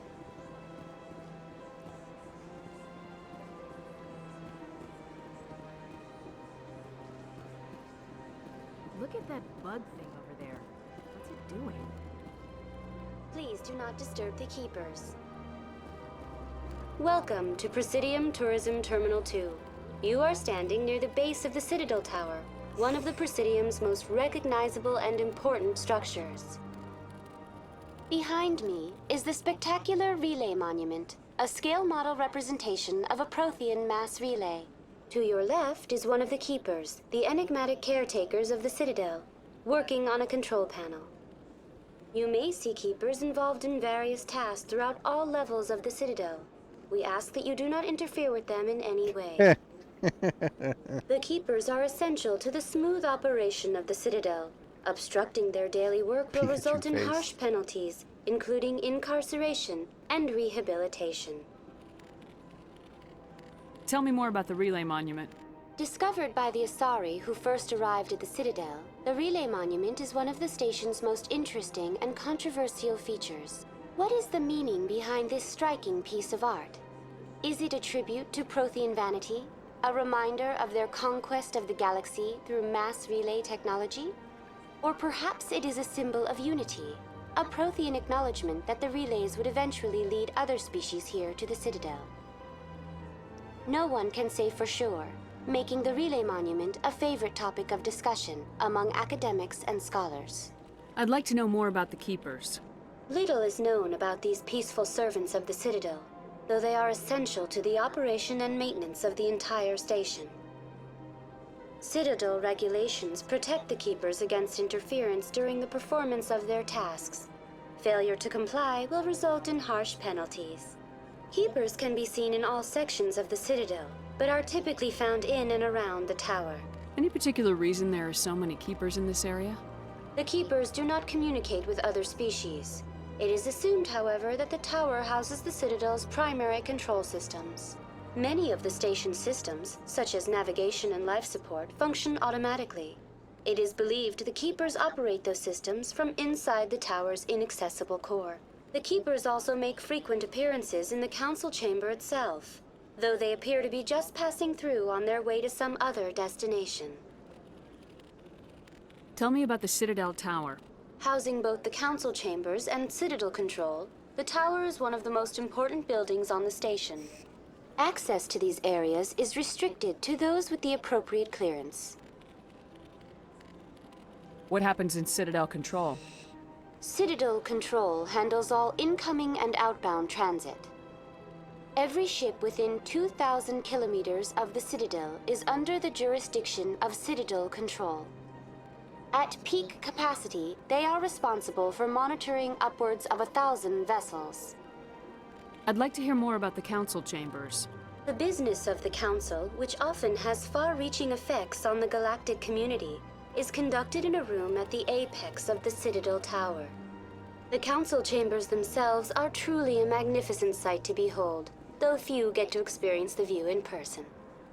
Speaker 2: Look at that bug thing over there. What's it doing?
Speaker 14: Please do not disturb the keepers. Welcome to Presidium Tourism Terminal 2. You are standing near the base of the Citadel Tower, one of the Presidium's most recognizable and important structures. Behind me is the spectacular Relay Monument, a scale model representation of a Prothean mass relay. To your left is one of the keepers, the enigmatic caretakers of the Citadel, working on a control panel. You may see keepers involved in various tasks throughout all levels of the Citadel. We ask that you do not interfere with them in any way. The keepers are essential to the smooth operation of the Citadel. Obstructing their daily work will result in harsh penalties, including incarceration and rehabilitation.
Speaker 9: Tell me more about the Relay Monument.
Speaker 14: Discovered by the Asari who first arrived at the Citadel, the Relay Monument is one of the station's most interesting and controversial features. What is the meaning behind this striking piece of art? Is it a tribute to Prothean vanity? A reminder of their conquest of the galaxy through mass relay technology? Or perhaps it is a symbol of unity, a Prothean acknowledgement that the relays would eventually lead other species here to the Citadel. No one can say for sure, making the relay monument a favorite topic of discussion among academics and scholars.
Speaker 9: I'd like to know more about the Keepers.
Speaker 14: Little is known about these peaceful servants of the Citadel, though they are essential to the operation and maintenance of the entire station. Citadel regulations protect the Keepers against interference during the performance of their tasks. Failure to comply will result in harsh penalties. Keepers can be seen in all sections of the Citadel, but are typically found in and around the tower.
Speaker 9: Any particular reason there are so many Keepers in this area?
Speaker 14: The Keepers do not communicate with other species. It is assumed, however, that the tower houses the Citadel's primary control systems. Many of the station's systems, such as navigation and life support, function automatically. It is believed the Keepers operate those systems from inside the tower's inaccessible core. The Keepers also make frequent appearances in the Council chamber itself, though they appear to be just passing through on their way to some other destination.
Speaker 9: Tell me about the Citadel Tower.
Speaker 14: Housing both the Council chambers and Citadel control, the tower is one of the most important buildings on the station. Access to these areas is restricted to those with the appropriate clearance.
Speaker 9: What happens in Citadel Control?
Speaker 14: Citadel Control handles all incoming and outbound transit. Every ship within 2,000 kilometers of the Citadel is under the jurisdiction of Citadel Control. At peak capacity, they are responsible for monitoring upwards of 1,000 vessels.
Speaker 9: I'd like to hear more about the Council chambers.
Speaker 14: The business of the Council, which often has far-reaching effects on the galactic community, is conducted in a room at the apex of the Citadel Tower. The Council chambers themselves are truly a magnificent sight to behold, though few get to experience the view in person.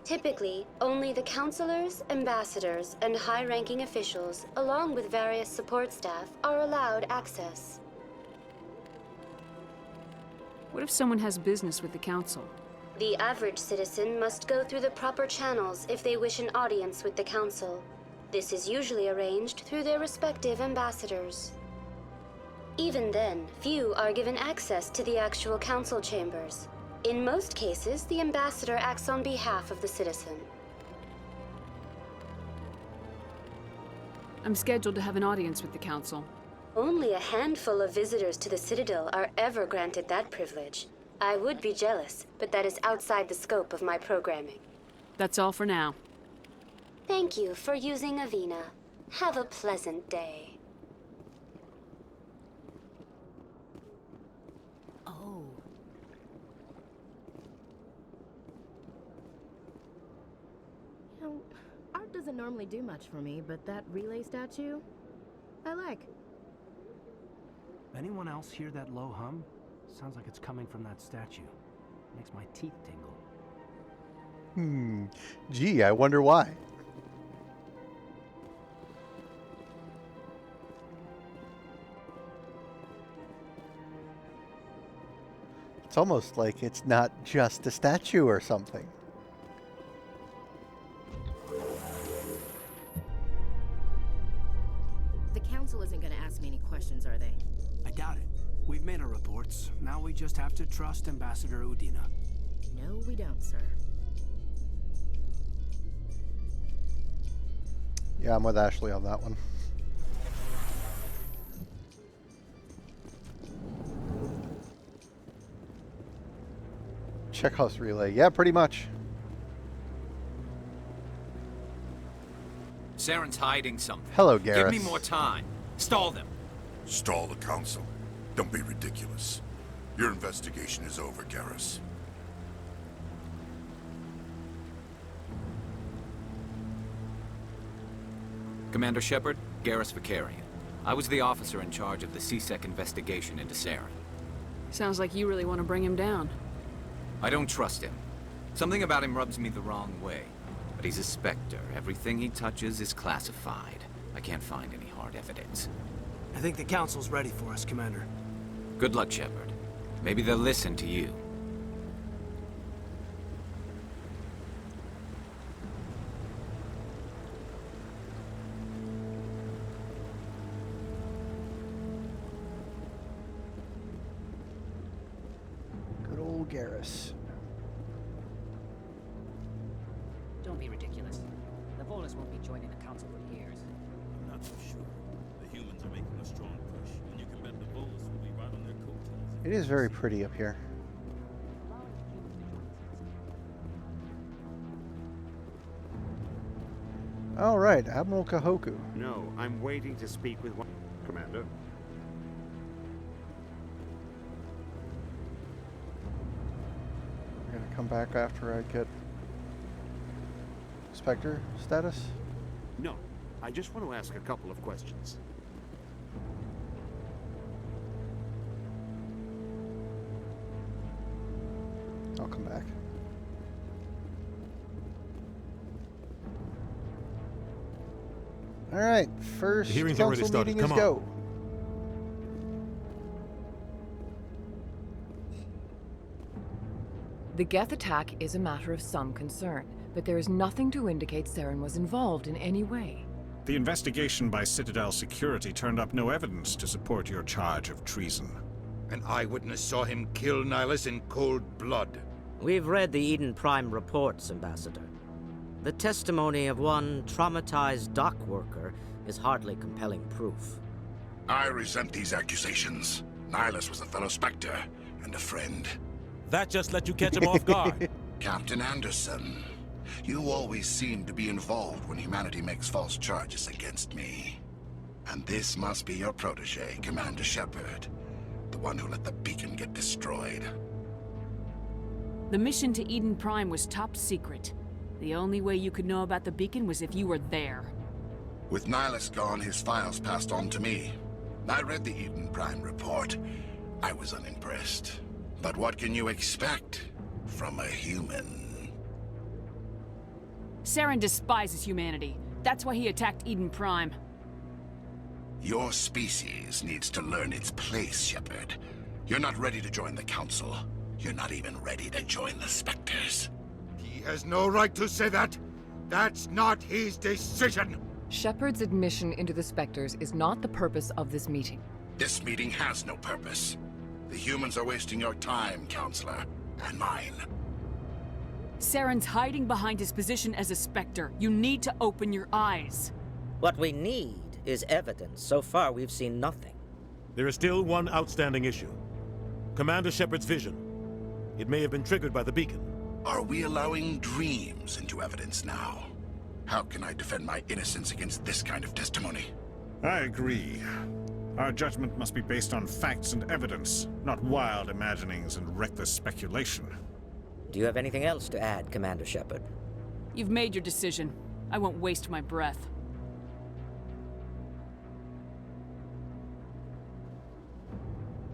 Speaker 14: Typically, only the councilors, ambassadors, and high-ranking officials, along with various support staff, are allowed access.
Speaker 9: What if someone has business with the Council?
Speaker 14: The average citizen must go through the proper channels if they wish an audience with the Council. This is usually arranged through their respective ambassadors. Even then, few are given access to the actual Council chambers. In most cases, the ambassador acts on behalf of the citizen.
Speaker 9: I'm scheduled to have an audience with the Council.
Speaker 14: Only a handful of visitors to the Citadel are ever granted that privilege. I would be jealous, but that is outside the scope of my programming.
Speaker 9: That's all for now.
Speaker 14: Thank you for using Avina. Have a pleasant day.
Speaker 15: Oh. You know, art doesn't normally do much for me, but that relay statue, I like.
Speaker 8: Anyone else hear that low hum? Sounds like it's coming from that statue. Makes my teeth tingle.
Speaker 1: Gee, I wonder why. It's almost like it's not just a statue or something.
Speaker 15: The Council isn't going to ask me any questions, are they?
Speaker 8: I doubt it. We've made our reports. Now we just have to trust Ambassador Udina.
Speaker 15: No, we don't, sir.
Speaker 1: Yeah, I'm with Ashley on that one. Checkhouse relay. Yeah, pretty much.
Speaker 12: Saren's hiding something.
Speaker 1: Hello, Garrus.
Speaker 12: Give me more time. Stall them.
Speaker 5: Stall the Council? Don't be ridiculous. Your investigation is over, Garrus.
Speaker 12: Commander Shepard, Garrus Vicarian. I was the officer in charge of the C-Sec investigation into Saren.
Speaker 9: Sounds like you really want to bring him down.
Speaker 12: I don't trust him. Something about him rubs me the wrong way. But he's a Spectre. Everything he touches is classified. I can't find any hard evidence.
Speaker 8: I think the Council's ready for us, Commander.
Speaker 12: Good luck, Shepard. Maybe they'll listen to you.
Speaker 1: Garrus.
Speaker 16: Don't be ridiculous. The Volus won't be joining the council for years.
Speaker 13: I'm not so sure. The humans are making a strong push, and you can bet the Volus will be right on their coattails.
Speaker 1: It is very pretty up here. All right, Admiral Kahoku.
Speaker 3: No, I'm waiting to speak with one... Commander.
Speaker 1: We're gonna come back after I get Spectre status.
Speaker 3: No, I just want to ask a couple of questions.
Speaker 1: I'll come back. All right, first
Speaker 13: The hearing's already
Speaker 1: council
Speaker 13: started.
Speaker 1: meeting is
Speaker 13: Come on.
Speaker 1: go.
Speaker 24: The Geth attack is a matter of some concern, but there is nothing to indicate Saren was involved in any way.
Speaker 25: The investigation by Citadel Security turned up no evidence to support your charge of treason.
Speaker 22: An eyewitness saw him kill Nihilus in cold blood.
Speaker 6: We've read the Eden Prime reports, Ambassador. The testimony of one traumatized dock worker is hardly compelling proof.
Speaker 25: I resent these accusations. Nihilus was a fellow Spectre and a friend.
Speaker 13: That just let you catch him off guard.
Speaker 25: Captain Anderson, you always seem to be involved when humanity makes false charges against me. And this must be your protege, Commander Shepard. The one who let the beacon get destroyed.
Speaker 9: The mission to Eden Prime was top secret. The only way you could know about the beacon was if you were there.
Speaker 25: With Nihilus gone, his files passed on to me. I read the Eden Prime report. I was unimpressed. But what can you expect from a human?
Speaker 9: Saren despises humanity. That's why he attacked Eden Prime.
Speaker 25: Your species needs to learn its place, Shepard. You're not ready to join the Council. You're not even ready to join the Spectres.
Speaker 22: He has no right to say that. That's not his decision.
Speaker 24: Shepard's admission into the Spectres is not the purpose of this meeting.
Speaker 25: This meeting has no purpose. The humans are wasting your time, Counselor, and mine.
Speaker 9: Saren's hiding behind his position as a Spectre. You need to open your eyes.
Speaker 6: What we need is evidence. So far, we've seen nothing.
Speaker 13: There is still one outstanding issue. Commander Shepard's vision. It may have been triggered by the beacon.
Speaker 25: Are we allowing dreams into evidence now? How can I defend my innocence against this kind of testimony? I agree. Our judgment must be based on facts and evidence, not wild imaginings and reckless speculation.
Speaker 6: Do you have anything else to add, Commander Shepard?
Speaker 9: You've made your decision. I won't waste my breath.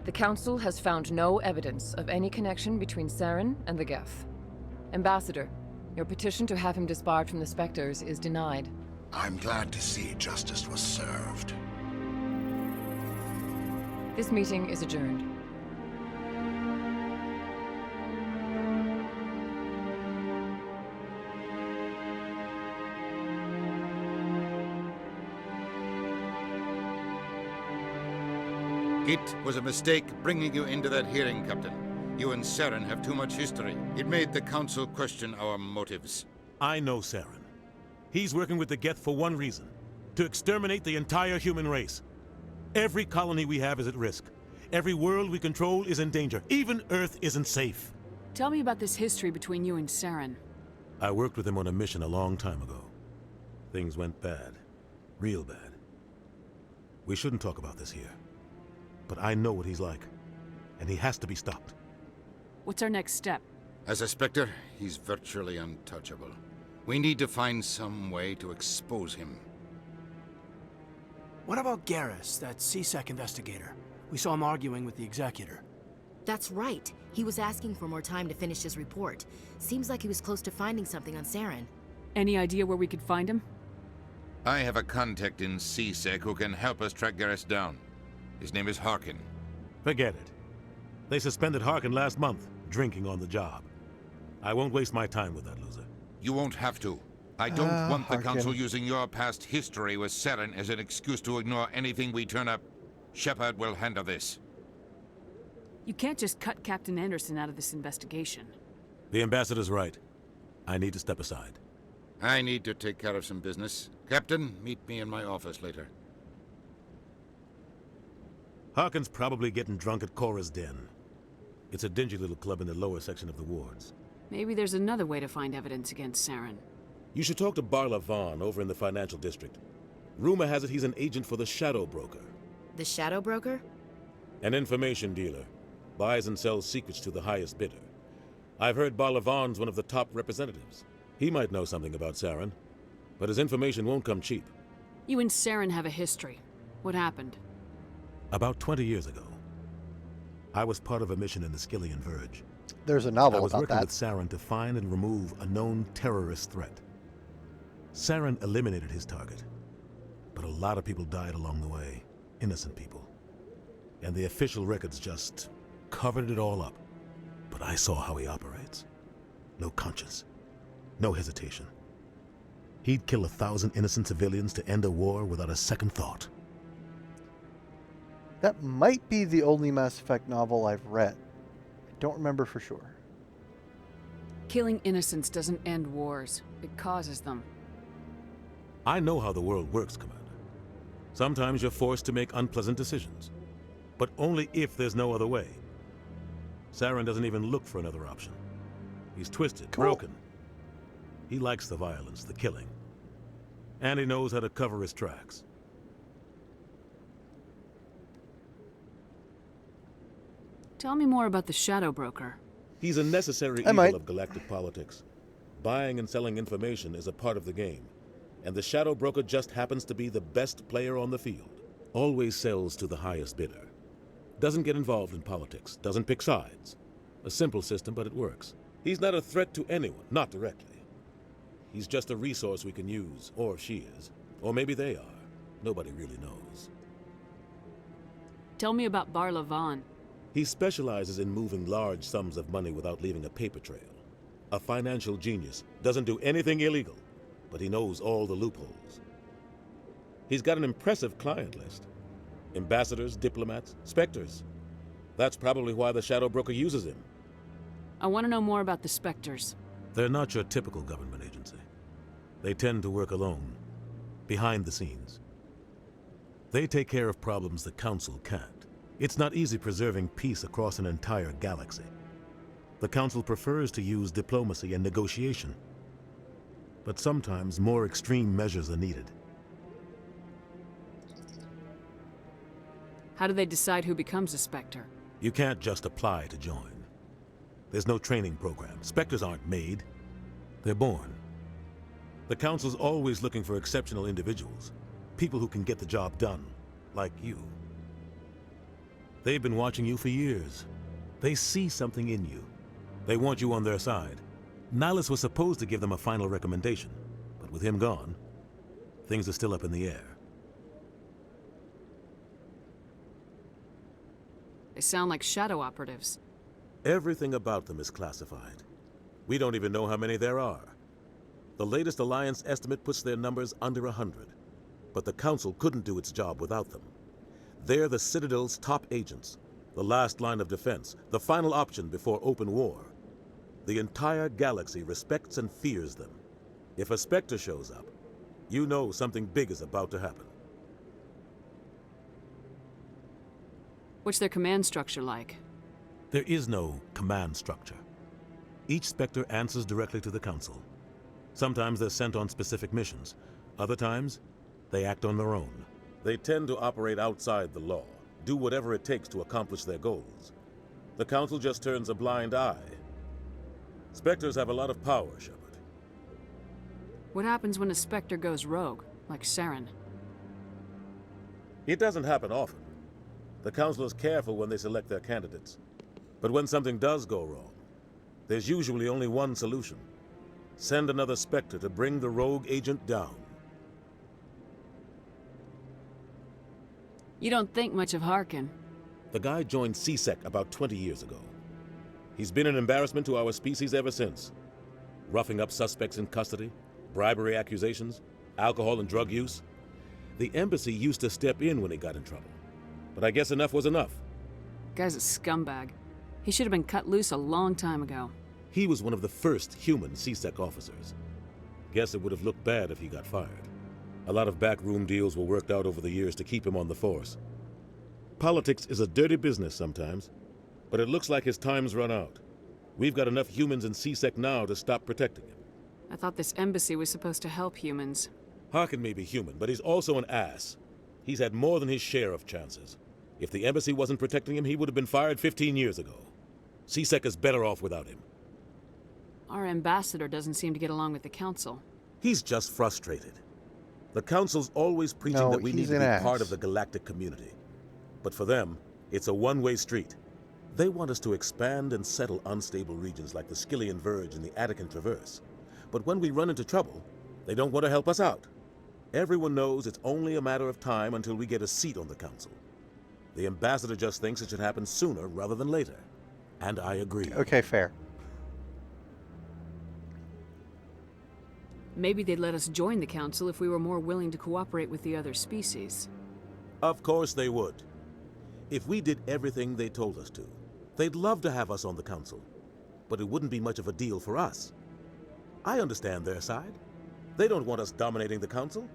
Speaker 24: The Council has found no evidence of any connection between Saren and the Geth. Ambassador, your petition to have him disbarred from the Spectres is denied.
Speaker 25: I'm glad to see justice was served.
Speaker 24: This meeting is adjourned.
Speaker 22: It was a mistake bringing you into that hearing, Captain. You and Saren have too much history. It made the Council question our motives.
Speaker 13: I know Saren. He's working with the Geth for one reason. To exterminate the entire human race. Every colony we have is at risk. Every world we control is in danger. Even Earth isn't safe.
Speaker 9: Tell me about this history between you and Saren.
Speaker 13: I worked with him on a mission a long time ago. Things went bad. Real bad. We shouldn't talk about this here. But I know what he's like. And he has to be stopped.
Speaker 9: What's our next step?
Speaker 22: As a Spectre, he's virtually untouchable. We need to find some way to expose him.
Speaker 8: What about Garrus, that C-Sec investigator? We saw him arguing with the Executor.
Speaker 2: That's right. He was asking for more time to finish his report. Seems like he was close to finding something on Saren.
Speaker 9: Any idea where we could find him?
Speaker 22: I have a contact in C-Sec who can help us track Garrus down. His name is Harkin.
Speaker 13: Forget it. They suspended Harkin last month, drinking on the job. I won't waste my time with that loser.
Speaker 22: You won't have to. I don't want the
Speaker 13: Harkin.
Speaker 22: Council using your past history with Saren as an excuse to ignore anything we turn up. Shepard will handle this.
Speaker 9: You can't just cut Captain Anderson out of this investigation.
Speaker 13: The ambassador's right. I need to step aside.
Speaker 22: I need to take care of some business. Captain, meet me in my office later.
Speaker 13: Harkin's probably getting drunk at Cora's Den. It's a dingy little club in the lower section of the wards.
Speaker 9: Maybe there's another way to find evidence against Saren.
Speaker 13: You should talk to Barla Vaughn over in the financial district. Rumor has it he's an agent for the Shadow Broker.
Speaker 2: The Shadow Broker?
Speaker 13: An information dealer. Buys and sells secrets to the highest bidder. I've heard Barla Vaughn's one of the top representatives. He might know something about Saren, but his information won't come cheap.
Speaker 9: You and Saren have a history. What happened?
Speaker 13: About 20 years ago, I was part of a mission in the Skillian Verge.
Speaker 1: There's a novel
Speaker 13: I was
Speaker 1: about
Speaker 13: working
Speaker 1: that.
Speaker 13: with Saren to find and remove a known terrorist threat. Saren eliminated his target, but a lot of people died along the way, innocent people. And the official records just covered it all up. But I saw how he operates. No conscience, no hesitation. He'd kill 1,000 innocent civilians to end a war without a second thought.
Speaker 1: That might be the only Mass Effect novel I've read. I don't remember for sure.
Speaker 9: Killing innocents doesn't end wars. It causes them.
Speaker 13: I know how the world works, Commander. Sometimes you're forced to make unpleasant decisions, but only if there's no other way. Saren doesn't even look for another option. He's twisted, broken. He likes the violence, the killing. And he knows how to cover his tracks.
Speaker 9: Tell me more about the Shadow Broker.
Speaker 13: He's a necessary evil of galactic politics. Buying and selling information is a part of the game. And the Shadow Broker just happens to be the best player on the field. Always sells to the highest bidder. Doesn't get involved in politics. Doesn't pick sides. A simple system, but it works. He's not a threat to anyone, not directly. He's just a resource we can use, or she is. Or maybe they are. Nobody really knows.
Speaker 9: Tell me about Barla Vaughn.
Speaker 13: He specializes in moving large sums of money without leaving a paper trail. A financial genius. Doesn't do anything illegal, but he knows all the loopholes. He's got an impressive client list. Ambassadors, diplomats, specters. That's probably why the Shadow Broker uses him.
Speaker 9: I want to know more about the Spectres.
Speaker 13: They're not your typical government agency. They tend to work alone, behind the scenes. They take care of problems the Council can't. It's not easy preserving peace across an entire galaxy. The Council prefers to use diplomacy and negotiation. But sometimes more extreme measures are needed.
Speaker 9: How do they decide who becomes a Spectre?
Speaker 13: You can't just apply to join. There's no training program. Spectres aren't made. They're born. The Council's always looking for exceptional individuals. People who can get the job done, like you. They've been watching you for years. They see something in you. They want you on their side. Nihilus was supposed to give them a final recommendation, but with him gone, things are still up in the air.
Speaker 9: They sound like shadow operatives.
Speaker 13: Everything about them is classified. We don't even know how many there are. The latest Alliance estimate puts their numbers under 100, but the Council couldn't do its job without them. They're the Citadel's top agents, the last line of defense, the final option before open war. The entire galaxy respects and fears them. If a Spectre shows up, you know something big is about to happen.
Speaker 9: What's their command structure like?
Speaker 13: There is no command structure. Each Spectre answers directly to the Council. Sometimes they're sent on specific missions. Other times, they act on their own. They tend to operate outside the law, do whatever it takes to accomplish their goals. The Council just turns a blind eye. Spectres have a lot of power, Shepard.
Speaker 9: What happens when a Spectre goes rogue, like Saren?
Speaker 13: It doesn't happen often. The Council is careful when they select their candidates. But when something does go wrong, there's usually only one solution. Send another Spectre to bring the rogue agent down.
Speaker 9: You don't think much of Harkin.
Speaker 13: The guy joined CSEC about 20 years ago. He's been an embarrassment to our species ever since. Roughing up suspects in custody, bribery accusations, alcohol and drug use. The embassy used to step in when he got in trouble. But I guess enough was enough.
Speaker 9: guy's a scumbag. He should have been cut loose a long time ago.
Speaker 13: He was one of the first human CSEC officers. Guess it would have looked bad if he got fired. A lot of backroom deals were worked out over the years to keep him on the force. Politics is a dirty business sometimes, but it looks like his time's run out. We've got enough humans in CSEC now to stop protecting him.
Speaker 9: I thought this embassy was supposed to help humans.
Speaker 13: Harkin may be human, but he's also an ass. He's had more than his share of chances. If the embassy wasn't protecting him, he would have been fired 15 years ago. CSEC is better off without him.
Speaker 9: Our ambassador doesn't seem to get along with the council.
Speaker 13: He's just frustrated. The council's always preaching that we need to be part of the galactic community. But for them, it's a one-way street. They want us to expand and settle unstable regions like the Skillian Verge and the Attican Traverse. But when we run into trouble, they don't want to help us out. Everyone knows it's only a matter of time until we get a seat on the council. The ambassador just thinks it should happen sooner rather than later. And I agree.
Speaker 1: Okay, fair.
Speaker 9: Maybe they'd let us join the council if we were more willing to cooperate with the other species.
Speaker 13: Of course they would. If we did everything they told us to, they'd love to have us on the council. But it wouldn't be much of a deal for us. I understand their side. They don't want us dominating the council.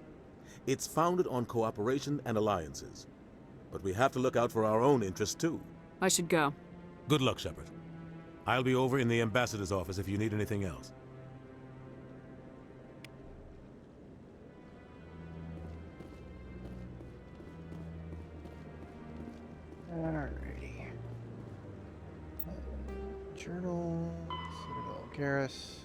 Speaker 13: It's founded on cooperation and alliances. But we have to look out for our own interests too.
Speaker 9: I should go.
Speaker 13: Good luck, Shepard. I'll be over in the ambassador's office if you need anything else.
Speaker 1: Alrighty. Journal, Citadel Garrus.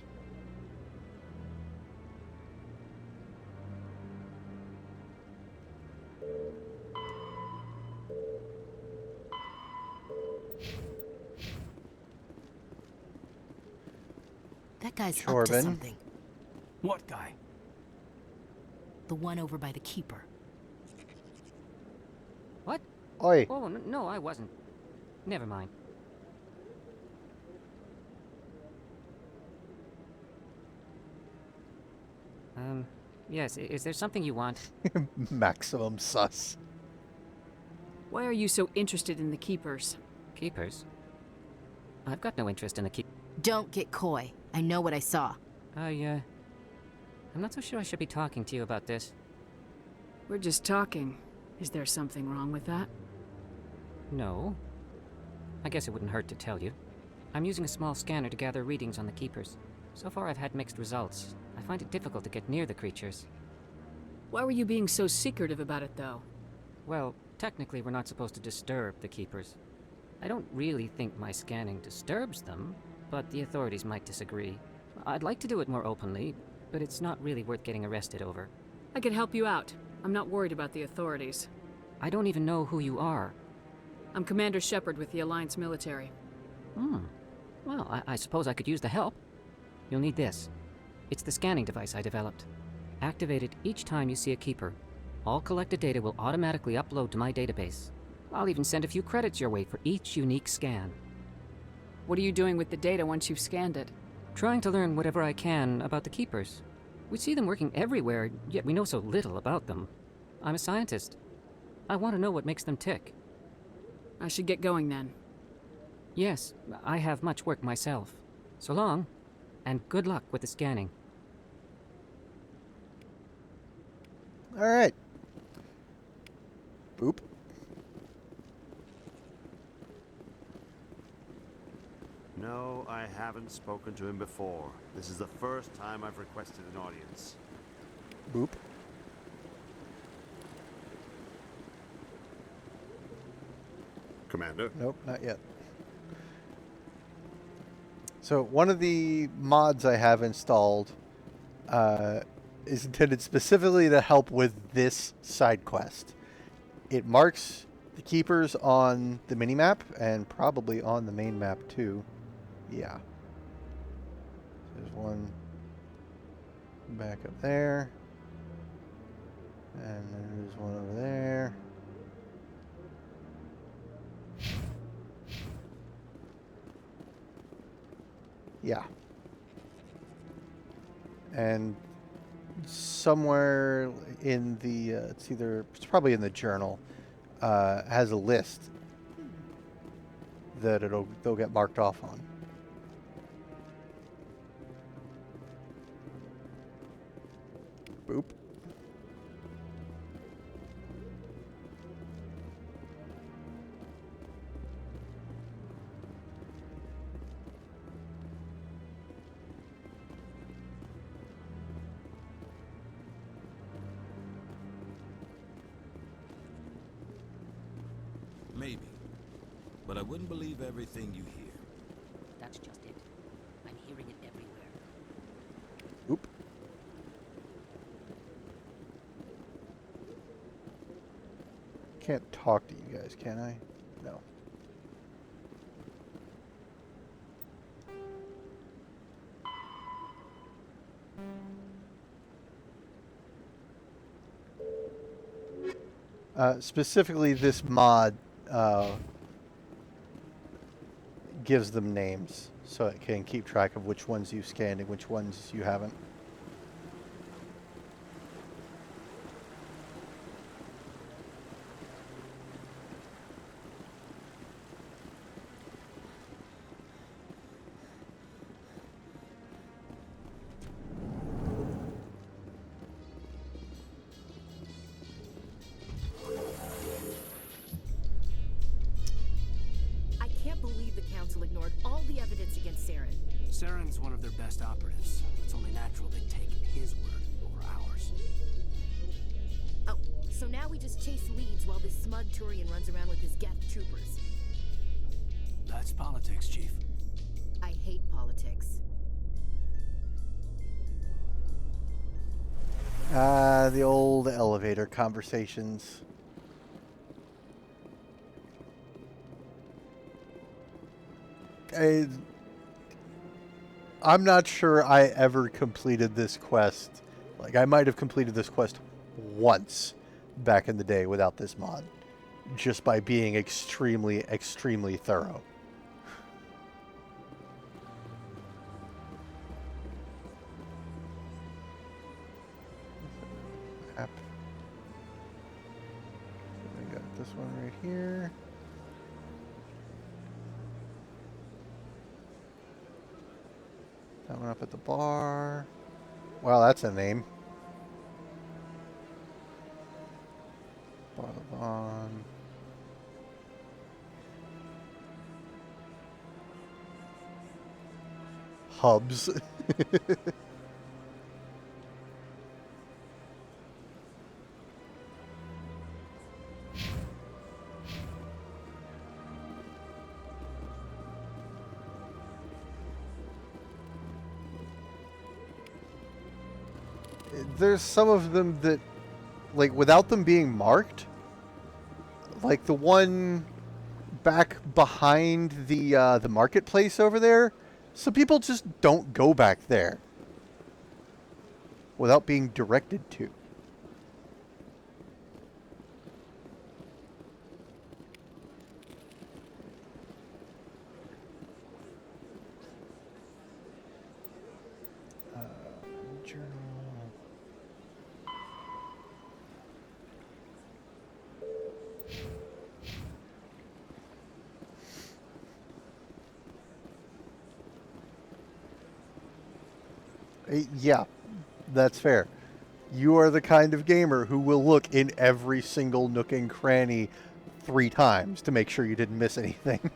Speaker 2: That guy's up to
Speaker 1: Corbin.
Speaker 2: something.
Speaker 8: What guy?
Speaker 2: The one over by the Keeper.
Speaker 7: What?
Speaker 1: Oi.
Speaker 7: Oh, no, I wasn't. Never mind. Yes, is there something you want?
Speaker 1: Maximum sus.
Speaker 9: Why are you so interested in the Keepers?
Speaker 7: Keepers? I've got no interest in the
Speaker 2: Don't get coy. I know what I saw.
Speaker 7: I'm not so sure I should be talking to you about this.
Speaker 9: We're just talking. Is there something wrong with that?
Speaker 7: No. I guess it wouldn't hurt to tell you. I'm using a small scanner to gather readings on the Keepers. So far I've had mixed results. I find it difficult to get near the creatures.
Speaker 9: Why were you being so secretive about it, though?
Speaker 7: Well, technically we're not supposed to disturb the Keepers. I don't really think my scanning disturbs them, but the authorities might disagree. I'd like to do it more openly, but it's not really worth getting arrested over.
Speaker 9: I could help you out. I'm not worried about the authorities.
Speaker 7: I don't even know who you are.
Speaker 9: I'm Commander Shepard with the Alliance military.
Speaker 7: Well, I suppose I could use the help. You'll need this. It's the scanning device I developed. Activate it each time you see a Keeper. All collected data will automatically upload to my database. I'll even send a few credits your way for each unique scan.
Speaker 9: What are you doing with the data once you've scanned it?
Speaker 7: Trying to learn whatever I can about the Keepers. We see them working everywhere, yet we know so little about them. I'm a scientist. I want to know what makes them tick.
Speaker 9: I should get going then.
Speaker 7: Yes, I have much work myself. So long, and good luck with the scanning.
Speaker 1: Alright. Boop.
Speaker 3: No, I haven't spoken to him before. This is the first time I've requested an audience.
Speaker 1: Boop.
Speaker 3: Commander?
Speaker 1: Nope, not yet. So one of the mods I have installed is intended specifically to help with this side quest. It marks the Keepers on the minimap and probably on the main map too. Yeah. There's one back up there. And there's one over there. Yeah. And somewhere in the, it's probably in the journal, has a list that they'll get marked off on. Boop.
Speaker 11: Maybe. But I wouldn't believe everything you hear.
Speaker 2: That's just it. I'm hearing it everywhere.
Speaker 1: Oop. Can't talk to you guys, can I? No. Specifically, this mod gives them names, so it can keep track of which ones you've scanned and which ones you haven't.
Speaker 15: Ignored all the evidence against Saren.
Speaker 8: Saren's one of their best operatives. It's only natural they take his word over ours.
Speaker 15: Oh, so now we just chase leads while this smug Turian runs around with his Geth troopers.
Speaker 8: That's politics, Chief.
Speaker 15: I hate politics.
Speaker 1: The old elevator conversations. I'm not sure I ever completed this quest. Like, I might have completed this quest once back in the day without this mod. Just by being extremely, extremely thorough. App. So we got this one right here. That one up at the bar. Wow, that's a name. Bardavon. Hubs. There's some of them that, like, without them being marked, like the one back behind the marketplace over there, some people just don't go back there without being directed to. Journal. Yeah, that's fair. You are the kind of gamer who will look in every single nook and cranny 3 times to make sure you didn't miss anything.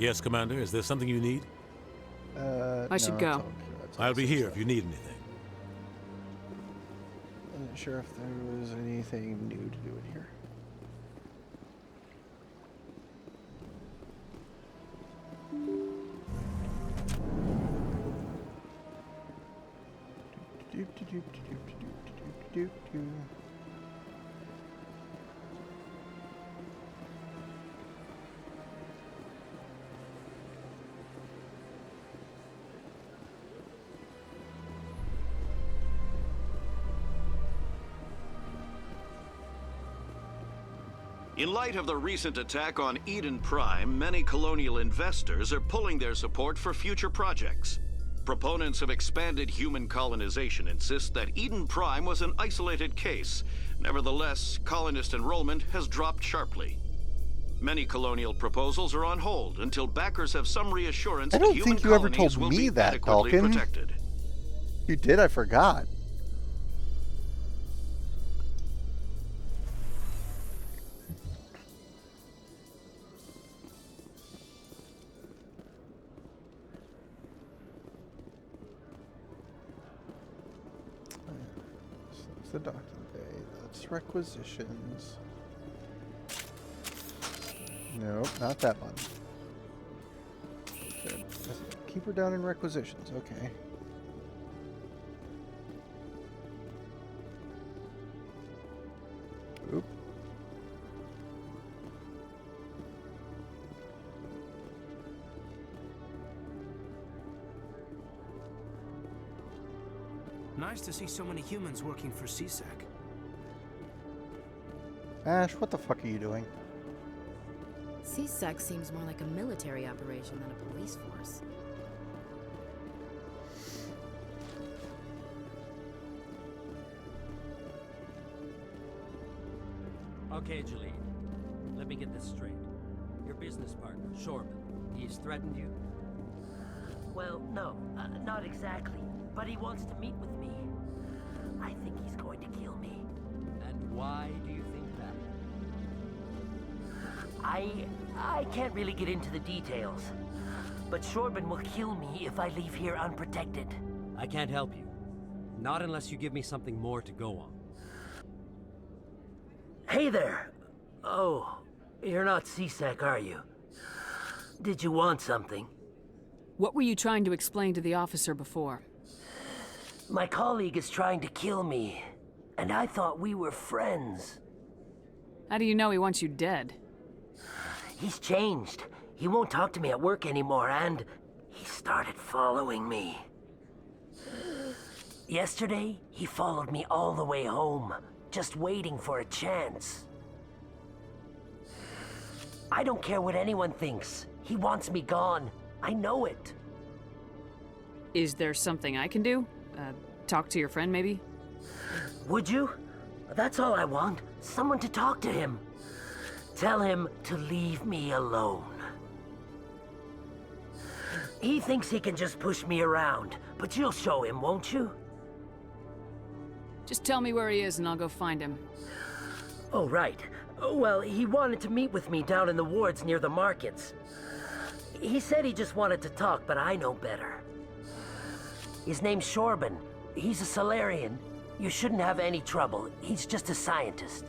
Speaker 13: Yes, Commander. Is there something you need?
Speaker 9: I should go.
Speaker 13: I'll be here if you need anything.
Speaker 1: I'm not sure if there was anything new to do in here.
Speaker 4: In light of the recent attack on Eden Prime, many colonial investors are pulling their support for future projects. Proponents of expanded human colonization insist that Eden Prime was an isolated case. Nevertheless, colonist enrollment has dropped sharply. Many colonial proposals are on hold until backers have some reassurance
Speaker 1: I
Speaker 4: that
Speaker 1: don't
Speaker 4: human
Speaker 1: think you ever
Speaker 4: colonies
Speaker 1: told
Speaker 4: will
Speaker 1: me
Speaker 4: be
Speaker 1: that,
Speaker 4: adequately
Speaker 1: Dalkin.
Speaker 4: protected.
Speaker 1: You did, I forgot. The docking bay. That's requisitions. Nope, not that one. Good. Keep her down in requisitions. Okay. Oop.
Speaker 8: Nice to see so many humans working for CSEC.
Speaker 1: Ash, what the fuck are you doing?
Speaker 2: CSEC seems more like a military operation than a police force.
Speaker 19: Okay, Jalene. Let me get this straight. Your business partner, Shorban, he's threatened you?
Speaker 20: Well, no, not exactly. But he wants to meet with me. I think he's going to kill me.
Speaker 19: And why do you think that?
Speaker 20: I can't really get into the details. But Shorban will kill me if I leave here unprotected.
Speaker 19: I can't help you. Not unless you give me something more to go on.
Speaker 20: Hey there! Oh, you're not CSEC, are you? Did you want something?
Speaker 9: What were you trying to explain to the officer before?
Speaker 20: My colleague is trying to kill me, and I thought we were friends.
Speaker 9: How do you know he wants you dead?
Speaker 20: He's changed. He won't talk to me at work anymore, and he started following me. Yesterday, he followed me all the way home, just waiting for a chance. I don't care what anyone thinks. He wants me gone. I know it.
Speaker 9: Is there something I can do? Talk to your friend, maybe?
Speaker 20: Would you? That's all I want. Someone to talk to him. Tell him to leave me alone. He thinks he can just push me around, but you'll show him, won't you?
Speaker 9: Just tell me where he is and I'll go find him.
Speaker 20: Oh, right. Well, he wanted to meet with me down in the wards near the markets. He said he just wanted to talk, but I know better. His name's Shorban. He's a Solarian. You shouldn't have any trouble. He's just a scientist.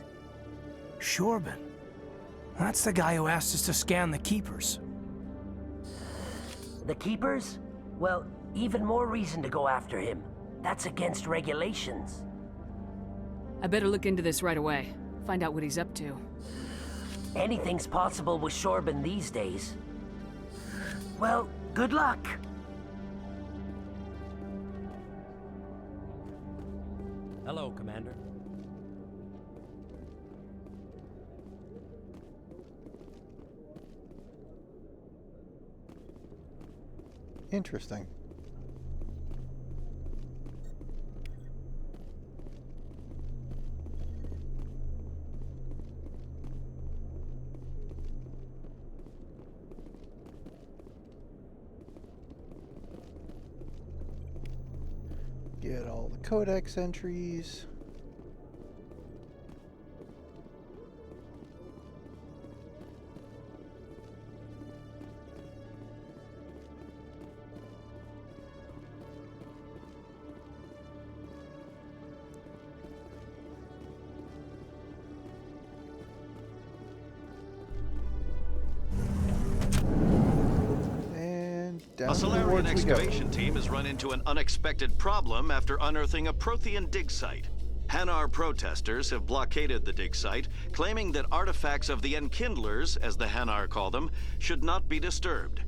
Speaker 8: Shorban? That's the guy who asked us to scan the Keepers.
Speaker 20: The Keepers? Well, even more reason to go after him. That's against regulations.
Speaker 9: I better look into this right away. Find out what he's up to.
Speaker 20: Anything's possible with Shorban these days. Well, good luck.
Speaker 19: Hello, Commander.
Speaker 1: Interesting. Get all the codex entries. Down
Speaker 4: A
Speaker 1: the
Speaker 4: Solarian
Speaker 1: wards we go.
Speaker 4: excavation team has run into an unexpected problem after unearthing a Prothean dig site. Hanar protesters have blockaded the dig site, claiming that artifacts of the Enkindlers, as the Hanar call them, should not be disturbed.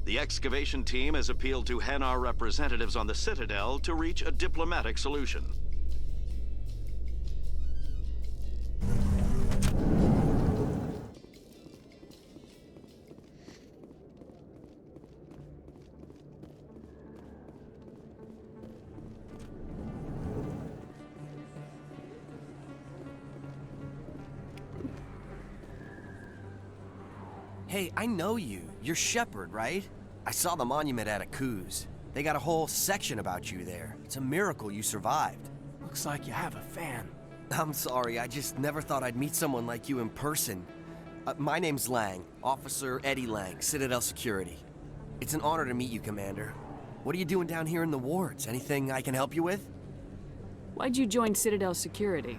Speaker 4: The excavation team has appealed to Hanar representatives on the Citadel to reach a diplomatic solution.
Speaker 10: Hey, I know you. You're Shepard, right? I saw the monument at Akuz. They got a whole section about you there. It's a miracle you survived.
Speaker 8: Looks like you have a fan.
Speaker 10: I'm sorry, I just never thought I'd meet someone like you in person. My name's Lang, Officer Eddie Lang, Citadel Security. It's an honor to meet you, Commander. What are you doing down here in the wards? Anything I can help you with?
Speaker 9: Why'd you join Citadel Security?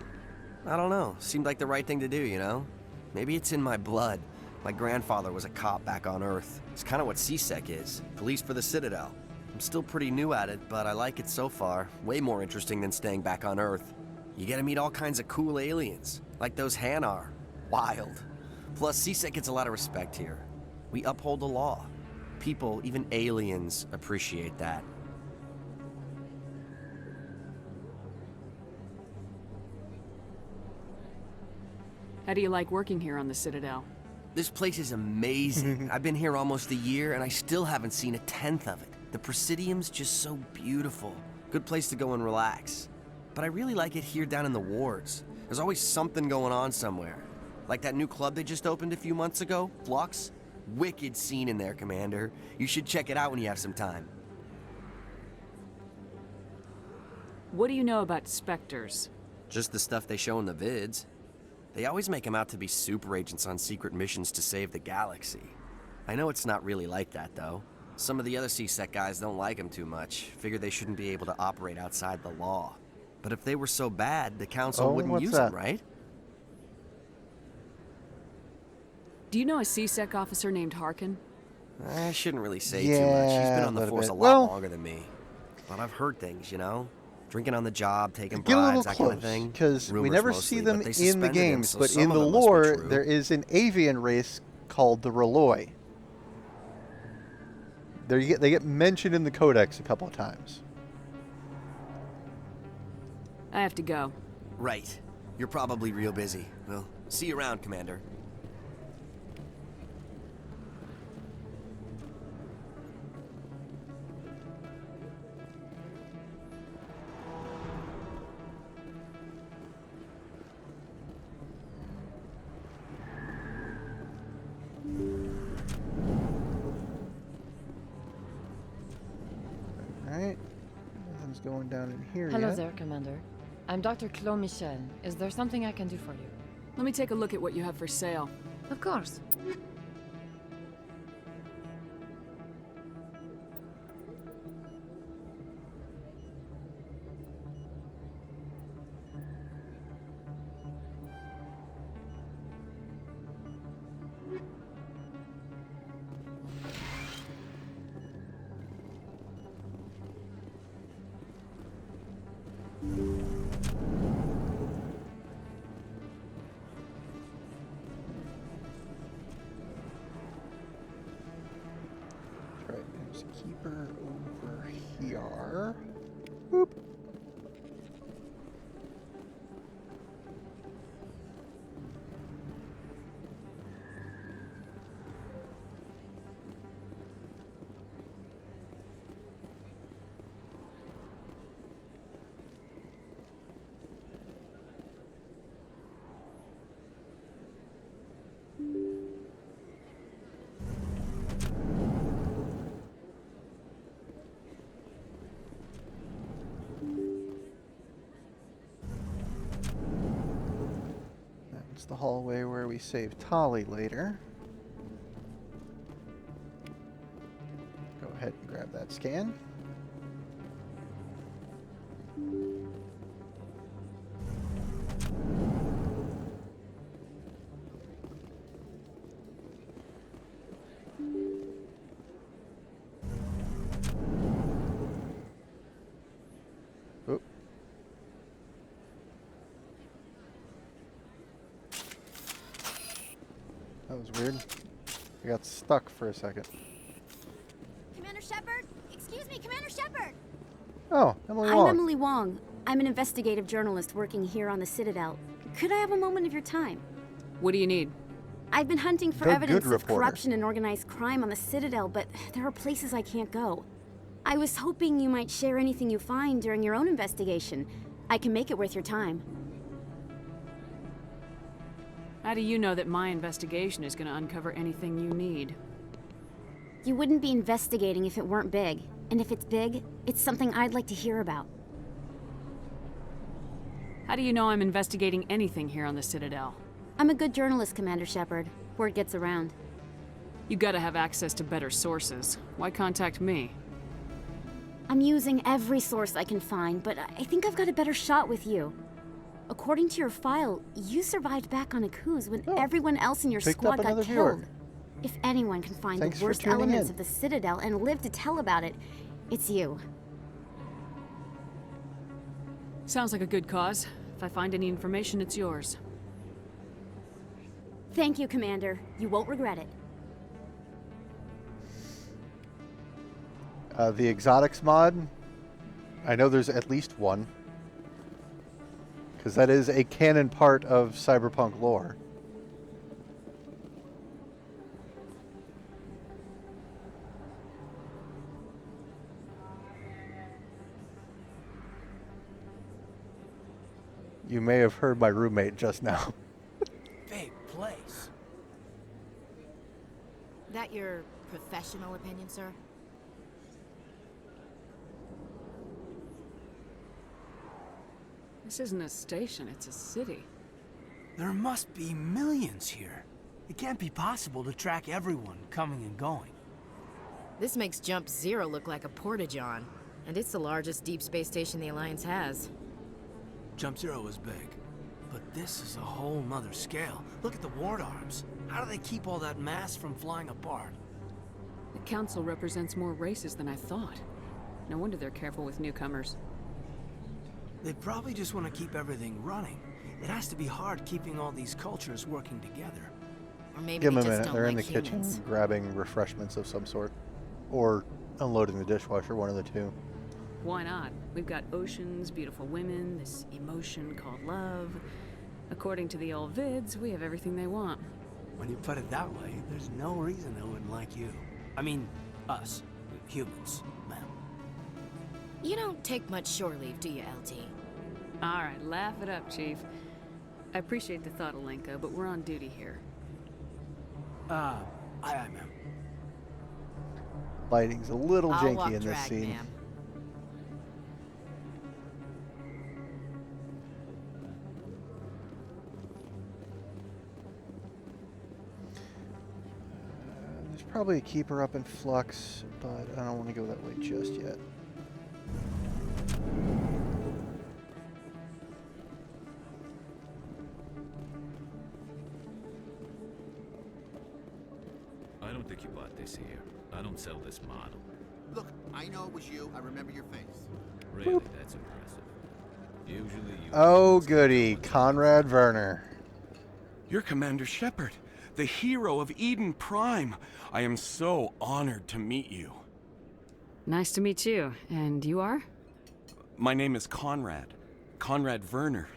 Speaker 10: I don't know. Seemed like the right thing to do, you know? Maybe it's in my blood. My grandfather was a cop back on Earth. It's kind of what CSEC is. Police for the Citadel. I'm still pretty new at it, but I like it so far. Way more interesting than staying back on Earth. You get to meet all kinds of cool aliens, like those Hanar. Wild. Plus, CSEC gets a lot of respect here. We uphold the law. People, even aliens, appreciate that.
Speaker 9: How do you like working here on the Citadel?
Speaker 10: This place is amazing. I've been here almost a year, and I still haven't seen a tenth of it. The Presidium's just so beautiful. Good place to go and relax. But I really like it here down in the wards. There's always something going on somewhere. Like that new club they just opened a few months ago, Flux. Wicked scene in there, Commander. You should check it out when you have some time.
Speaker 9: What do you know about Spectres?
Speaker 10: Just the stuff they show in the vids. They always make them out to be super agents on secret missions to save the galaxy. I know it's not really like that, though. Some of the other CSEC guys don't like them too much. Figure they shouldn't be able to operate outside the law. But if they were so bad, the Council wouldn't use them, right?
Speaker 9: Do you know a CSEC officer named Harkin?
Speaker 10: I shouldn't really say too much. He's been on the force a lot longer than me. But I've heard things, you know? Drinking on the job, taking bribes, that kind of thing.
Speaker 1: Because we
Speaker 10: Rumors
Speaker 1: never
Speaker 10: mostly,
Speaker 1: see them
Speaker 10: but they
Speaker 1: in the
Speaker 10: suspended him,
Speaker 1: games,
Speaker 10: so
Speaker 1: but
Speaker 10: some
Speaker 1: in
Speaker 10: of
Speaker 1: the
Speaker 10: it must be
Speaker 1: lore,
Speaker 10: true.
Speaker 1: there is an avian race called the Reloi. They get mentioned in the Codex a couple of times.
Speaker 9: I have to go.
Speaker 10: Right. You're probably real busy. Well, see you around, Commander.
Speaker 1: Alright. Nothing's going down in here
Speaker 24: Hello
Speaker 1: yet.
Speaker 24: there, Commander. I'm Dr. Claude Michel. Is there something I can do for you?
Speaker 9: Let me take a look at what you have for sale.
Speaker 24: Of course.
Speaker 1: Right, there's a keeper over here. Boop. That's the hallway where we save Tali later. Go ahead and grab that scan. That was weird. I got stuck for a second.
Speaker 14: Commander Shepard? Excuse me, Commander Shepard!
Speaker 1: Oh, Emily Wong.
Speaker 14: I'm Emily Wong. I'm an investigative journalist working here on the Citadel. Could I have a moment of your time?
Speaker 9: What do you need?
Speaker 14: I've been hunting for
Speaker 1: The
Speaker 14: evidence
Speaker 1: good
Speaker 14: of
Speaker 1: reporter.
Speaker 14: corruption and organized crime on the Citadel, but there are places I can't go. I was hoping you might share anything you find during your own investigation. I can make it worth your time.
Speaker 9: How do you know that my investigation is going to uncover anything you need?
Speaker 14: You wouldn't be investigating if it weren't big. And if it's big, it's something I'd like to hear about.
Speaker 9: How do you know I'm investigating anything here on the Citadel?
Speaker 14: I'm a good journalist, Commander Shepard. Word gets around.
Speaker 9: You gotta have access to better sources. Why contact me?
Speaker 14: I'm using every source I can find, but I think I've got a better shot with you. According to your file, you survived back on Akuz when everyone else in your
Speaker 1: picked
Speaker 14: squad
Speaker 1: up
Speaker 14: got
Speaker 1: another
Speaker 14: killed.
Speaker 1: viewer.
Speaker 14: If anyone can find
Speaker 1: Thanks
Speaker 14: the
Speaker 1: for
Speaker 14: worst
Speaker 1: tuning
Speaker 14: elements
Speaker 1: in.
Speaker 14: of the Citadel and live to tell about it, it's you.
Speaker 9: Sounds like a good cause. If I find any information, it's yours.
Speaker 14: Thank you, Commander. You won't regret it.
Speaker 1: The exotics mod, I know there's at least one. Because that is a canon part of cyberpunk lore. You may have heard my roommate just now.
Speaker 8: Big place.
Speaker 2: That your professional opinion, sir?
Speaker 9: This isn't a station, it's a city.
Speaker 8: There must be millions here. It can't be possible to track everyone coming and going.
Speaker 2: This makes Jump Zero look like a porta-john, and it's the largest deep space station the Alliance has.
Speaker 8: Jump Zero was big, but this is a whole nother scale. Look at the ward arms. How do they keep all that mass from flying apart?
Speaker 9: The Council represents more races than I thought. No wonder they're careful with newcomers.
Speaker 8: They probably just want to keep everything running. It has to be hard keeping all these cultures working together.
Speaker 2: Or maybe
Speaker 1: Give
Speaker 2: they
Speaker 1: them a
Speaker 2: just
Speaker 1: minute.
Speaker 2: don't
Speaker 1: They're in the
Speaker 2: like humans.
Speaker 1: kitchen grabbing refreshments of some sort. Or unloading the dishwasher, one of the two.
Speaker 9: Why not? We've got oceans, beautiful women, this emotion called love. According to the old vids, we have everything they want.
Speaker 8: When you put it that way, there's no reason they wouldn't like you. I mean, us. Humans, ma'am.
Speaker 2: You don't take much shore leave, do you, LT?
Speaker 9: Alright, laugh it up, Chief. I appreciate the thought, Alenka, but we're on duty here.
Speaker 8: Aye, ma'am.
Speaker 1: Lighting's a little
Speaker 2: I'll walk
Speaker 1: janky in this
Speaker 2: drag,
Speaker 1: scene.
Speaker 2: ma'am.
Speaker 1: There's probably a keeper up in flux, but I don't want to go that way just yet.
Speaker 11: I don't think you bought this here. I don't sell this model.
Speaker 17: Look, I know it was you. I remember your face.
Speaker 11: Really, that's impressive. Usually you...
Speaker 1: Oh, goody. Conrad Werner.
Speaker 18: You're Commander Shepard, the hero of Eden Prime. I am so honored to meet you.
Speaker 9: Nice to meet you. And you are?
Speaker 18: My name is Conrad. Conrad Werner.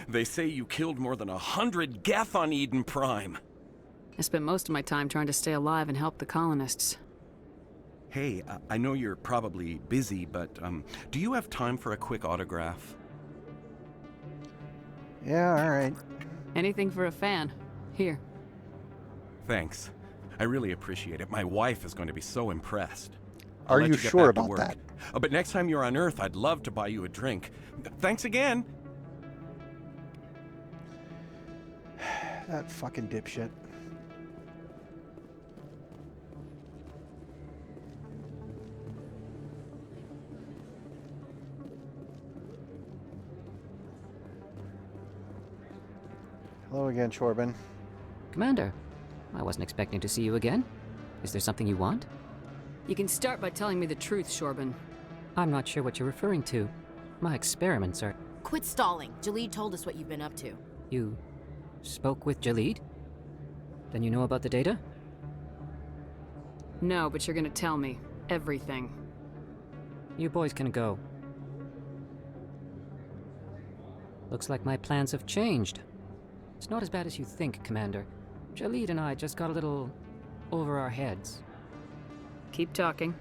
Speaker 18: They say you killed more than 100 Geth on Eden Prime.
Speaker 9: I spent most of my time trying to stay alive and help the colonists.
Speaker 18: Hey, I know you're probably busy, but do you have time for a quick autograph?
Speaker 1: Yeah, all right.
Speaker 9: Anything for a fan. Here.
Speaker 18: Thanks. I really appreciate it. My wife is going to be so impressed.
Speaker 1: Are you sure about that?
Speaker 18: But next time you're on Earth, I'd love to buy you a drink. Thanks again.
Speaker 1: That fucking dipshit. Hello again, Chorbin.
Speaker 7: Commander, I wasn't expecting to see you again. Is there something you want?
Speaker 9: You can start by telling me the truth, Shorban.
Speaker 7: I'm not sure what you're referring to. My experiments are...
Speaker 2: Quit stalling. Jalid told us what you've been up to.
Speaker 7: You spoke with Jalid? Then you know about the data?
Speaker 9: No, but you're gonna tell me. Everything.
Speaker 7: You boys can go. Looks like my plans have changed. It's not as bad as you think, Commander. Jalid and I just got a little over our heads.
Speaker 9: Keep talking.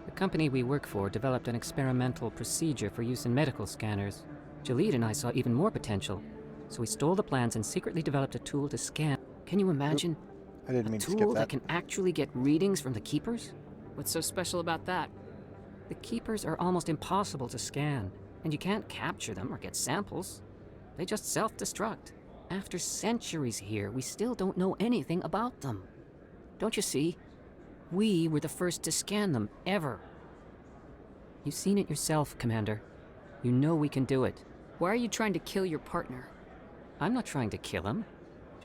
Speaker 7: The company we work for developed an experimental procedure for use in medical scanners. Jalid and I saw even more potential, so we stole the plans and secretly developed a tool to scan. Can you imagine?
Speaker 1: I didn't mean
Speaker 7: a
Speaker 1: to skip
Speaker 7: tool
Speaker 1: that.
Speaker 7: that can actually get readings from the Keepers?
Speaker 9: What's so special about that?
Speaker 7: The Keepers are almost impossible to scan, and you can't capture them or get samples. They just self-destruct. After centuries here, we still don't know anything about them. Don't you see? We were the first to scan them, ever. You've seen it yourself, Commander. You know we can do it.
Speaker 9: Why are you trying to kill your partner?
Speaker 7: I'm not trying to kill him.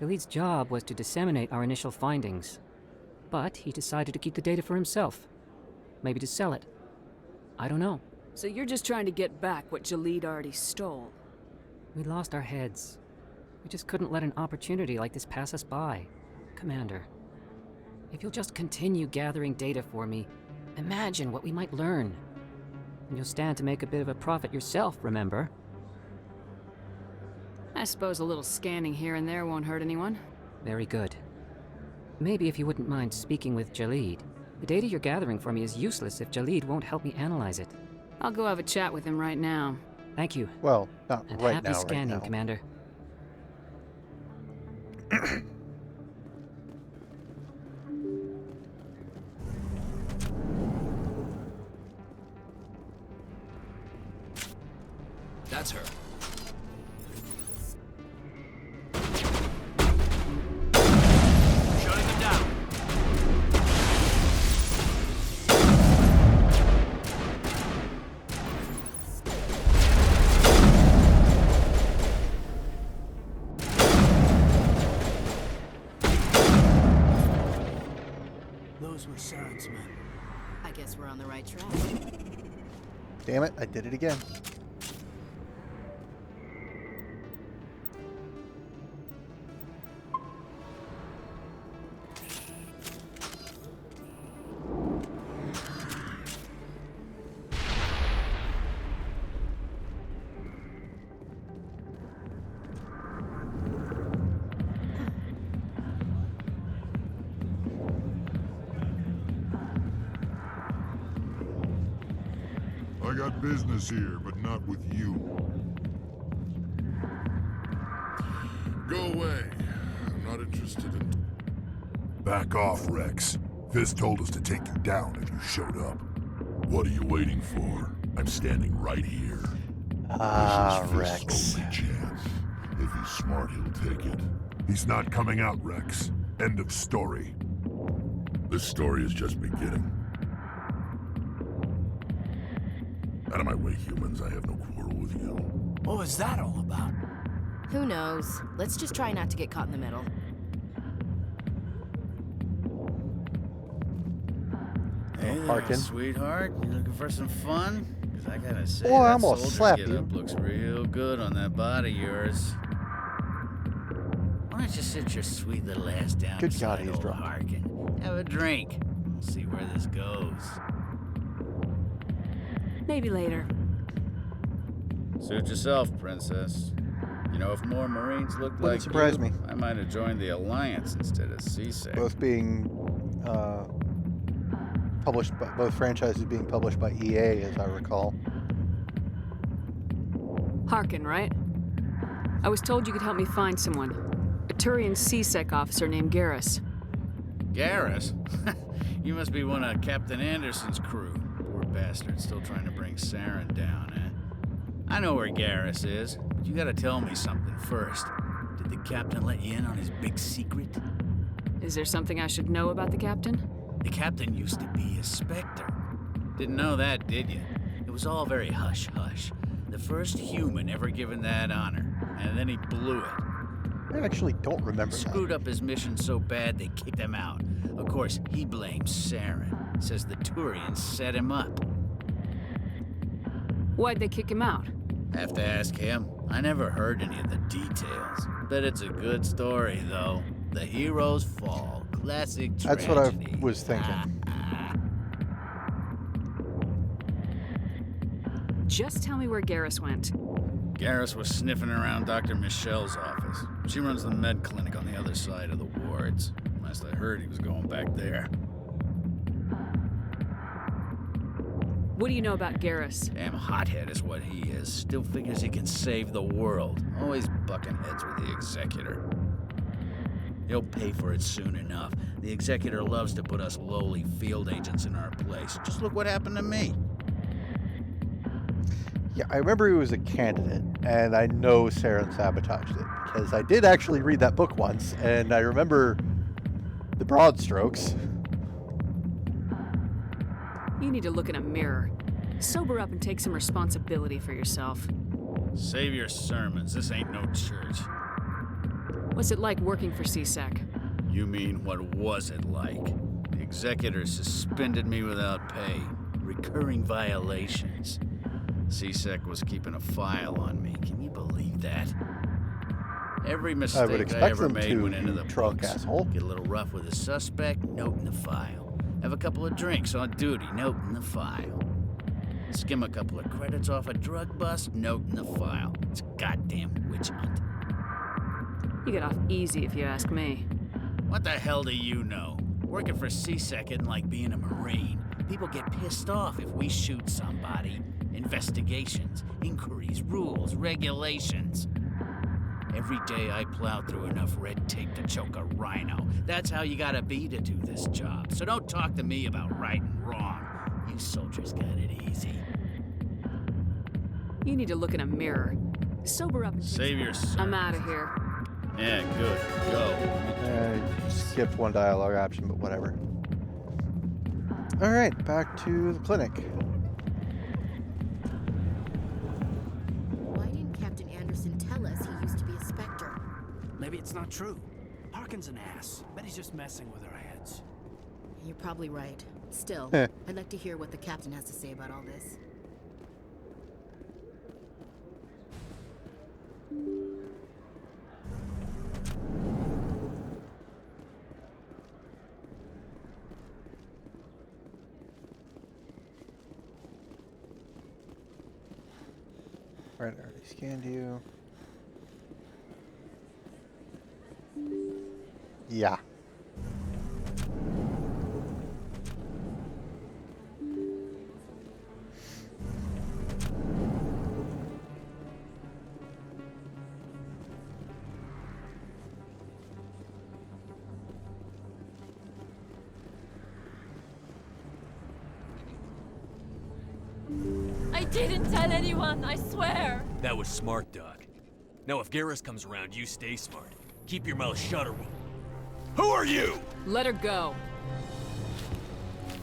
Speaker 7: Jalid's job was to disseminate our initial findings. But he decided to keep the data for himself. Maybe to sell it. I don't know.
Speaker 9: So you're just trying to get back what Jalid already stole?
Speaker 7: We lost our heads. We just couldn't let an opportunity like this pass us by. Commander, if you'll just continue gathering data for me, imagine what we might learn. And you'll stand to make a bit of a profit yourself, remember?
Speaker 9: I suppose a little scanning here and there won't hurt anyone.
Speaker 7: Very good. Maybe if you wouldn't mind speaking with Jalid. The data you're gathering for me is useless if Jalid won't help me analyze it.
Speaker 9: I'll go have a chat with him right now.
Speaker 7: Thank you.
Speaker 1: Well, not
Speaker 7: and
Speaker 1: right
Speaker 7: happy
Speaker 1: now,
Speaker 7: scanning,
Speaker 1: right now.
Speaker 7: Commander.
Speaker 8: That's her. Shutting them down.
Speaker 5: Those were Saren's men.
Speaker 2: I guess we're on the right track.
Speaker 1: Damn it, I did it again.
Speaker 12: I got business here, but not with you. Go away. I'm not interested in... Back off, Rex. Fisk told us to take you down if you showed up. What are you waiting for? I'm standing right here.
Speaker 1: Ah,
Speaker 12: this is
Speaker 1: Rex.
Speaker 12: Fisk's only chance. If he's smart, he'll take it. He's not coming out, Rex. End of story. This story is just beginning. Out of my way, humans. I have no quarrel with you.
Speaker 5: What was that all about?
Speaker 2: Who knows? Let's just try not to get caught in the middle.
Speaker 16: Hey there,
Speaker 1: Harkin.
Speaker 16: sweetheart. You looking for some fun? Because I gotta say,
Speaker 1: Boy, I
Speaker 16: that
Speaker 1: almost
Speaker 16: soldier
Speaker 1: slapped
Speaker 16: get
Speaker 1: you.
Speaker 16: up looks real good on that body of yours. Why don't you sit your sweet little ass down
Speaker 1: Good God,
Speaker 16: beside
Speaker 1: he's
Speaker 16: old
Speaker 1: drunk.
Speaker 16: Harkin? Have a drink. We'll see where this goes.
Speaker 9: Maybe later.
Speaker 16: Suit yourself, princess. You know, if more Marines looked like
Speaker 1: surprise
Speaker 16: you,
Speaker 1: me.
Speaker 16: I might have joined the Alliance instead of CSEC.
Speaker 1: Both being published by, both franchises being published by EA, as I recall.
Speaker 9: Harkin, right? I was told you could help me find someone. A Turian CSEC officer named Garrus.
Speaker 16: Garrus? You must be one of Captain Anderson's crew. Poor bastard, still trying to bring Saren down, eh? I know where Garrus is, but you gotta tell me something first. Did the captain let you in on his big secret?
Speaker 9: Is there something I should know about the captain?
Speaker 16: The captain used to be a Spectre. Didn't know that, did you? It was all very hush-hush. The first human ever given that honor, and then he blew it.
Speaker 1: I actually don't remember
Speaker 16: Screwed up his mission so bad they kicked him out. Of course, he blames Saren. Says the Turians set him up.
Speaker 9: Why'd they kick him out?
Speaker 16: Have to ask him. I never heard any of the details. Bet it's a good story, though. The heroes fall. Classic tragedy.
Speaker 1: That's what I was thinking.
Speaker 9: Just tell me where Garrus went.
Speaker 16: Garrus was sniffing around Dr. Michelle's office. She runs the med clinic on the other side of the wards. Last I heard, he was going back there.
Speaker 9: What do you know about Garrus?
Speaker 16: Damn hothead is what he is. Still figures he can save the world. Always bucking heads with the Executor. He'll pay for it soon enough. The Executor loves to put us lowly field agents in our place. Just look what happened to me.
Speaker 1: Yeah, I remember he was a candidate, and I know Saren sabotaged it, because I did actually read that book once, and I remember the broad strokes.
Speaker 9: You need to look in a mirror. Sober up and take some responsibility for yourself.
Speaker 16: Save your sermons. This ain't no church.
Speaker 9: What's it like working for CSEC?
Speaker 16: You mean, what was it like? The Executor suspended me without pay. Recurring violations. CSEC was keeping a file on me. Can you believe that? Every mistake I ever made went into the books.
Speaker 1: Asshole.
Speaker 16: Get a little rough with a suspect, note in the file. Have a couple of drinks on duty, note in the file. Skim a couple of credits off a drug bust, note in the file. It's a goddamn witch hunt.
Speaker 9: You get off easy if you ask me.
Speaker 16: What the hell do you know? Working for CSEC isn't like being a Marine. People get pissed off if we shoot somebody. Investigations, inquiries, rules, regulations. Every day I plow through enough red tape to choke a rhino. That's how you gotta be to do this job. So don't talk to me about right and wrong. You soldiers got it easy.
Speaker 9: You need to look in a mirror. Sober up and
Speaker 16: save yourself.
Speaker 9: I'm out of here.
Speaker 16: Yeah, good. Go.
Speaker 1: Skipped one dialogue option, but whatever. Alright, back to the clinic.
Speaker 2: Why didn't Captain Anderson tell us he used to be a Spectre?
Speaker 5: Maybe it's not true. Harkin's an ass. Bet he's just messing with our heads.
Speaker 2: You're probably right. Still, I'd like to hear what the Captain has to say about all this.
Speaker 1: Right, I already scanned you. Yeah.
Speaker 6: I didn't tell anyone, I swear!
Speaker 21: That was smart, Doc. Now if Garrus comes around, you stay smart. Keep your mouth shut or we'll... Who are you?
Speaker 9: Let her go.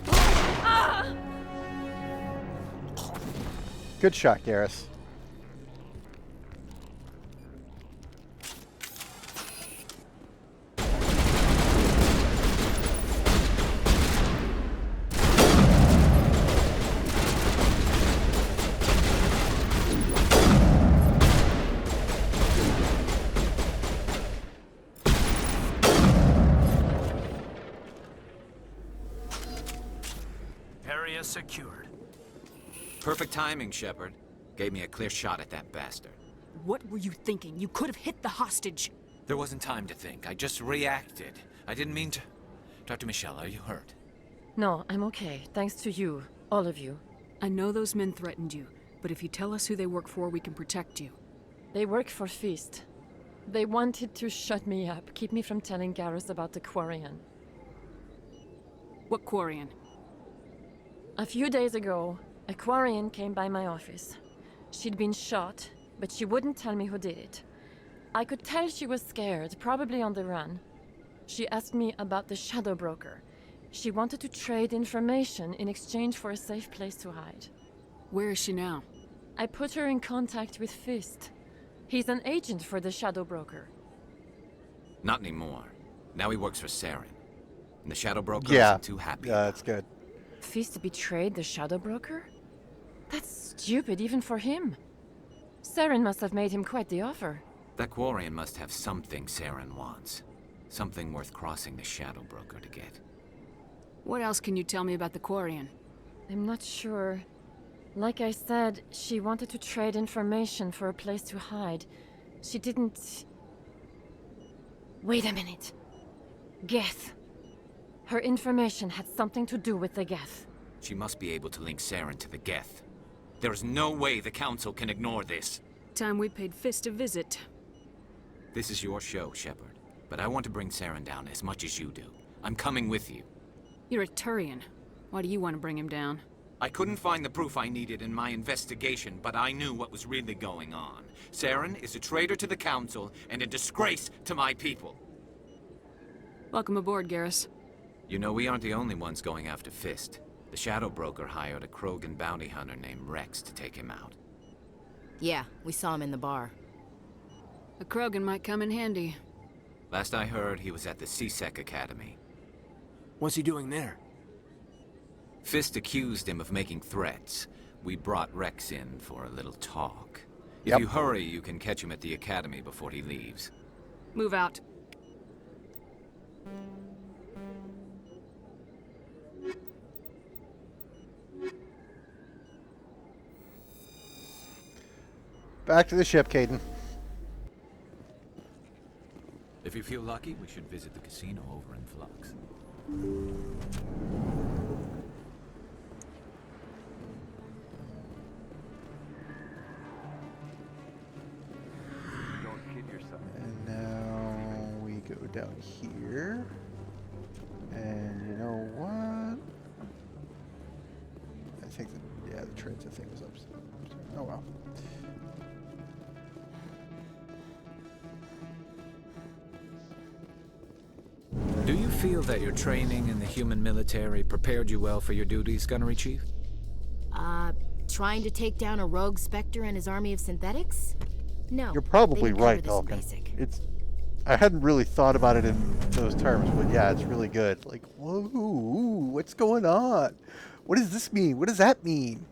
Speaker 6: Ah!
Speaker 1: Good shot, Garrus.
Speaker 5: Area secured.
Speaker 22: Perfect timing, Shepard. Gave me a clear shot at that bastard.
Speaker 9: What were you thinking? You could have hit the hostage.
Speaker 22: There wasn't time to think. I just reacted. I didn't mean to... Dr. Michelle, are you hurt?
Speaker 24: No, I'm okay. Thanks to you. All of you.
Speaker 9: I know those men threatened you, but if you tell us who they work for, we can protect you.
Speaker 24: They work for Feast. They wanted to shut me up, keep me from telling Garrus about the Quarian.
Speaker 9: What Quarian?
Speaker 24: A few days ago, a Quarian came by my office. She'd been shot, but she wouldn't tell me who did it. I could tell she was scared, probably on the run. She asked me about the Shadow Broker. She wanted to trade information in exchange for a safe place to hide.
Speaker 9: Where is she now?
Speaker 24: I put her in contact with Fist. He's an agent for the Shadow Broker.
Speaker 22: Not anymore. Now he works for Saren. And the Shadow Broker
Speaker 1: Yeah.
Speaker 22: isn't too happy.
Speaker 1: Yeah, that's good.
Speaker 24: Fist betrayed the Shadow Broker? That's stupid even for him. Saren must have made him quite the offer.
Speaker 22: That Quarian must have something Saren wants. Something worth crossing the Shadow Broker to get.
Speaker 9: What else can you tell me about the Quarian?
Speaker 24: I'm not sure. Like I said, she wanted to trade information for a place to hide. She didn't... Wait a minute. Geth. Her information had something to do with the Geth.
Speaker 22: She must be able to link Saren to the Geth. There is no way the Council can ignore this.
Speaker 9: Time we paid Fist a visit.
Speaker 22: This is your show, Shepard. But I want to bring Saren down as much as you do. I'm coming with you.
Speaker 9: You're a Turian. Why do you want to bring him down?
Speaker 22: I couldn't find the proof I needed in my investigation, but I knew what was really going on. Saren is a traitor to the Council and a disgrace to my people.
Speaker 9: Welcome aboard, Garrus.
Speaker 22: You know, we aren't the only ones going after Fist. The Shadow Broker hired a Krogan bounty hunter named Rex to take him out.
Speaker 2: Yeah, we saw him in the bar.
Speaker 9: A Krogan might come in handy.
Speaker 22: Last I heard, he was at the C-Sec Academy.
Speaker 8: What's he doing there?
Speaker 22: Fist accused him of making threats. We brought Rex in for a little talk. If
Speaker 1: Yep.
Speaker 22: you hurry, you can catch him at the Academy before he leaves.
Speaker 9: Move out.
Speaker 1: Back to the ship, Caden.
Speaker 22: If you feel lucky, we should visit the casino over in Flux.
Speaker 1: Don't kid yourself. And now we go down here. And you know what? I think that, yeah, the transit thing was upstairs. Oh well.
Speaker 22: Do you feel that your training in the human military prepared you well for your duties, Gunnery Chief?
Speaker 2: Trying to take down a rogue Spectre and his army of synthetics? No.
Speaker 1: You're probably
Speaker 2: they didn't
Speaker 1: right,
Speaker 2: cover this in
Speaker 1: Falcon.
Speaker 2: basic.
Speaker 1: It's I hadn't really thought about it in those terms, but yeah, it's really good. Like, whoa, what's going on? What does this mean? What does that mean?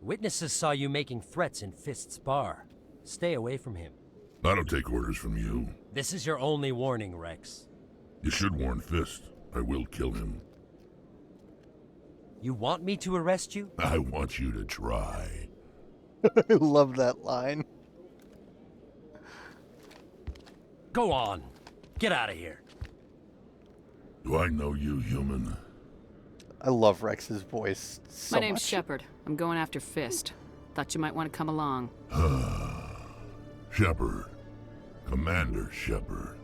Speaker 19: Witnesses saw you making threats in Fist's bar. Stay away from him.
Speaker 12: I don't take orders from you.
Speaker 19: This is your only warning, Rex.
Speaker 12: You should warn Fist. I will kill him.
Speaker 19: You want me to arrest you?
Speaker 12: I want you to try.
Speaker 1: I love that line.
Speaker 19: Go on. Get out of here.
Speaker 12: Do I know you, human?
Speaker 1: I love Rex's voice so
Speaker 9: My name's
Speaker 1: much.
Speaker 9: Shepard. I'm going after Fist. Thought you might want to come along.
Speaker 12: Shepard. Commander Shepard.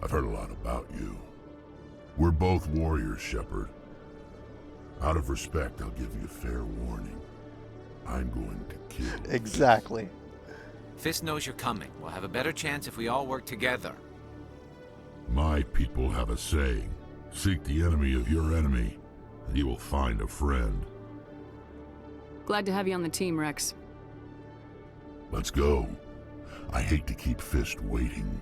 Speaker 12: I've heard a lot about you. We're both warriors, Shepard. Out of respect, I'll give you fair warning. I'm going to kill.
Speaker 1: Exactly.
Speaker 22: Fist knows you're coming. We'll have a better chance if we all work together.
Speaker 12: My people have a saying. Seek the enemy of your enemy, and you will find a friend.
Speaker 9: Glad to have you on the team, Rex.
Speaker 12: Let's go. I hate to keep Fist waiting.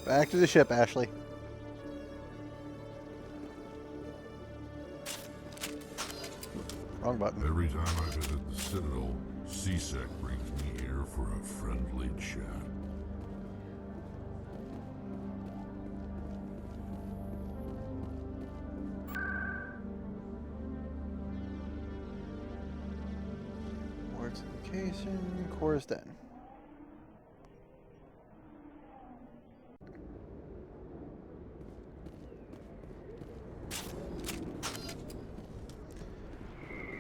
Speaker 1: Back to the ship, Ashley. Wrong button.
Speaker 12: Every time I visit the Citadel, C-Sec brings me here for a friendly chat.
Speaker 1: Wards location, Core's Den.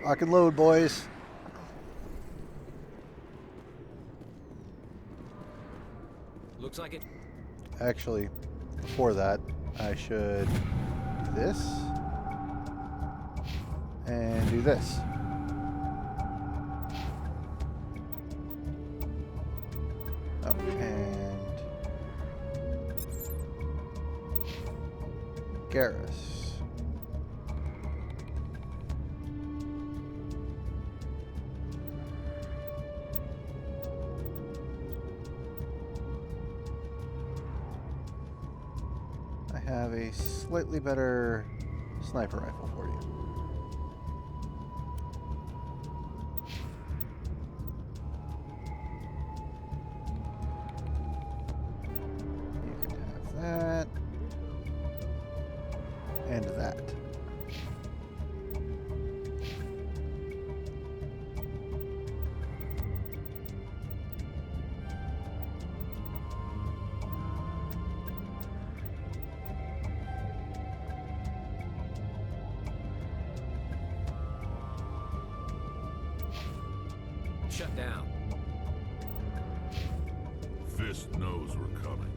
Speaker 1: Lock and load, boys.
Speaker 22: Looks like it.
Speaker 1: Actually, before that, I should do this and do this. Oh, and Garrus. I have a slightly better sniper rifle for you. and that.
Speaker 21: Shut down.
Speaker 12: Fist knows we're coming.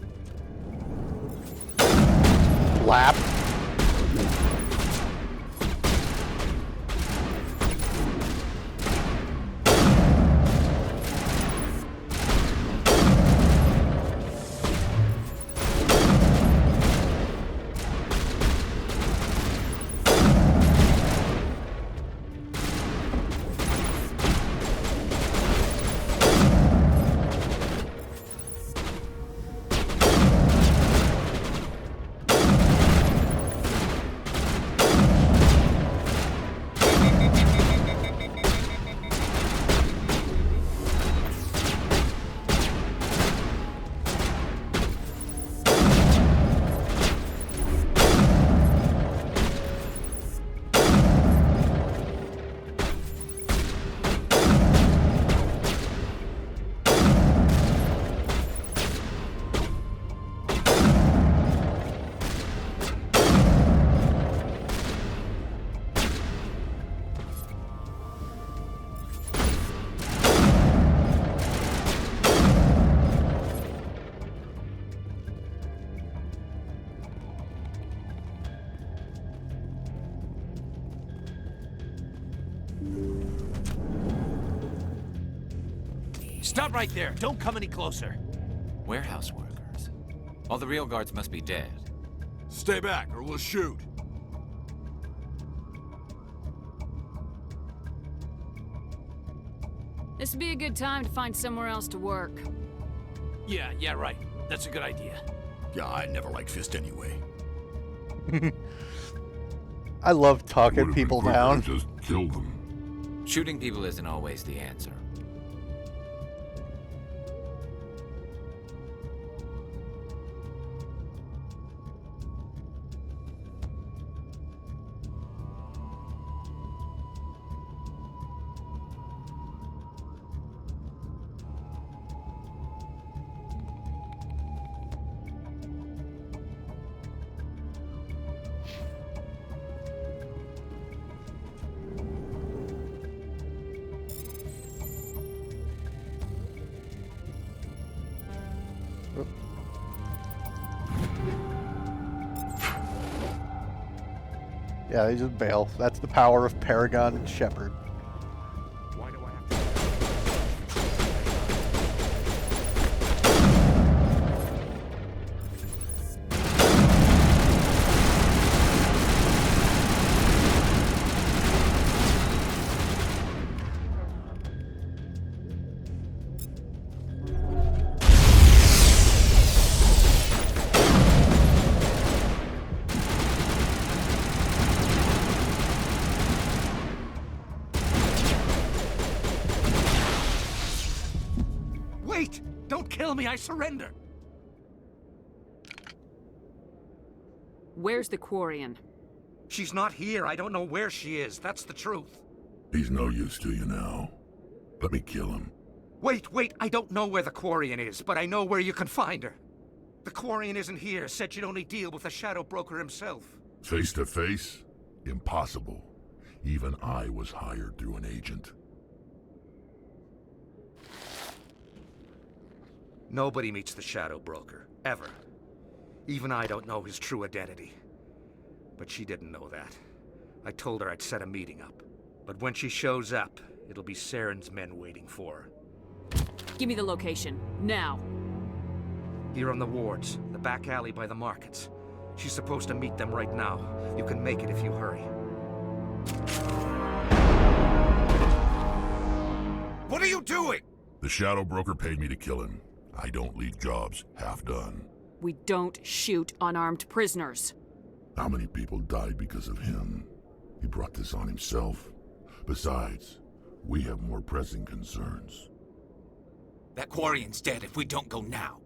Speaker 1: Lap.
Speaker 5: Stop right there. Don't come any closer.
Speaker 22: Warehouse workers. All the real guards must be dead.
Speaker 12: Stay back or we'll shoot.
Speaker 9: This would be a good time to find somewhere else to work.
Speaker 5: Yeah, right. That's a good idea.
Speaker 12: Yeah, I never liked Fist anyway.
Speaker 1: I love talking people down.
Speaker 12: Just kill them.
Speaker 22: Shooting people isn't always the answer.
Speaker 1: Yeah, they just bail. That's the power of Paragon and Shepard.
Speaker 5: Why do I have Wait! Don't kill me, I surrender!
Speaker 9: Where's the Quarian?
Speaker 5: She's not here, I don't know where she is, that's the truth.
Speaker 12: He's no use to you now. Let me kill him.
Speaker 5: Wait, I don't know where the Quarian is, but I know where you can find her. The Quarian isn't here, said she'd only deal with the Shadow Broker himself.
Speaker 12: Face to face? Impossible. Even I was hired through an agent.
Speaker 5: Nobody meets the Shadow Broker, ever. Even I don't know his true identity. But she didn't know that. I told her I'd set a meeting up. But when she shows up, it'll be Saren's men waiting for her.
Speaker 9: Give me the location, now.
Speaker 5: Here on the wards, the back alley by the markets. She's supposed to meet them right now. You can make it if you hurry.
Speaker 12: What are you doing? The Shadow Broker paid me to kill him. I don't leave jobs half done.
Speaker 9: We don't shoot unarmed prisoners.
Speaker 12: How many people died because of him? He brought this on himself. Besides, we have more pressing concerns.
Speaker 22: That Quarian's dead if we don't go now.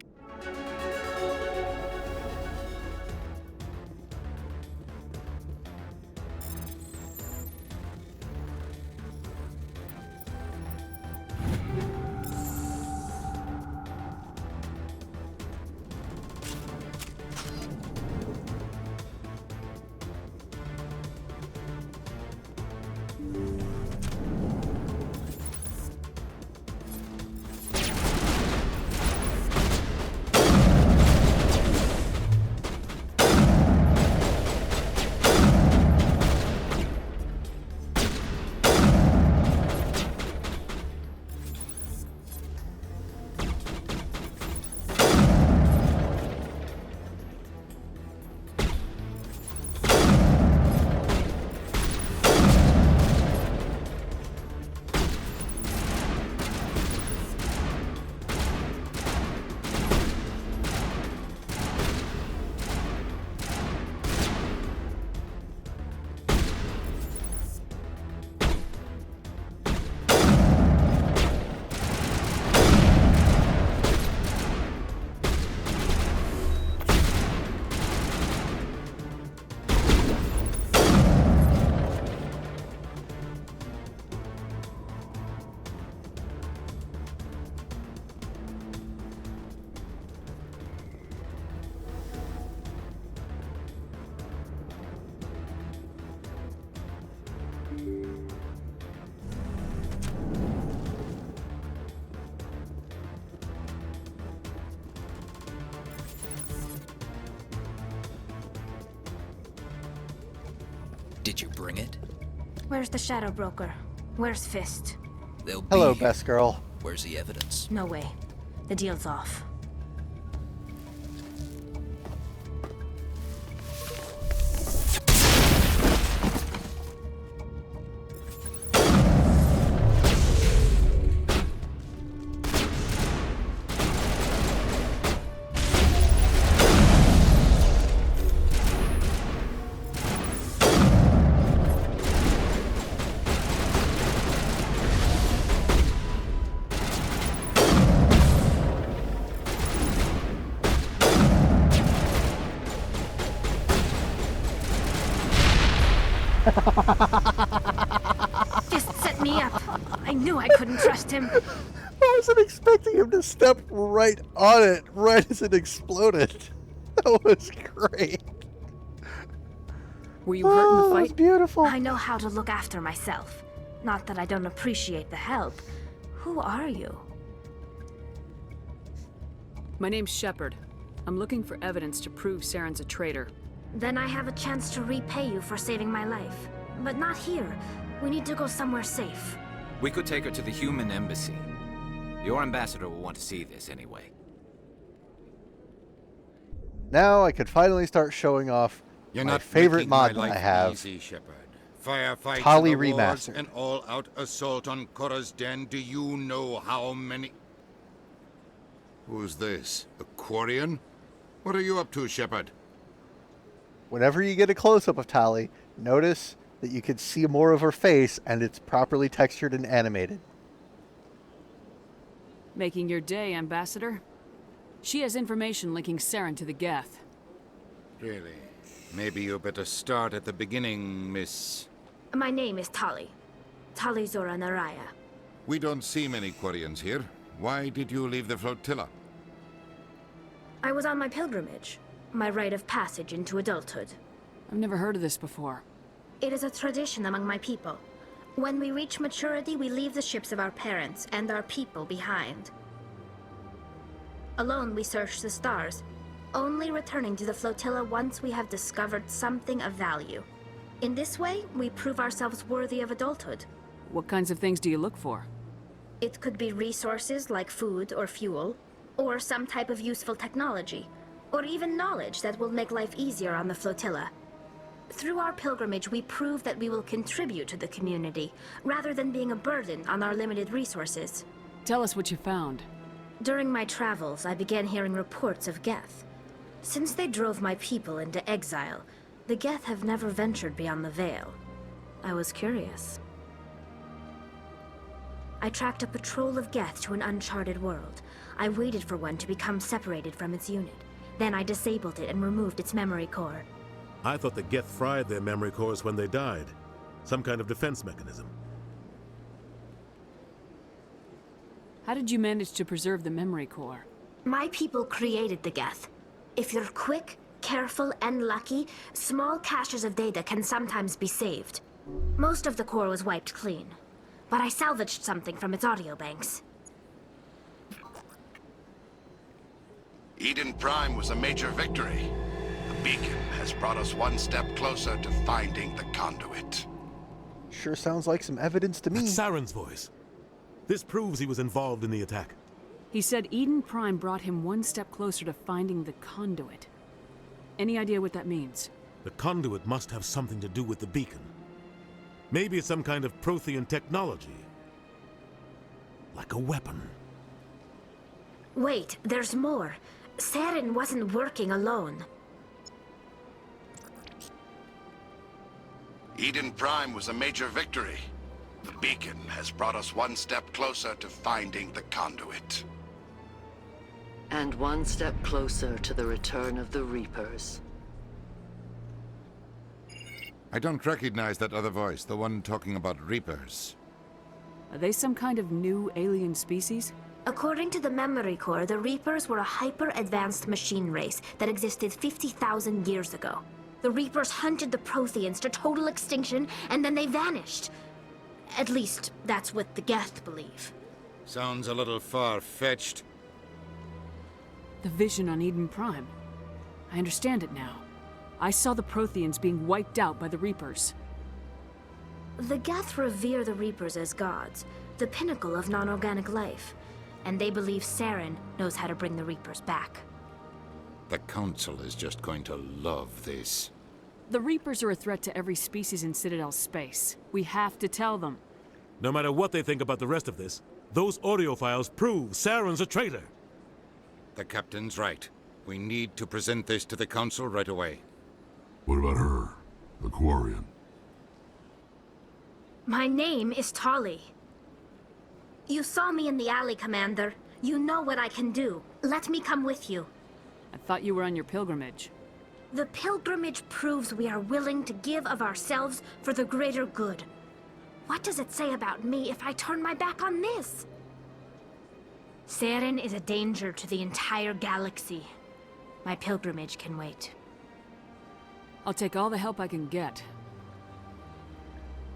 Speaker 3: Did you bring it?
Speaker 14: Where's the Shadow Broker? Where's Fist?
Speaker 3: They'll be
Speaker 1: Hello,
Speaker 3: here.
Speaker 1: best girl.
Speaker 3: Where's the evidence?
Speaker 14: No way. The deal's off. Just set me up. I knew I couldn't trust him.
Speaker 1: I wasn't expecting him to step right on it, right as it exploded. That was great.
Speaker 9: Were you hurt in the
Speaker 1: That was
Speaker 9: fight?
Speaker 1: beautiful.
Speaker 14: I know how to look after myself. Not that I don't appreciate the help. Who are you?
Speaker 9: My name's Shepard. I'm looking for evidence to prove Saren's a traitor.
Speaker 14: Then I have a chance to repay you for saving my life. But not here. We need to go somewhere safe.
Speaker 22: We could take her to the human embassy. Your ambassador will want to see this anyway.
Speaker 1: Now I could finally start showing off
Speaker 11: You're
Speaker 1: my
Speaker 11: not
Speaker 1: favorite
Speaker 11: making
Speaker 1: mod
Speaker 11: my
Speaker 1: that I
Speaker 11: life
Speaker 1: have.
Speaker 11: easy, Shepard. Firefights
Speaker 1: Tali
Speaker 11: in the wars,
Speaker 1: Remastered.
Speaker 11: an all-out assault on Korra's den. Do you know how many... Who's this? A Quarian? What are you up to, Shepard?
Speaker 1: Whenever you get a close-up of Tali, notice that you can see more of her face and it's properly textured and animated.
Speaker 9: Making your day, Ambassador. She has information linking Saren to the Geth.
Speaker 11: Really? Maybe you better start at the beginning, Miss...
Speaker 14: My name is Tali. Tali Zora Naraya.
Speaker 11: We don't see many Quarians here. Why did you leave the flotilla?
Speaker 14: I was on my pilgrimage. My rite of passage into adulthood.
Speaker 9: I've never heard of this before.
Speaker 14: It is a tradition among my people. When we reach maturity, we leave the ships of our parents and our people behind. Alone, we search the stars, only returning to the flotilla once we have discovered something of value. In this way, we prove ourselves worthy of adulthood.
Speaker 9: What kinds of things do you look for?
Speaker 14: It could be resources like food or fuel, or some type of useful technology, or even knowledge that will make life easier on the flotilla. Through our pilgrimage, we prove that we will contribute to the community, rather than being a burden on our limited resources.
Speaker 9: Tell us what you found.
Speaker 14: During my travels, I began hearing reports of Geth. Since they drove my people into exile, the Geth have never ventured beyond the Veil. I was curious. I tracked a patrol of Geth to an uncharted world. I waited for one to become separated from its unit. Then I disabled it and removed its memory core.
Speaker 13: I thought the Geth fried their memory cores when they died. Some kind of defense mechanism.
Speaker 9: How did you manage to preserve the memory core?
Speaker 14: My people created the Geth. If you're quick, careful, and lucky, small caches of data can sometimes be saved. Most of the core was wiped clean, but I salvaged something from its audio banks.
Speaker 15: Eden Prime was a major victory. The beacon has brought us one step closer to finding the conduit.
Speaker 1: Sure sounds like some evidence to me.
Speaker 13: That's Saren's voice. This proves he was involved in the attack.
Speaker 9: He said Eden Prime brought him one step closer to finding the conduit. Any idea what that means?
Speaker 13: The conduit must have something to do with the beacon. Maybe it's some kind of Prothean technology. Like a weapon.
Speaker 14: Wait, there's more. Saren wasn't working alone.
Speaker 15: Eden Prime was a major victory. The beacon has brought us one step closer to finding the conduit.
Speaker 23: And one step closer to the return of the Reapers.
Speaker 11: I don't recognize that other voice, the one talking about Reapers.
Speaker 9: Are they some kind of new alien species?
Speaker 14: According to the memory core, the Reapers were a hyper-advanced machine race that existed 50,000 years ago. The Reapers hunted the Protheans to total extinction, and then they vanished. At least, that's what the Geth believe.
Speaker 11: Sounds a little far-fetched.
Speaker 9: The vision on Eden Prime. I understand it now. I saw the Protheans being wiped out by the Reapers.
Speaker 14: The Geth revere the Reapers as gods, the pinnacle of non-organic life. And they believe Saren knows how to bring the Reapers back.
Speaker 11: The Council is just going to love this.
Speaker 9: The Reapers are a threat to every species in Citadel space. We have to tell them.
Speaker 13: No matter what they think about the rest of this, those audio files prove Saren's a traitor.
Speaker 11: The Captain's right. We need to present this to the Council right away.
Speaker 12: What about her? The Quarian?
Speaker 14: My name is Tali. You saw me in the alley, Commander. You know what I can do. Let me come with you.
Speaker 9: I thought you were on your pilgrimage.
Speaker 14: The pilgrimage proves we are willing to give of ourselves for the greater good. What does it say about me if I turn my back on this? Saren is a danger to the entire galaxy. My pilgrimage can wait.
Speaker 9: I'll take all the help I can get.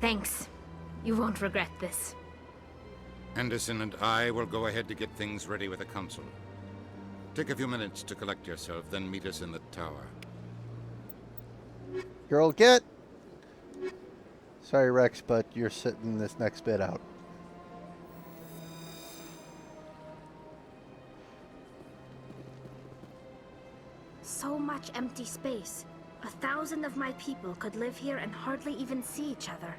Speaker 14: Thanks. You won't regret this.
Speaker 11: Anderson and I will go ahead to get things ready with the Council. Take a few minutes to collect yourself, then meet us in the tower.
Speaker 1: Girl, get! Sorry, Rex, but you're sitting this next bit out.
Speaker 14: So much empty space. 1,000 of my people could live here and hardly even see each other.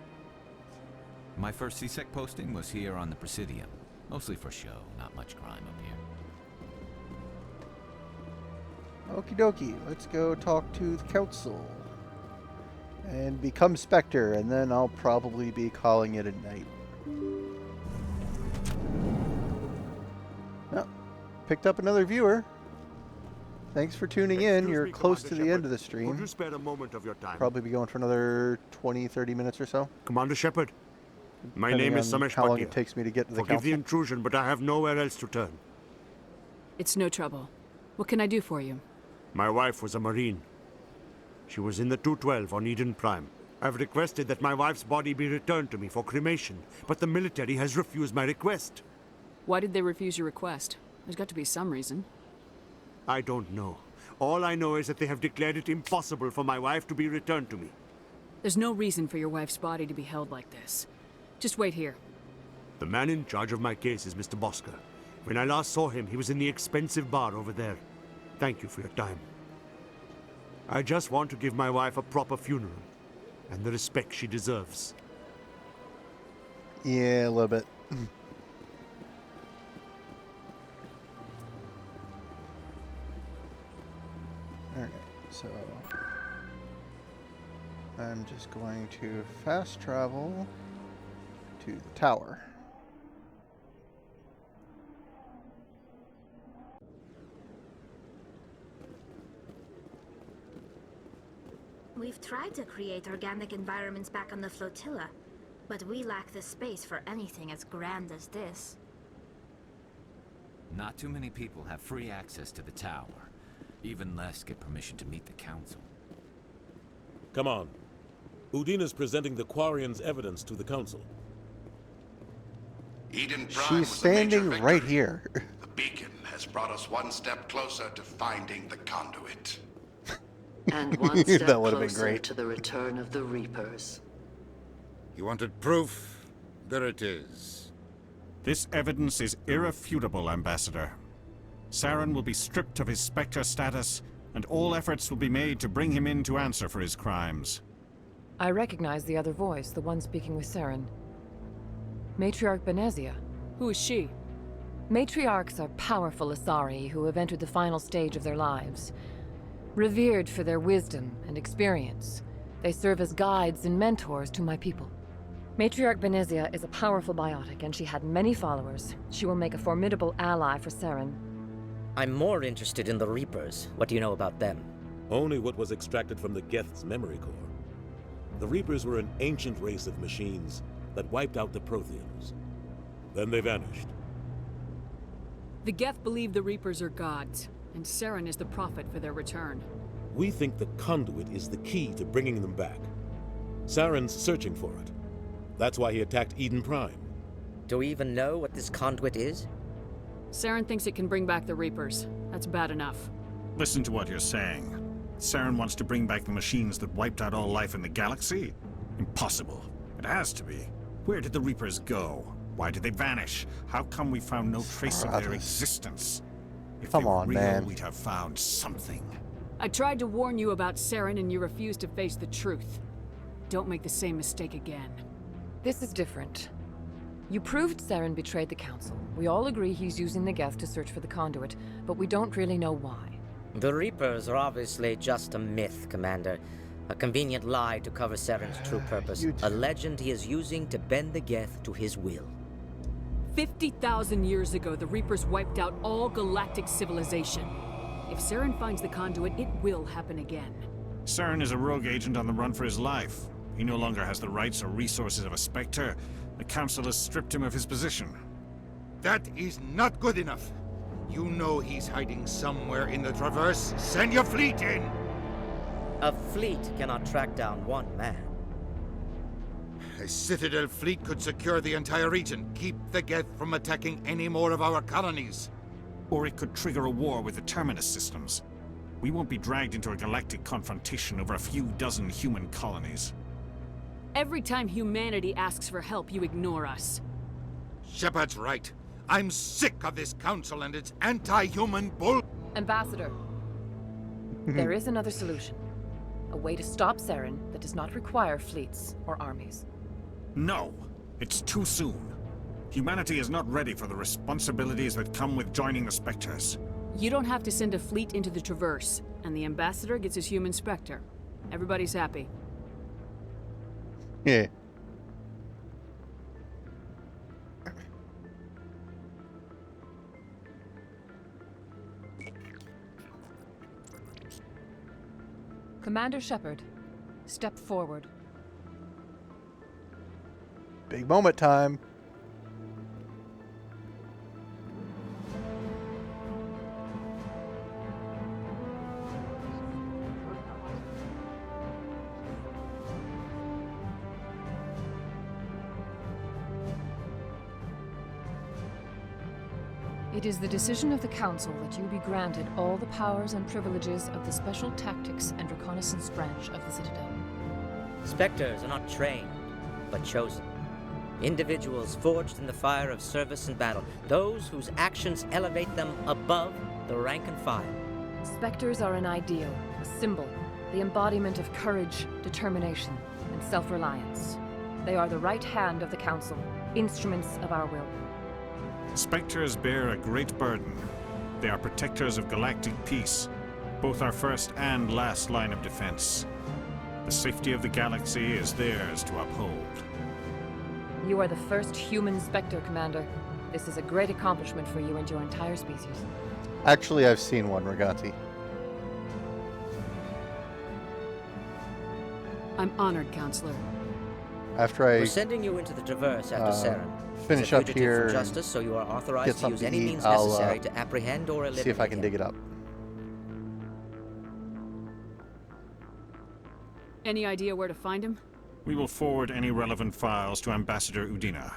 Speaker 4: My first CSEC posting was here on the Presidium. Mostly for show, not much crime up here.
Speaker 1: Okie dokie, let's go talk to the Council. And become Spectre, and then I'll probably be calling it a night. Oh, picked up another viewer. Thanks for tuning in. You're close to the end of the stream.
Speaker 8: Could you spare a moment of your time?
Speaker 1: Probably be going for another 20-30 minutes or so.
Speaker 8: Commander Shepard, my
Speaker 1: Depending
Speaker 8: name is
Speaker 1: on
Speaker 8: Samesh
Speaker 1: how long
Speaker 8: Bhatia.
Speaker 1: it takes me to get to the
Speaker 8: Forgive
Speaker 1: Council.
Speaker 8: the intrusion, but I have nowhere else to turn.
Speaker 9: It's no trouble. What can I do for you?
Speaker 8: My wife was a Marine. She was in the 212 on Eden Prime. I've requested that my wife's body be returned to me for cremation, but the military has refused my request.
Speaker 9: Why did they refuse your request? There's got to be some reason.
Speaker 8: I don't know. All I know is that they have declared it impossible for my wife to be returned to me.
Speaker 9: There's no reason for your wife's body to be held like this. Just wait here.
Speaker 8: The man in charge of my case is Mr. Bosker. When I last saw him, he was in the expensive bar over there. Thank you for your time. I just want to give my wife a proper funeral, and the respect she deserves.
Speaker 1: Yeah, a little bit. Alright, so I'm just going to fast travel to the tower.
Speaker 14: We've tried to create organic environments back on the flotilla, but we lack the space for anything as grand as this.
Speaker 4: Not too many people have free access to the tower. Even less get permission to meet the Council.
Speaker 13: Come on. Udina's presenting the Quarian's evidence to the Council.
Speaker 15: Eden Prime
Speaker 1: She's
Speaker 15: was
Speaker 1: standing
Speaker 15: a major
Speaker 1: right
Speaker 15: victory.
Speaker 1: here.
Speaker 15: The beacon has brought us one step closer to finding the conduit.
Speaker 23: And one
Speaker 1: That
Speaker 23: step
Speaker 1: would've been
Speaker 23: closer
Speaker 1: great.
Speaker 23: to the return of the Reapers.
Speaker 11: You wanted proof? There it is.
Speaker 10: This evidence is irrefutable, Ambassador. Saren will be stripped of his Spectre status, and all efforts will be made to bring him in to answer for his crimes.
Speaker 24: I recognize the other voice, the one speaking with Saren. Matriarch Benezia.
Speaker 9: Who is she?
Speaker 24: Matriarchs are powerful Asari who have entered the final stage of their lives. Revered for their wisdom and experience, they serve as guides and mentors to my people. Matriarch Benezia is a powerful biotic, and she had many followers. She will make a formidable ally for Saren.
Speaker 17: I'm more interested in the Reapers. What do you know about them?
Speaker 13: Only what was extracted from the Geth's memory core. The Reapers were an ancient race of machines that wiped out the Protheans. Then they vanished.
Speaker 9: The Geth believe the Reapers are gods, and Saren is the prophet for their return.
Speaker 13: We think the conduit is the key to bringing them back. Saren's searching for it. That's why he attacked Eden Prime.
Speaker 17: Do we even know what this conduit is?
Speaker 9: Saren thinks it can bring back the Reapers. That's bad enough.
Speaker 10: Listen to what you're saying. Saren wants to bring back the machines that wiped out all life in the galaxy? Impossible. It has to be. Where did the Reapers go? Why did they vanish? How come we found no trace of their existence? If
Speaker 1: Come
Speaker 10: they were
Speaker 1: on,
Speaker 10: real,
Speaker 1: man.
Speaker 10: we'd have found something.
Speaker 9: I tried to warn you about Saren and you refused to face the truth. Don't make the same mistake again.
Speaker 24: This is different. You proved Saren betrayed the Council. We all agree he's using the Geth to search for the conduit, but we don't really know why.
Speaker 17: The Reapers are obviously just a myth, Commander. A convenient lie to cover Saren's true purpose. A legend he is using to bend the Geth to his will.
Speaker 9: 50,000 years ago, the Reapers wiped out all galactic civilization. If Saren finds the conduit, it will happen again.
Speaker 10: Saren is a rogue agent on the run for his life. He no longer has the rights or resources of a Spectre. The Council has stripped him of his position.
Speaker 11: That is not good enough. You know he's hiding somewhere in the Traverse. Send your fleet in!
Speaker 17: A fleet cannot track down one man.
Speaker 11: A Citadel fleet could secure the entire region, keep the Geth from attacking any more of our colonies.
Speaker 10: Or it could trigger a war with the Terminus systems. We won't be dragged into a galactic confrontation over a few dozen human colonies.
Speaker 9: Every time humanity asks for help, you ignore us.
Speaker 11: Shepard's right. I'm sick of this council and its anti-human bull...
Speaker 24: Ambassador, there is another solution. A way to stop Saren that does not require fleets or armies.
Speaker 10: No! It's too soon. Humanity is not ready for the responsibilities that come with joining the Spectres.
Speaker 9: You don't have to send a fleet into the Traverse, and the Ambassador gets his human Spectre. Everybody's happy.
Speaker 1: Yeah.
Speaker 24: Commander Shepard, step forward.
Speaker 1: Big moment time.
Speaker 24: It is the decision of the Council that you be granted all the powers and privileges of the Special Tactics and Reconnaissance Branch of the Citadel.
Speaker 17: Spectres are not trained, but chosen. Individuals forged in the fire of service and battle. Those whose actions elevate them above the rank and file.
Speaker 24: Spectres are an ideal, a symbol, the embodiment of courage, determination, and self-reliance. They are the right hand of the Council, instruments of our will.
Speaker 10: Spectres bear a great burden. They are protectors of galactic peace, both our first and last line of defense. The safety of the galaxy is theirs to uphold.
Speaker 24: You are the first human Spectre, Commander. This is a great accomplishment for you and your entire species.
Speaker 1: Actually, I've seen one, Regati.
Speaker 9: I'm honored, Counselor.
Speaker 1: After I
Speaker 17: We're sending you into the Traverse after Saren.
Speaker 1: finish
Speaker 17: As a
Speaker 1: up
Speaker 17: fugitive
Speaker 1: here,
Speaker 17: from justice, so you are
Speaker 1: get
Speaker 17: authorized to use
Speaker 1: something
Speaker 17: any
Speaker 1: to eat,
Speaker 17: means
Speaker 1: I'll
Speaker 17: necessary to apprehend or eliminate
Speaker 1: see if I can
Speaker 17: him.
Speaker 1: dig it up.
Speaker 9: Any idea where to find him?
Speaker 10: We will forward any relevant files to Ambassador Udina.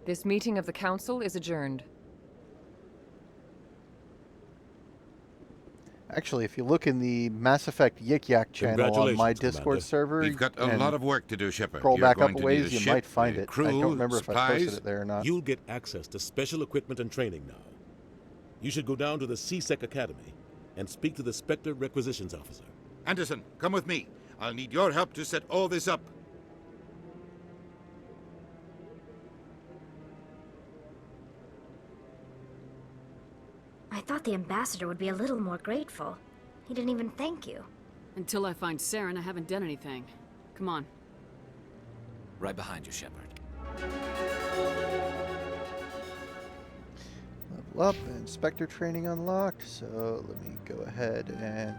Speaker 24: This meeting of the Council is adjourned.
Speaker 1: Actually, if you look in the Mass Effect Yik Yak channel on my
Speaker 11: Congratulations,
Speaker 1: Discord
Speaker 11: Commander.
Speaker 1: server,
Speaker 11: We've got a
Speaker 1: and
Speaker 11: lot of work to do, Shepard.
Speaker 1: scroll
Speaker 11: You're
Speaker 1: back
Speaker 11: going
Speaker 1: up a
Speaker 11: to
Speaker 1: ways,
Speaker 11: need a
Speaker 1: you
Speaker 11: ship,
Speaker 1: might find
Speaker 11: a
Speaker 1: it. I
Speaker 11: crew,
Speaker 1: don't remember if I posted
Speaker 11: supplies.
Speaker 1: it there or not.
Speaker 13: You'll get access to special equipment and training now. You should go down to the C-Sec Academy and speak to the Spectre Requisitions Officer.
Speaker 11: Anderson, come with me. I'll need your help to set all this up.
Speaker 14: I thought the Ambassador would be a little more grateful. He didn't even thank you.
Speaker 9: Until I find Saren, I haven't done anything. Come on.
Speaker 3: Right behind you, Shepard.
Speaker 1: Level up and Spectre training unlocked. So let me go ahead and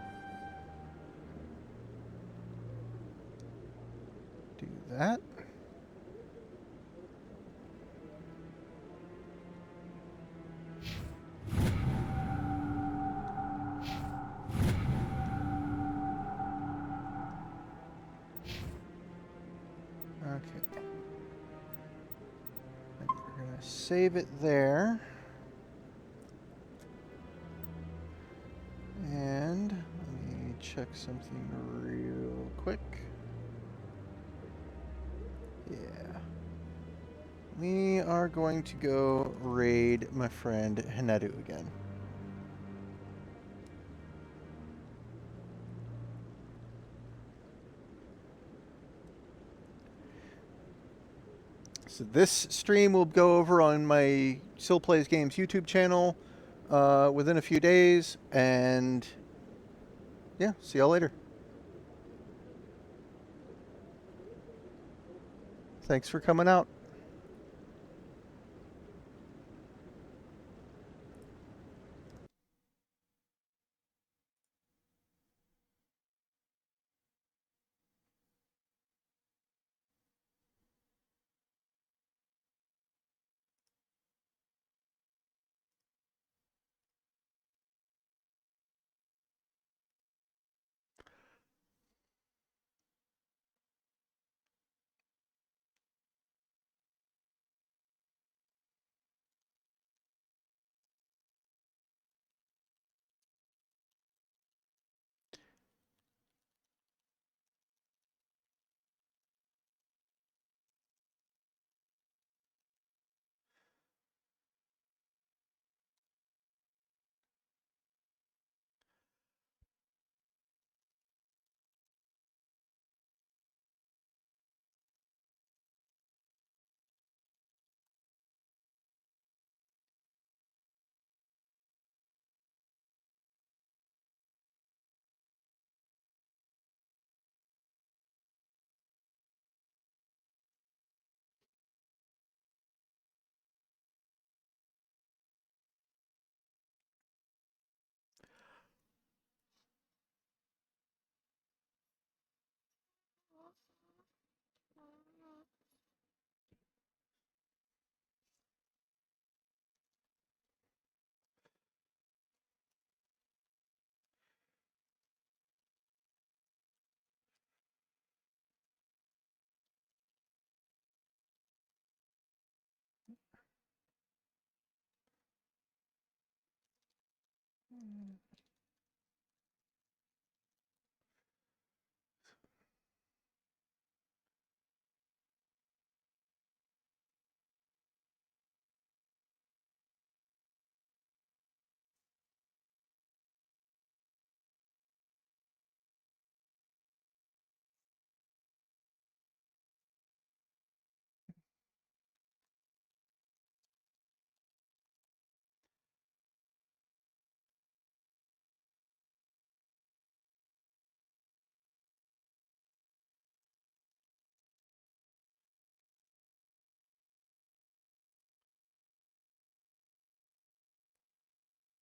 Speaker 1: do that. Okay. And we're going to save it there. And let me check something real quick. Yeah. We are going to go raid my friend Hinetu again. So this stream will go over on my Still Plays Games YouTube channel within a few days, and yeah, see y'all later. Thanks for coming out.